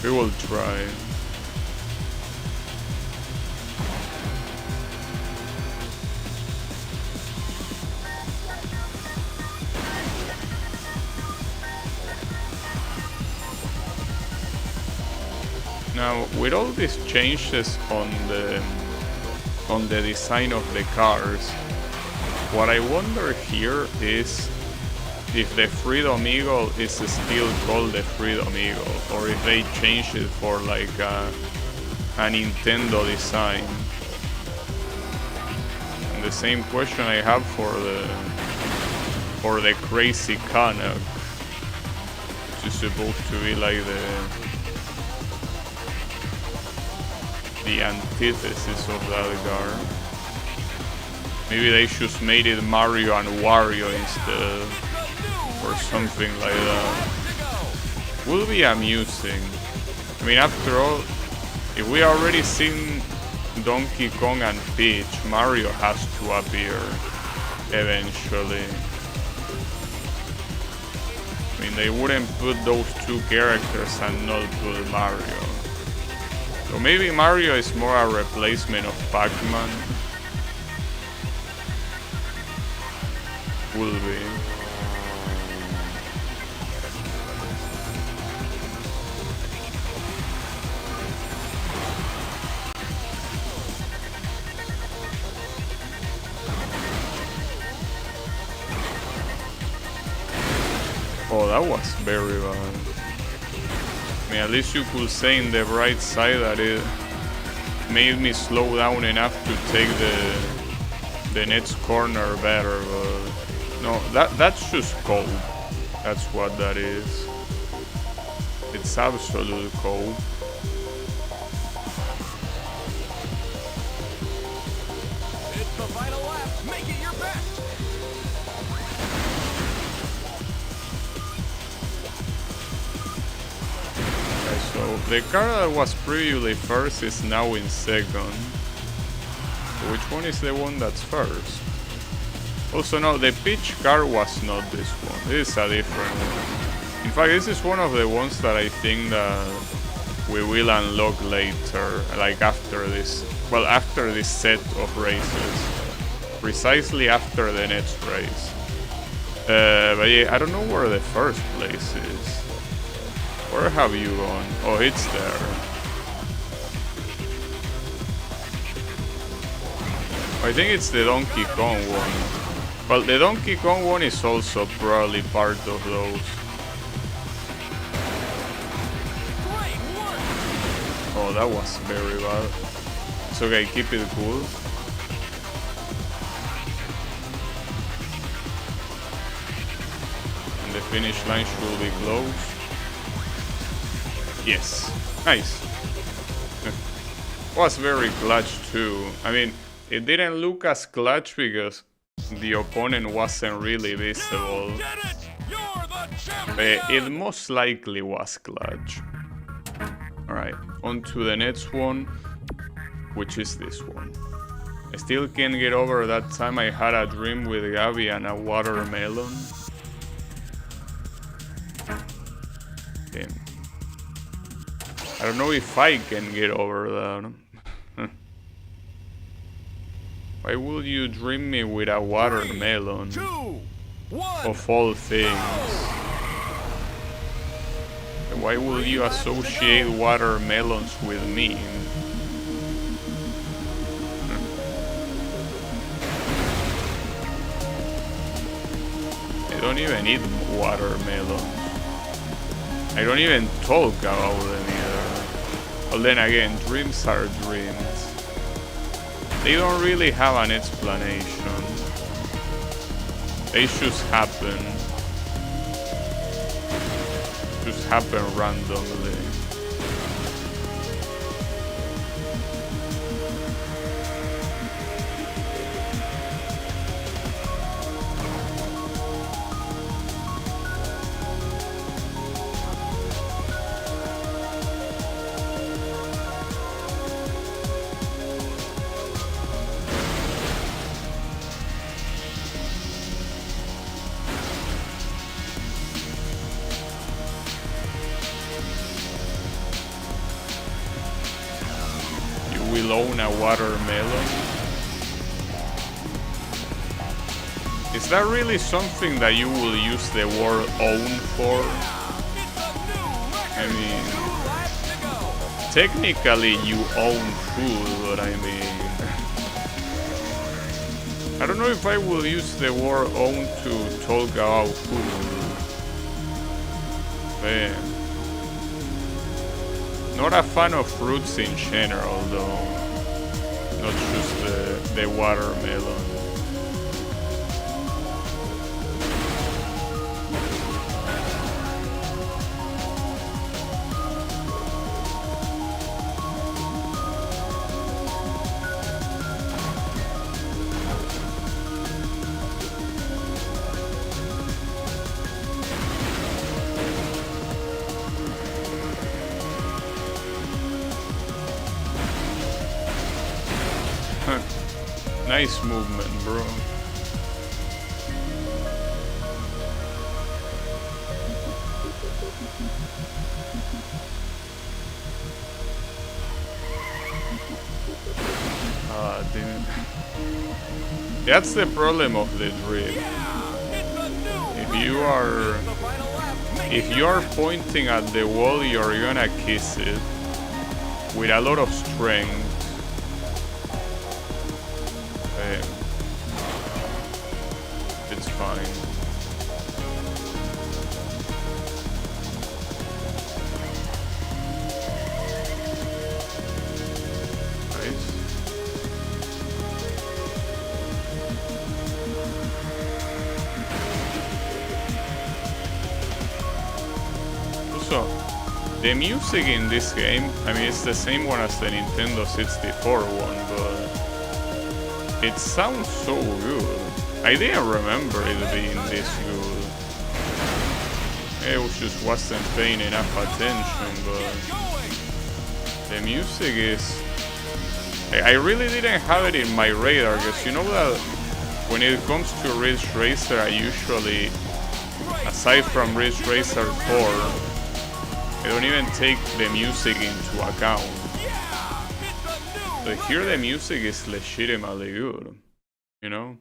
we will try. Now, with all these changes on the design of the cars, what I wonder here is if the Freedom Eagle is still called the Freedom Eagle, or if they changed it for like a Nintendo design. And the same question I have for the Crazy Canuck, which is supposed to be like the antithesis of that car. Maybe they just made it Mario and Wario instead, or something like that. Will be amusing. I mean, after all, if we already seen Donkey Kong and Peach, Mario has to appear eventually. I mean, they wouldn't put those two characters and not put Mario. So maybe Mario is more a replacement of Pac-Man. Will be. Oh, that was very bad. I mean, at least you could say in the right side that it made me slow down enough to take the next corner better, but no, that's just cold. That's what that is. It's absolute cold. It's the final lap. Make it your best. Okay, so the car that was previously first is now in second. Which one is the one that's first? Also, no, the Peach car was not this one. This is a different one. In fact, this is one of the ones that I think that we will unlock later, like after this. Well, after this set of races. Precisely after the next race. But yeah, I don't know where the first place is. Where have you gone? Oh, it's there. I think it's the Donkey Kong one. Well, the Donkey Kong one is also probably part of those. Great work. Oh, that was very bad. It's okay, keep it cool. And the finish line should be close. Yes, nice. Was very clutch too. I mean, it didn't look as clutch because the opponent wasn't really visible. But it most likely was clutch. Alright, on to the next one, which is this one. I still can't get over that time I had a dream with Gabby and a watermelon. Okay. I don't know if I can get over that. Why would you dream me with a watermelon? 3, 2, 1. Of all things. Why would you associate watermelons with me? I don't even eat watermelon. I don't even talk about them either. But then again, dreams are dreams. They don't really have an explanation. They just happen. Just happen randomly. Will own a watermelon? Is that really something that you will use the word own for? I mean, technically you own food, but I mean, I don't know if I will use the word own to talk about food. Man. Not a fan of fruits in general, though. Not just the watermelon. Nice movement, bro. Ah, damn it. That's the problem of the drift. If you are pointing at the wall, you're gonna kiss it with a lot of strength. It's fine. Nice. Also, the music in this game, I mean, it's the same one as the Nintendo 64 one, but it sounds so good. I didn't remember it being this good. I just wasn't paying enough attention, but the music is... I really didn't have it in my radar, because you know that when it comes to Ridge Racer, I usually, aside from Ridge Racer 4, I don't even take the music into account. But here the music is legitimately good, you know?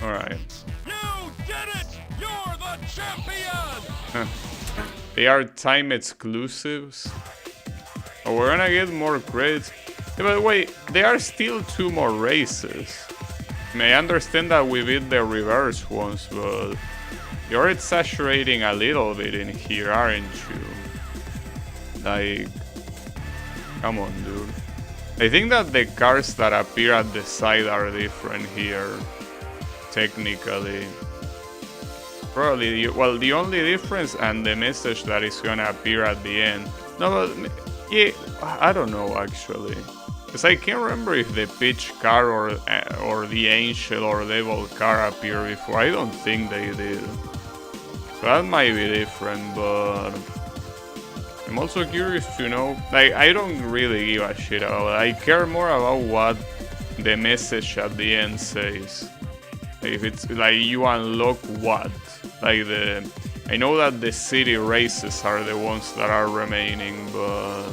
Alright. You did it! You're the champion! They are time exclusives. Oh, we're gonna get more credits. Yeah, but wait, there are still 2 more races. I mean, I understand that we beat the reverse ones, but you're exaggerating a little bit in here, aren't you? Like, come on, dude. I think that the cars that appear at the side are different here. Technically, probably, well, the only difference and the message that is gonna appear at the end. No, but yeah, I don't know actually. Because I can't remember if the Peach car or the Angel or Devil car appeared before. I don't think they did. So that might be different, but I'm also curious to know. Like, I don't really give a shit about it. I care more about what the message at the end says. If it's like you unlock what, like I know that the city races are the ones that are remaining, but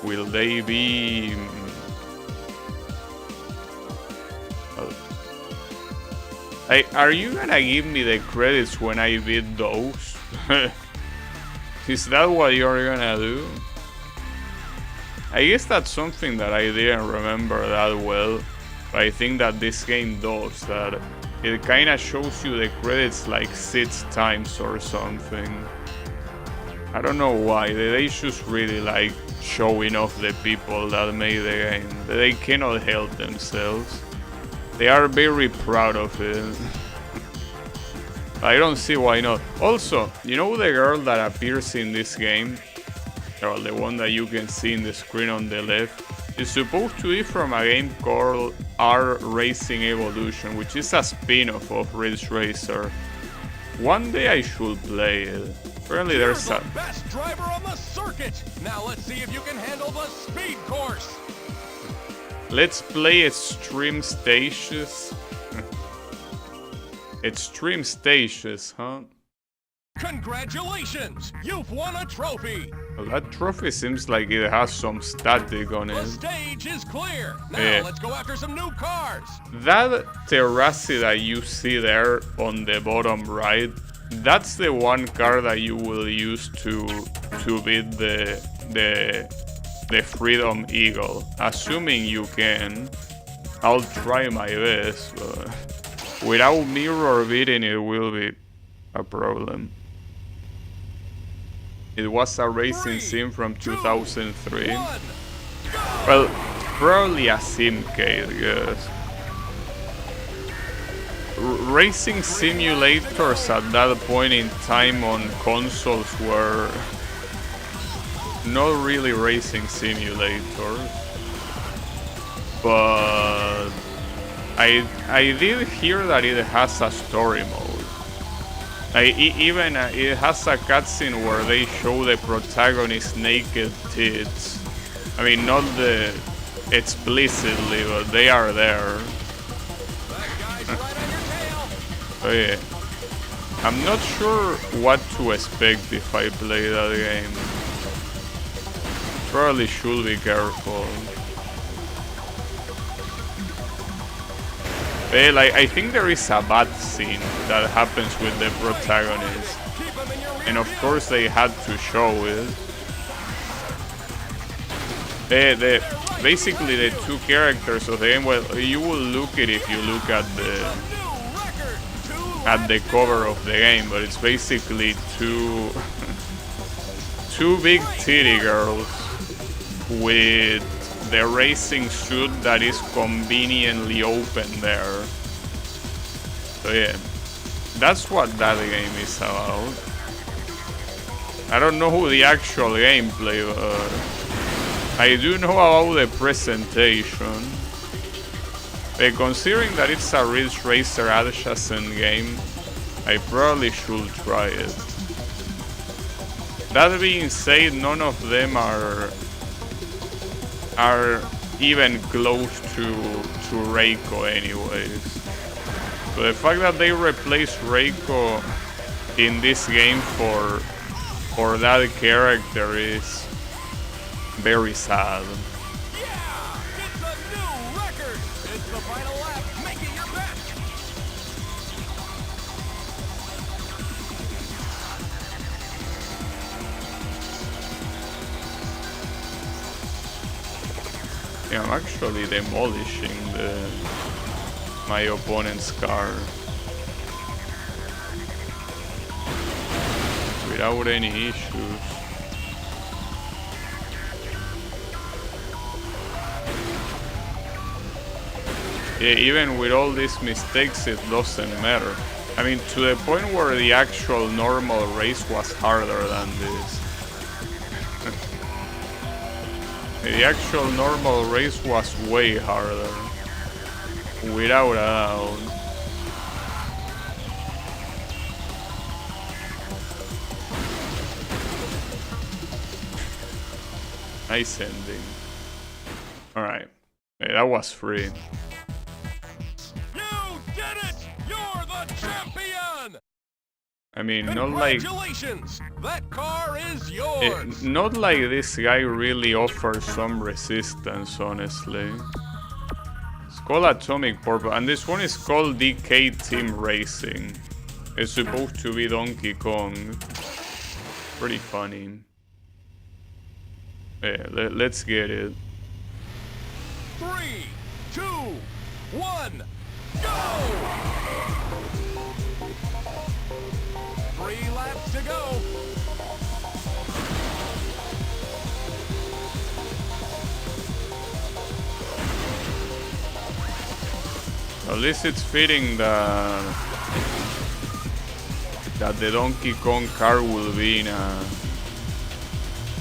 will they be? Are you gonna give me the credits when I beat those? Is that what you're gonna do? I guess that's something that I didn't remember that well. But I think that this game does that. It kinda shows you the credits like 6 times or something. I don't know why. They just really like showing off the people that made the game. They cannot help themselves. They are very proud of it. I don't see why not. Also, you know the girl that appears in this game? Well, the one that you can see in the screen on the left. Is supposed to be from a game called R Racing Evolution, which is a spin-off of Ridge Racer. One day I should play it. Apparently there's the best driver on the circuit. Now let's see if you can handle the speed course. Let's play Extreme Stages. Extreme Stages, huh? Congratulations! You've won a trophy! Well, that trophy seems like it has some static on it. The stage is clear! Now let's go after some new cars! That terrace that you see there on the bottom right, that's the one car that you will use to beat the Freedom Eagle. Assuming you can. I'll try my best, but without mirror beating it will be a problem. It was a racing sim from 2003. Well, probably a simcade, yes. Racing simulators at that point in time on consoles were not really racing simulators. But I did hear that it has a story mode. Even it has a cutscene where they show the protagonist's naked tits. I mean, not explicitly, but they are there. So yeah, I'm not sure what to expect if I play that game. Probably should be careful. Well, I think there is a bad scene that happens with the protagonist. And of course they had to show it. Basically the two characters of the game, well, you will look it if you look at the cover of the game, but it's basically two big titty girls with the racing suit that is conveniently open there. So yeah, that's what that game is about. I don't know who the actual gameplay, but I do know about the presentation. But considering that it's a Ridge Racer adjacent game, I probably should try it. That being said, none of them are even close to Reiko anyways. So the fact that they replaced Reiko in this game for that character is very sad. Yeah! It's a new record! It's the final lap. Make it your best! Yeah, I'm actually demolishing my opponent's car without any issues. Yeah, even with all these mistakes, it doesn't matter. I mean, to the point where the actual normal race was harder than this. The actual normal race was way harder. Without a doubt. Nice ending. Alright. Hey, that was free. You did it! You're the champion! I mean, not like... Congratulations! That car is yours! Not like this guy really offers some resistance, honestly. It's called Atomic Purple, and this one is called DK Team Racing. It's supposed to be Donkey Kong. Pretty funny. Yeah, let's get it. 3, 2, 1, go! 3 laps to go. At least it's fitting that the Donkey Kong car will be in a...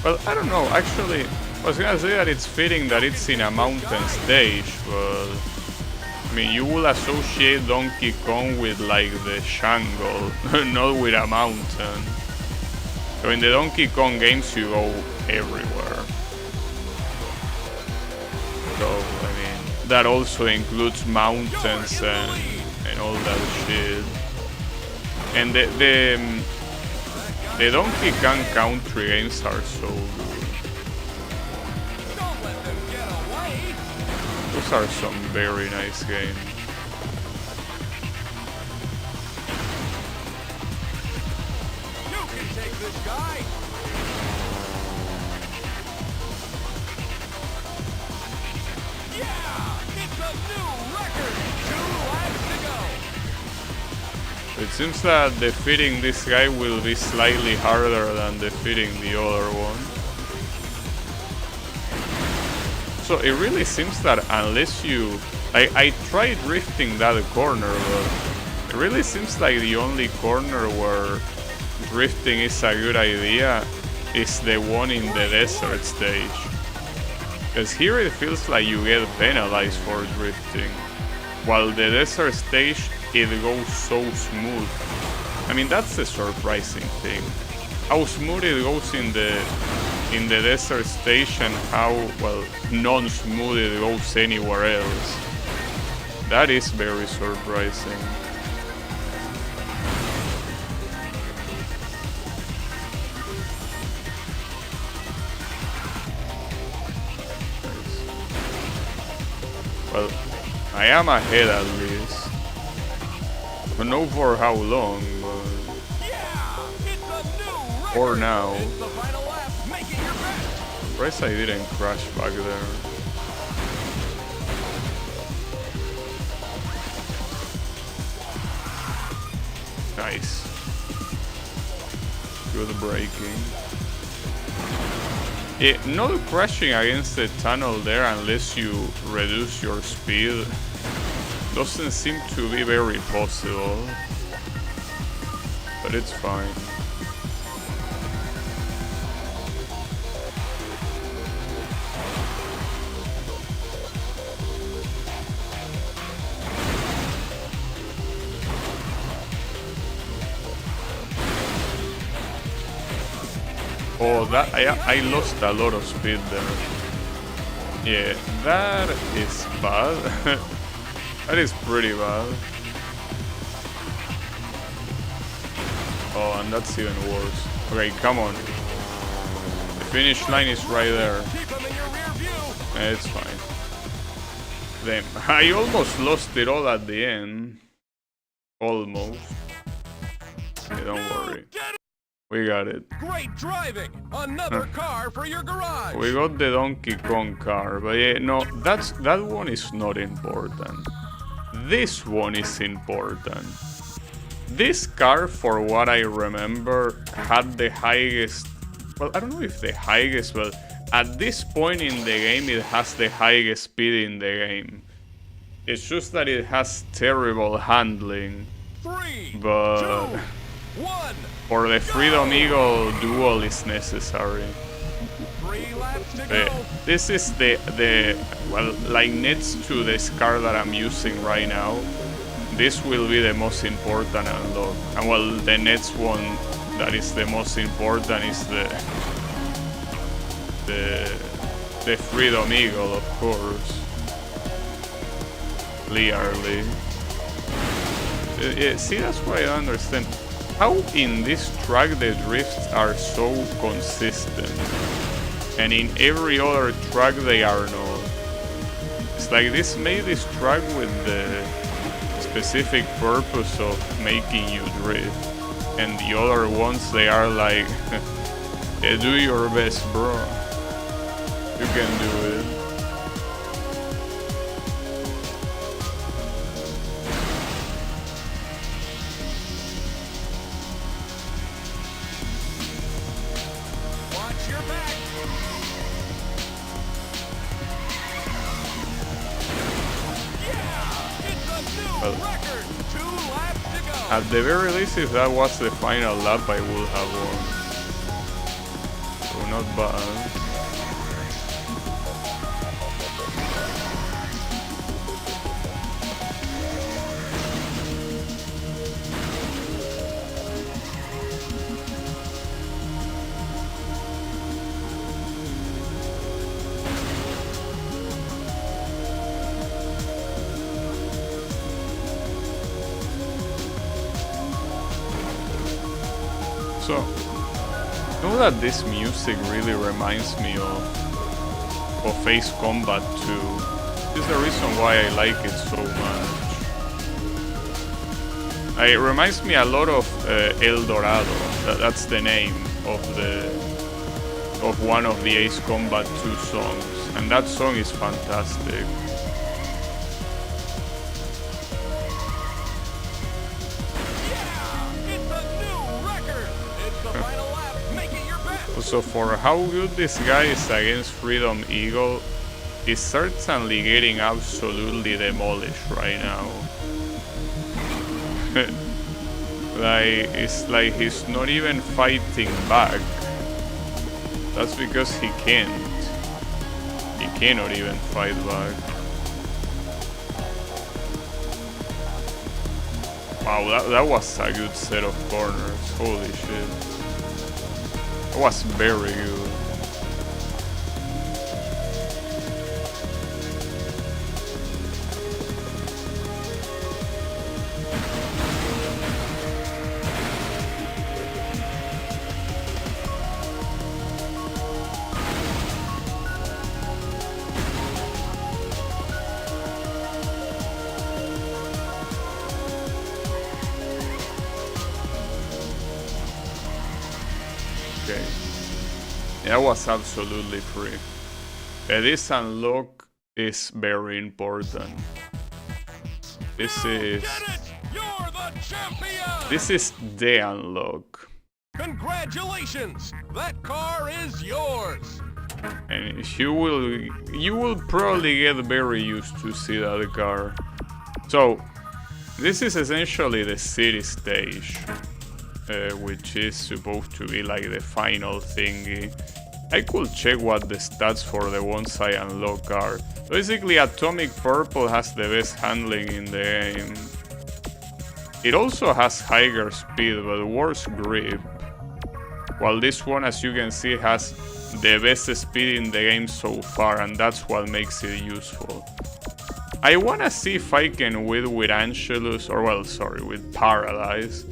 Well, I don't know, actually, I was gonna say that it's fitting that it's in a mountain stage, but... I mean, you will associate Donkey Kong with, like, the jungle, not with a mountain. So in the Donkey Kong games, you go everywhere. So, I mean, that also includes mountains and all that shit. And the Donkey Kong Country games are so good. Don't let them get away. Those are some very nice games. You can take this guy. Yeah! It's a new record! 2 laps to go. It seems that defeating this guy will be slightly harder than defeating the other one. So it really seems that unless you... I tried drifting that corner, but it really seems like the only corner where drifting is a good idea is the one in the desert stage. Because here it feels like you get penalized for drifting, while the desert stage it goes so smooth. I mean, that's the surprising thing. How smooth it goes in the desert stage and how, well, non-smooth it goes anywhere else. That is very surprising. Well, I am ahead at least. I don't know for how long, but... Yeah! It's a new record. For now. It's the final lap. Make it your best. Surprised I didn't crash back there. Nice. Good braking. Not crashing against the tunnel there unless you reduce your speed doesn't seem to be very possible, but it's fine. Oh, that I lost a lot of speed there. Yeah, that is bad. That is pretty bad. Oh, and that's even worse. Okay, come on. The finish line is right there. Keep them in your rear view. It's fine. Damn, I almost lost it all at the end. Almost. Okay, don't worry. We got it. Great driving! Another car for your garage! We got the Donkey Kong car, but yeah, no, that one is not important. This one is important. This car, for what I remember, had the highest... Well, I don't know if the highest, but at this point in the game, it has the highest speed in the game. It's just that it has terrible handling. 3, But 2, 1. for the Freedom Eagle, duel is necessary. 3 laps to go. This is the well, like next to this car that I'm using right now. This will be the most important unlock. And well, the next one that is the most important is the Freedom Eagle, of course. Clearly. See, that's why I don't understand. How in this track the drifts are so consistent, and in every other track they are not. It's like this made this track with the specific purpose of making you drift, and the other ones they are like, do your best, bro. You can do it. Watch your back. Yeah, it's a new record. 2 laps to go. At the very least, if that was the final lap, I would have won. So not bad. So, you know that this music really reminds me of Ace Combat 2. This is the reason why I like it so much. It reminds me a lot of El Dorado. That's the name of one of the Ace Combat 2 songs, and that song is fantastic. So for how good this guy is against Freedom Eagle, he's certainly getting absolutely demolished right now. Like, it's like he's not even fighting back. That's because he can't. He cannot even fight back. Wow, that was a good set of corners. Holy shit. That was very good. Okay. That was absolutely free. This unlock is very important. This is the unlock. Congratulations! That car is yours. And you will probably get very used to see that car. So this is essentially the city stage. Which is supposed to be like the final thingy. I could check what the stats for the ones I unlock are. Basically, Atomic Purple has the best handling in the game. It also has higher speed but worse grip. While this one, as you can see, has the best speed in the game so far, and that's what makes it useful. I wanna see if I can win with Angelus, or well, sorry, with Paradise.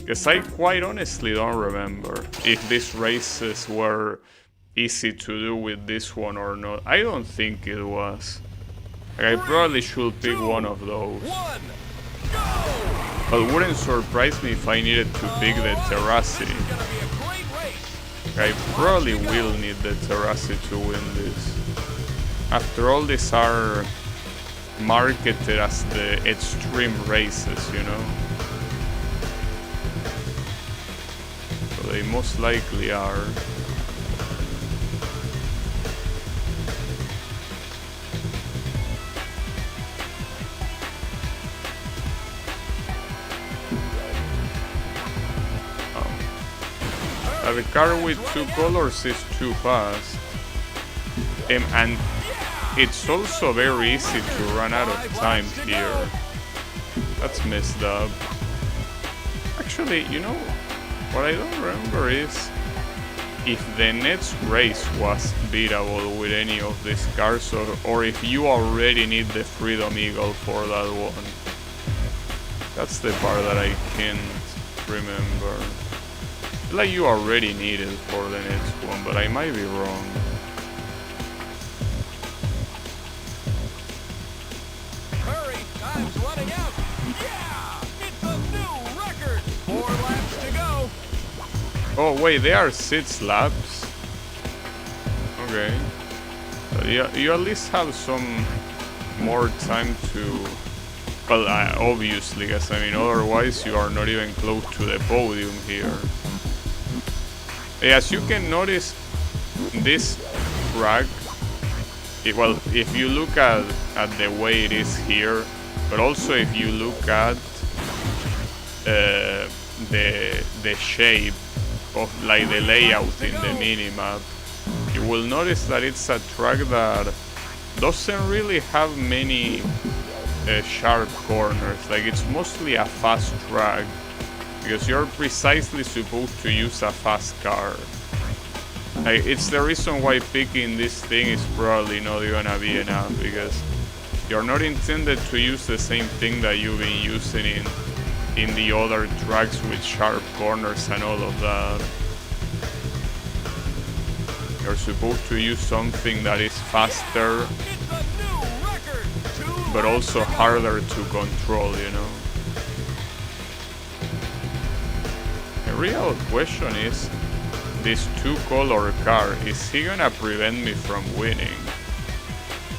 Because I quite honestly don't remember if these races were easy to do with this one or not. I don't think it was. Like, I probably should pick one of those. But wouldn't surprise me if I needed to pick the Terracity. I probably will need the Terracity to win this. After all, these are marketed as the extreme races, you know? They most likely are. The car with 2 colors is too fast. And it's also very easy to run out of time here. That's messed up. Actually, you know, what I don't remember is if the next race was beatable with any of these cars, or if you already need the Freedom Eagle for that one. That's the part that I can't remember. Like you already need it for the next one, but I might be wrong. Hurry, time's running out. Yeah, it's a new record. 4 laps to go. Oh wait, they are 6 laps. Okay. So you at least have some more time to. Well, obviously, because I mean, otherwise you are not even close to the podium here. As you can notice, this track, well, if you look at the way it is here, but also if you look at the shape of like the layout in the minimap, you will notice that it's a track that doesn't really have many sharp corners. Like it's mostly a fast track because you're precisely supposed to use a fast car. Like, it's the reason why picking this thing is probably not gonna be enough, because you're not intended to use the same thing that you've been using in the other tracks with sharp corners and all of that. You're supposed to use something that is faster but also harder to control, you know. The real question is, this 2-color car, is he gonna prevent me from winning?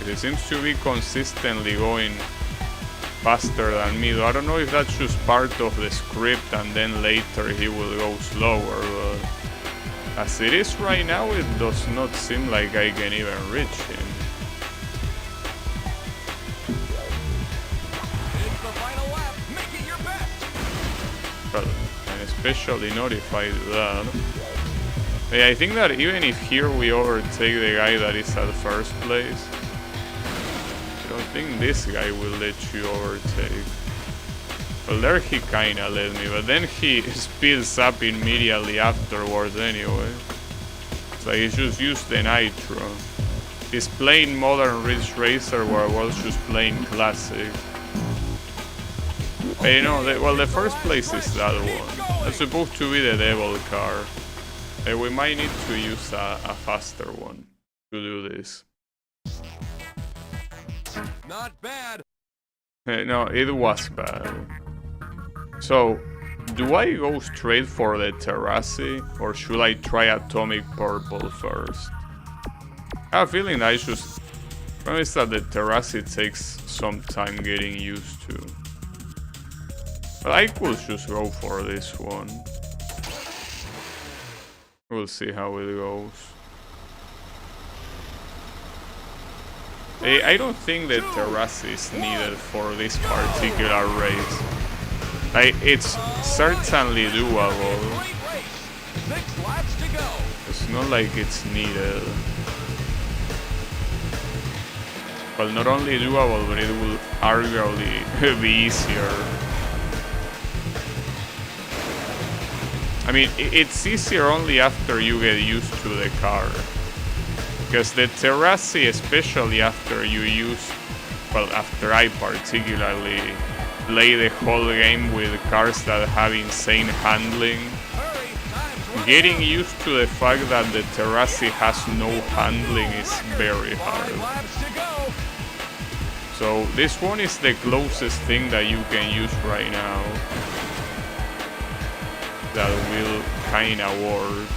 It seems to be consistently going faster than me, though I don't know if that's just part of the script and then later he will go slower, but as it is right now, it does not seem like I can even reach him. And especially not if I do that. Yeah, I think that even if here we overtake the guy that is at first place, I don't think this guy will let you overtake. Well, there he kinda let me, but then he speeds up immediately afterwards anyway. So he just used the nitro. He's playing modern Ridge Racer where I was just playing classic. Hey, no, the first place is that one. That's supposed to be the devil car. We might need to use a faster one to do this. Not bad. No, it was bad. So, do I go straight for the Terrassi, or should I try Atomic Purple first? I have a feeling I should promise that the Terrassi takes some time getting used to. But I could just go for this one. We'll see how it goes. I don't think the Terrassi is needed for this particular race. Like, it's certainly doable. It's not like it's needed. Well, not only doable, but it will arguably be easier. I mean, it's easier only after you get used to the car. Because the Terrassi, especially after you use, well, after I particularly play the whole game with cars that have insane handling, getting used to the fact that the Terrassi has no handling is very hard. So this one is the closest thing that you can use right now that will kinda work.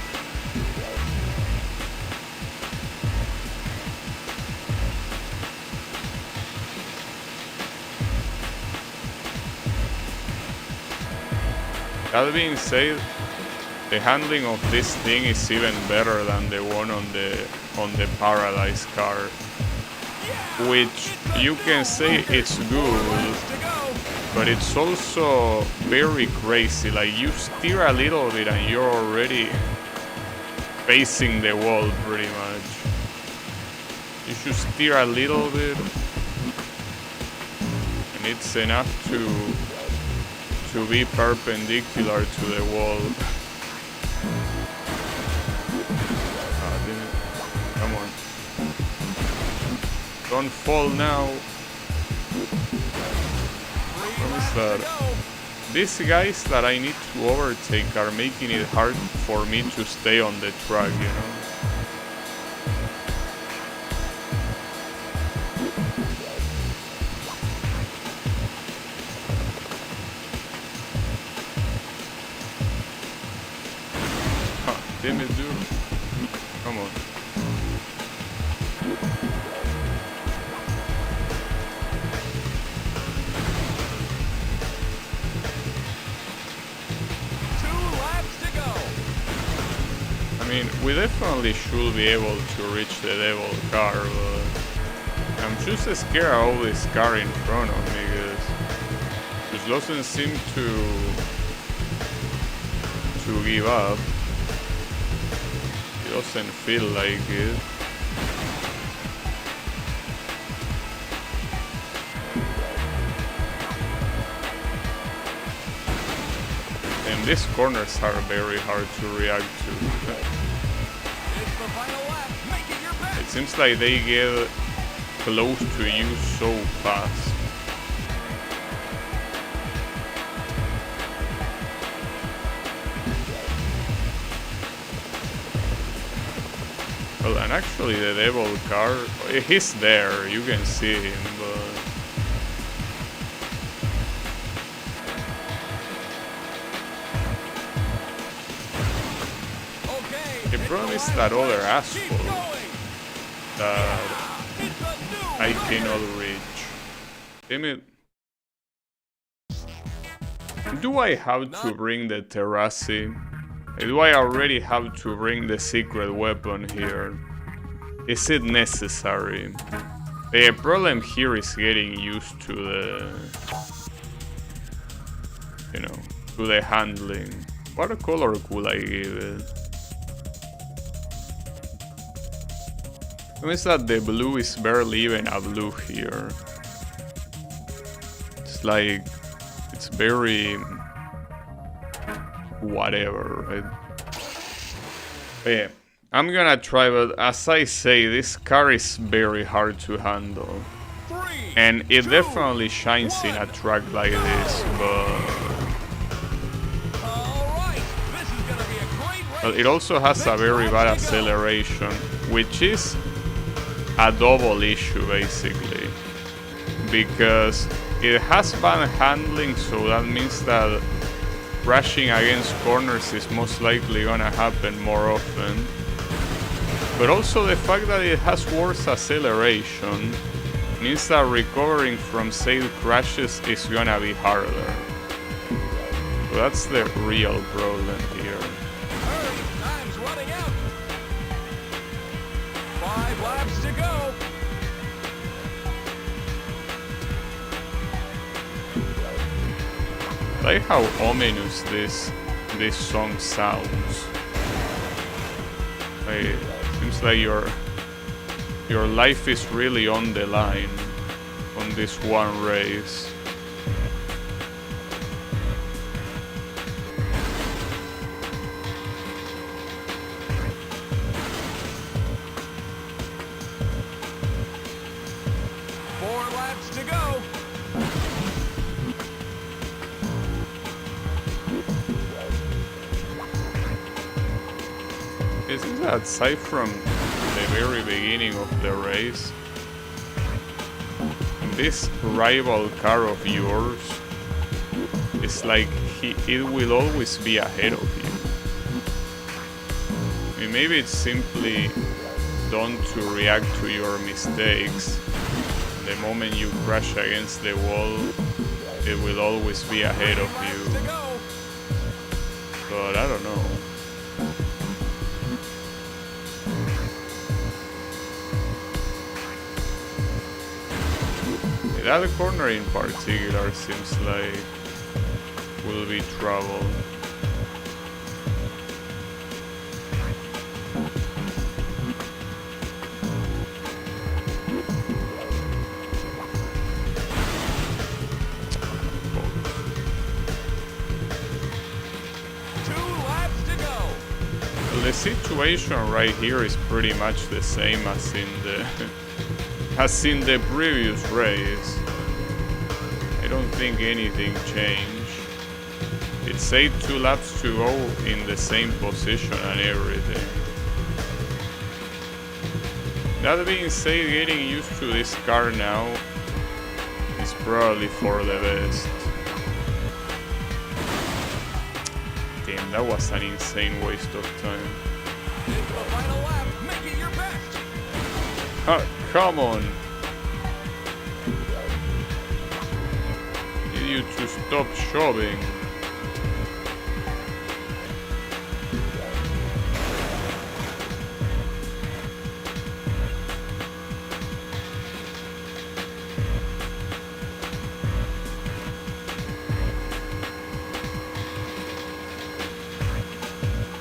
That being said, the handling of this thing is even better than the one on the Paradise car, which you can say it's good, but it's also very crazy. Like, you steer a little bit and you're already facing the wall pretty much. You should steer a little bit, and it's enough to be perpendicular to the wall. Come on. Don't fall now. What is that? These guys that I need to overtake are making it hard for me to stay on the track, you know? Damn it, dude. Come on. I mean, we definitely should be able to reach the devil car, but I'm just scared of all this car in front of me, because it doesn't seem to give up. It doesn't feel like it. And these corners are very hard to react to. It seems like they get close to you so fast. Well, and actually the devil car, he's there, you can see him, but... The problem is that other asphalt that I cannot reach. Damn it. Do I have to bring the terrazzi? Do I already have to bring the secret weapon here? Is it necessary? The problem here is getting used to the... you know, to the handling. What color could I give it? Notice that the blue is barely even a blue here. It's like... it's very... whatever, right? But yeah, I'm gonna try, but as I say, this car is very hard to handle. And it definitely shines in a track like this, but it also has a very bad acceleration, which is a double issue basically, because it has bad handling, so that means that crashing against corners is most likely gonna happen more often. But also the fact that it has worse acceleration means that recovering from said crashes is gonna be harder. So that's the real problem here. Hurry, time's running out. 5 laps to go. I like how ominous this song sounds. Like, seems like your life is really on the line on this one race. Isn't that aside from the very beginning of the race, this rival car of yours is like it will always be ahead of you? I mean, maybe it's simply done to react to your mistakes. The moment you crash against the wall, it will always be ahead of you. But I don't know. That corner in particular seems like will be trouble. the situation right here is pretty much the same as in the as in the previous race. I don't think anything changed. It said 2 laps to go in the same position and everything. That being said, getting used to this car now is probably for the best. Damn, that was an insane waste of time. Into the final lap, make it your best. Come on. Need you to stop shoving.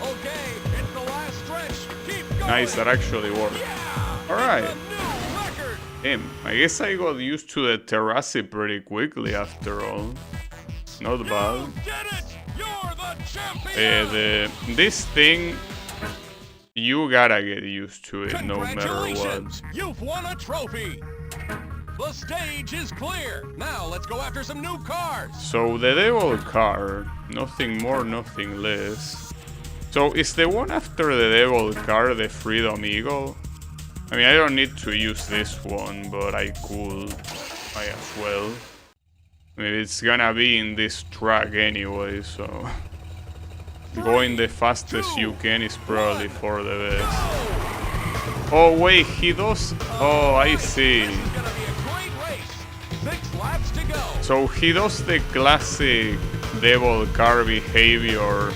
Okay, it's the last stretch. Keep going. Nice, that actually worked. Yeah, Alright. it's a new record. Damn, I guess I got used to the terrace pretty quickly after all. Not bad. You did it. You're the champion. This thing, you gotta get used to it no matter what. Congratulations, you've won a trophy. The stage is clear. Now let's go after some new cars. So the devil car, nothing more, nothing less. So is the one after the devil car the Freedom Eagle? I mean, I don't need to use this one, but I could. Might as well. I mean, it's gonna be in this track anyway, so going the fastest you can is probably for the best. Oh wait, he does. Oh, I see. This is gonna be a great race. 6 laps to go. So he does the classic devil car behavior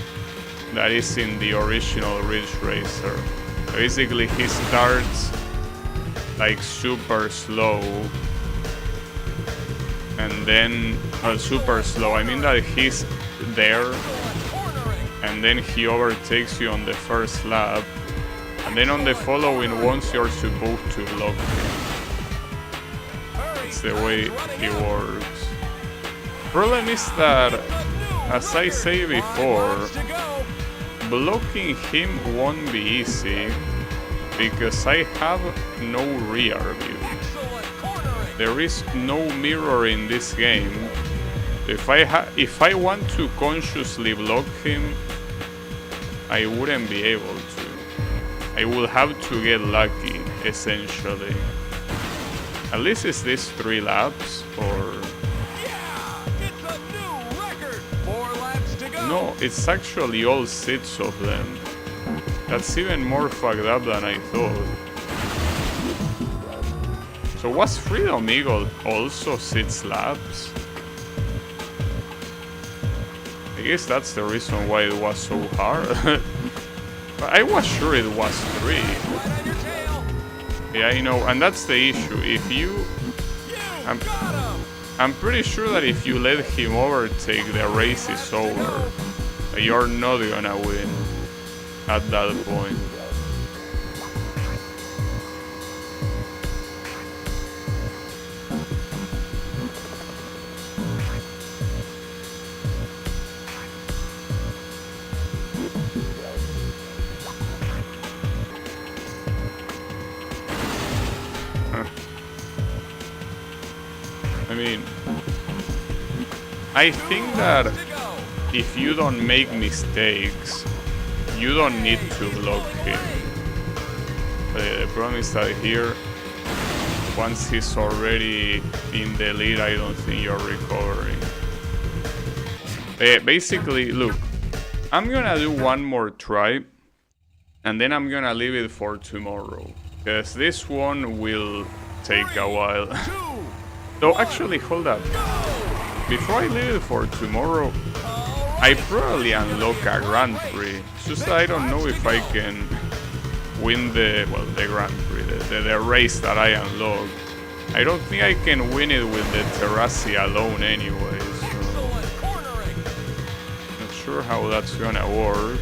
that is in the original Ridge Racer. Basically, he starts like super slow, and then super slow. I mean that he's there, and then he overtakes you on the first lap, and then on the following ones you're supposed to block him. That's the way he works. Problem is that, as I say before, blocking him won't be easy because I have no rear view. There is no mirror in this game. If I want to consciously block him, I wouldn't be able to. I will have to get lucky, essentially. At least is this 3 laps or... Yeah, it's a new record. 4 laps to go. No, it's actually all 6 of them. That's even more fucked up than I thought. So was Freedom Eagle also 6 laps? I guess that's the reason why it was so hard. But I was sure it was 3. Right on your tail. Yeah, I know, and that's the issue. If you... Got him. I'm pretty sure that if you let him overtake, the race is over. You're not gonna win at that point. I mean, I think that if you don't make mistakes, you don't need to block him. The problem is that here, once he's already in the lead, I don't think you're recovering. Basically, look, I'm gonna do one more try, and then I'm gonna leave it for tomorrow, because this one will take a while. So actually, hold up. Before I leave it for tomorrow, I probably unlock a Grand Prix. It's just that I don't know if I can win the Grand Prix, the race that I unlock. I don't think I can win it with the terrace alone anyway, so not sure how that's gonna work.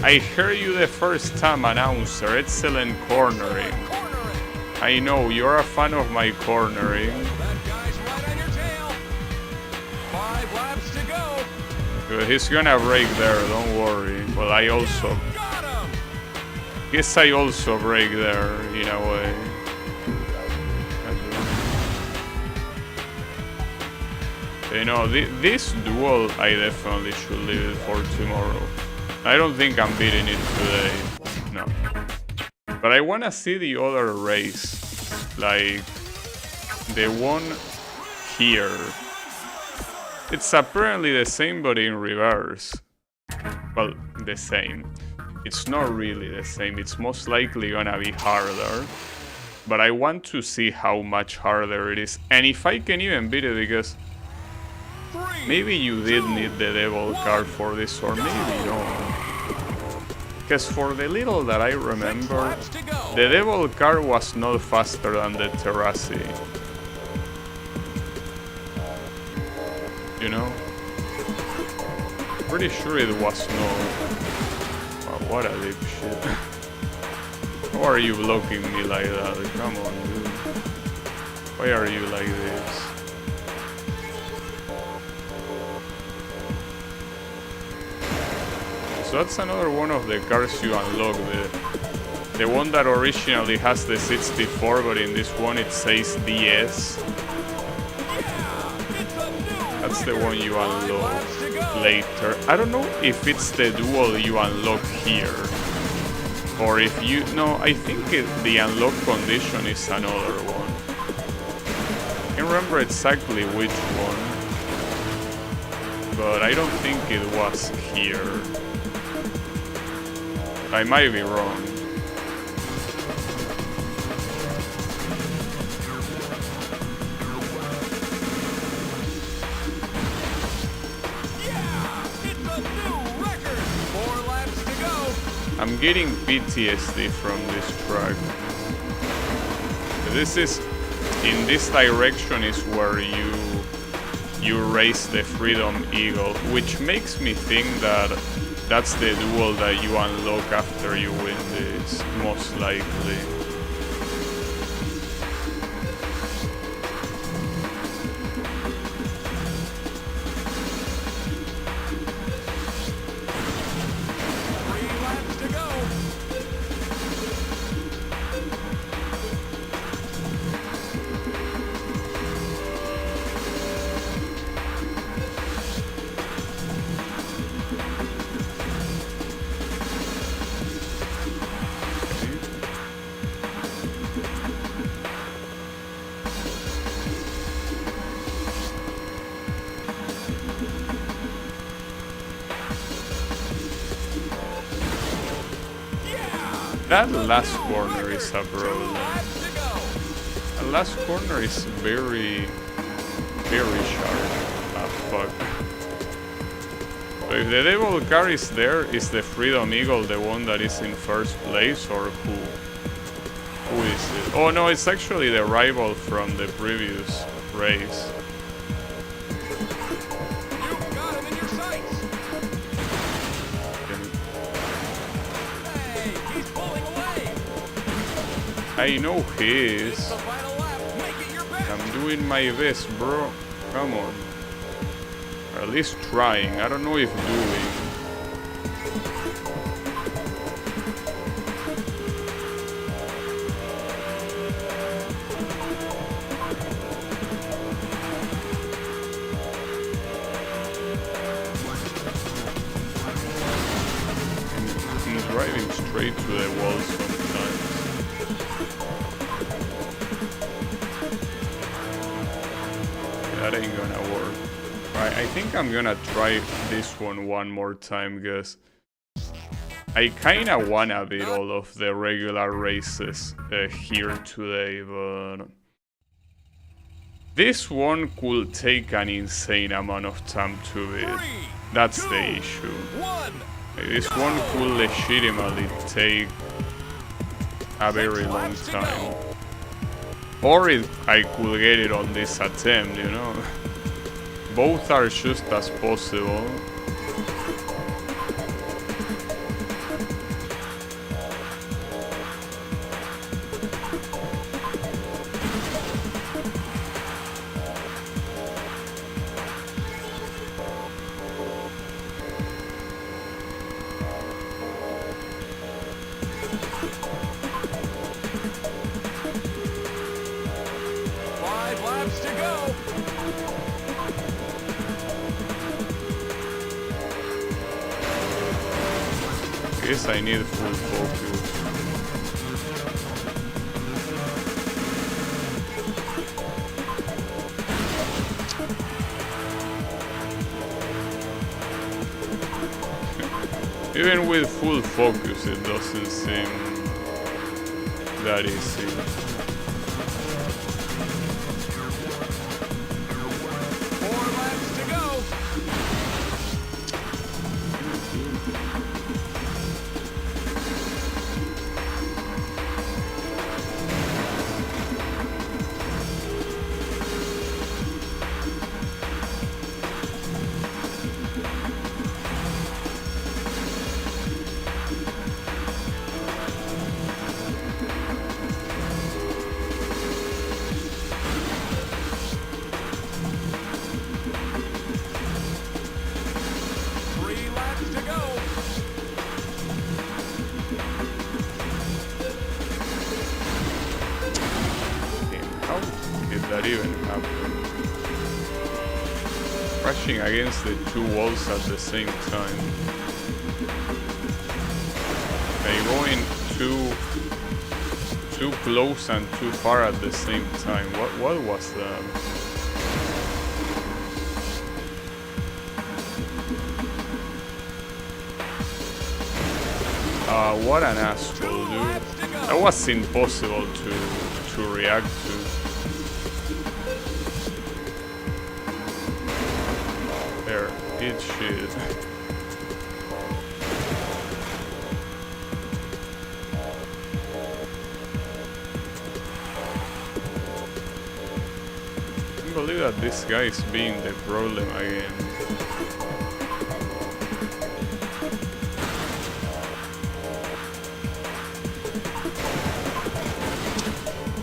I heard you the first time, announcer. Excellent cornering. I know, you're a fan of my cornering. That guy's right on your tail. 5 laps to go. He's gonna break there, don't worry. Well, I also... Guess I also break there, in a way. You know, this duel, I definitely should leave it for tomorrow. I don't think I'm beating it today. No. But I wanna see the other race. Like, the one here. It's apparently the same, but in reverse. Well, the same. It's not really the same. It's most likely gonna be harder. But I want to see how much harder it is. And if I can even beat it, because maybe you did need the devil card for this, or maybe no. Because for the little that I remember, the devil card was not faster than the Terrassi. You know? Pretty sure it was no... Wow, what a dipshit. How are you blocking me like that? Come on, dude. Why are you like this? So that's another one of the cards you unlock. The one that originally has the 64, but in this one it says DS. That's the one you unlock later. I don't know if it's the duel you unlock here. Or if you... No, I think the unlock condition is another one. I can't remember exactly which one. But I don't think it was here. I might be wrong. I'm getting PTSD from this track. This is... In this direction is where you raise the Freedom Eagle, which makes me think that that's the duel that you unlock after you win this, most likely. That last corner is a problem. The last corner is very sharp. Ah, fuck. So if the devil card is there, is the Freedom Eagle the one that is in first place, or who? Who is it? Oh no, it's actually the rival from the previous race. I know he is. I'm doing my best, bro. Come on. Or at least trying. I don't know if doing. I'm driving straight to the wall sometimes. That ain't gonna work. Right, I think I'm gonna try this one more time, because I kinda wanna beat all of the regular races here today, but this one could take an insane amount of time to beat. That's the issue. This one could legitimately take a very long time. Or I could get it on this attempt, you know. Both are just as possible. guess I need full focus. Even with full focus, it doesn't seem that easy. 4 laps to go. That even happen? Crashing against the two walls at the same time. They going too close and too far at the same time. What was that? What an asshole, dude. That was impossible to react to. There, eat shit. I can't believe that this guy is being the problem again.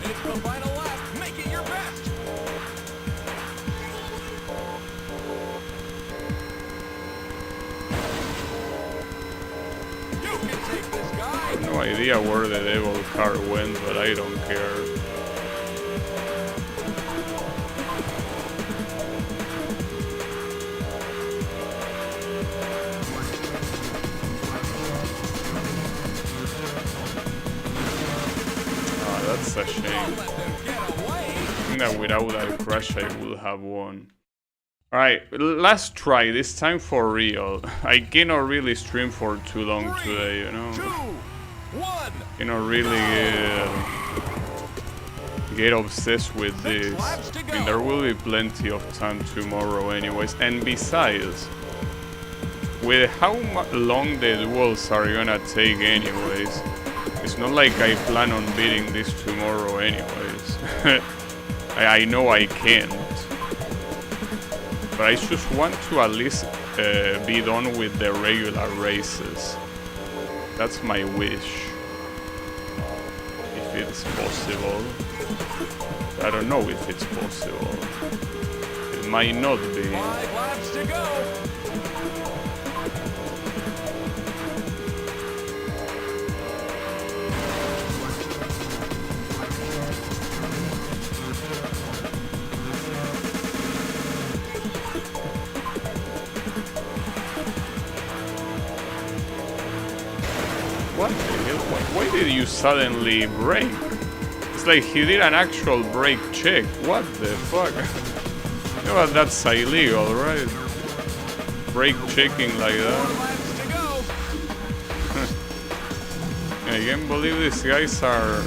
It's the final lap. Make it your best. You can take this guy. I have no idea where the devil car went, but I don't care. Ah, that's a shame. Don't let them get away. I think that without that crash I would have won. Alright, last try, this time for real. I cannot really stream for too long 3, today, you know? 2, 1. Cannot really get obsessed with this. I mean, there will be plenty of time tomorrow anyways. And besides, with how long the duels are gonna take anyways, it's not like I plan on beating this tomorrow anyways. I know I can't. But I just want to at least be done with the regular races. That's my wish. If it's possible. I don't know if it's possible. It might not be. 5 laps to go. What the hell? Why did you suddenly brake? It's like he did an actual brake check. What the fuck? You know what, that's illegal, right? Brake checking like 4 that. laps to go. I can't believe these guys are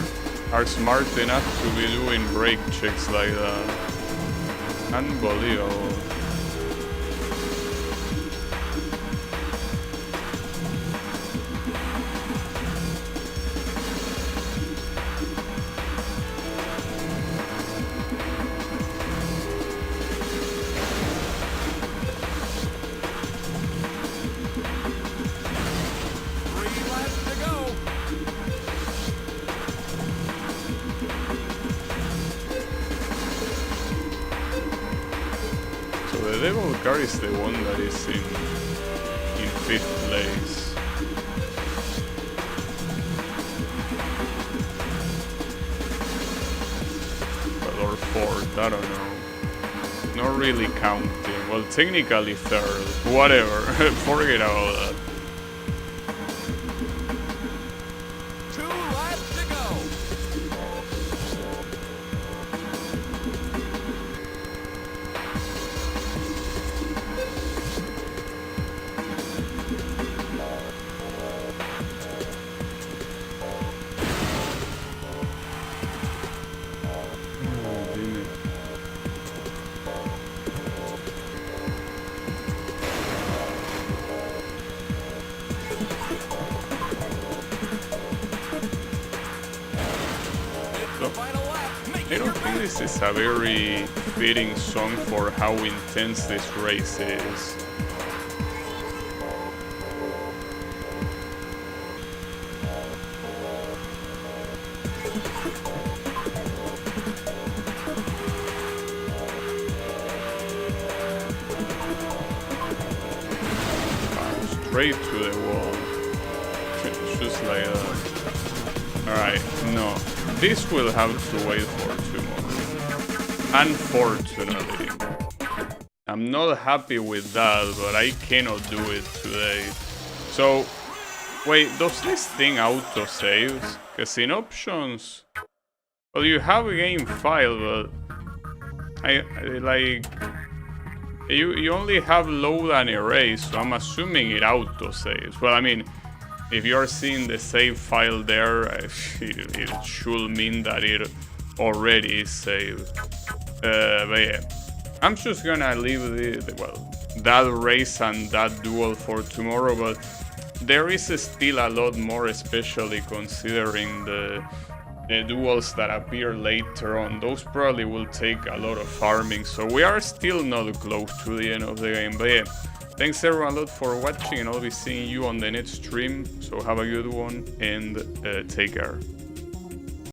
smart enough to be doing brake checks like that. Unbelievable. The devil car is the one that is in 5th place. Or 4th, I don't know. Not really counting. Well, technically 3rd. Whatever. Forget about that. this is a very fitting song for how intense this race is. Straight to the wall. Just like that. Alright, no. This will have to wait for tomorrow. Unfortunately. I'm not happy with that, but I cannot do it today. So, wait, does this thing auto-saves? Because in options... Well, you have a game file, but... I like... You only have load and erase, so I'm assuming it auto-saves. Well, I mean, if you're seeing the save file there, it should mean that it already is saved. But yeah, I'm just gonna leave that race and that duel for tomorrow, but there is still a lot more, especially considering the duels that appear later on. Those probably will take a lot of farming, so we are still not close to the end of the game. But yeah, thanks everyone a lot for watching, and I'll be seeing you on the next stream, so have a good one and take care.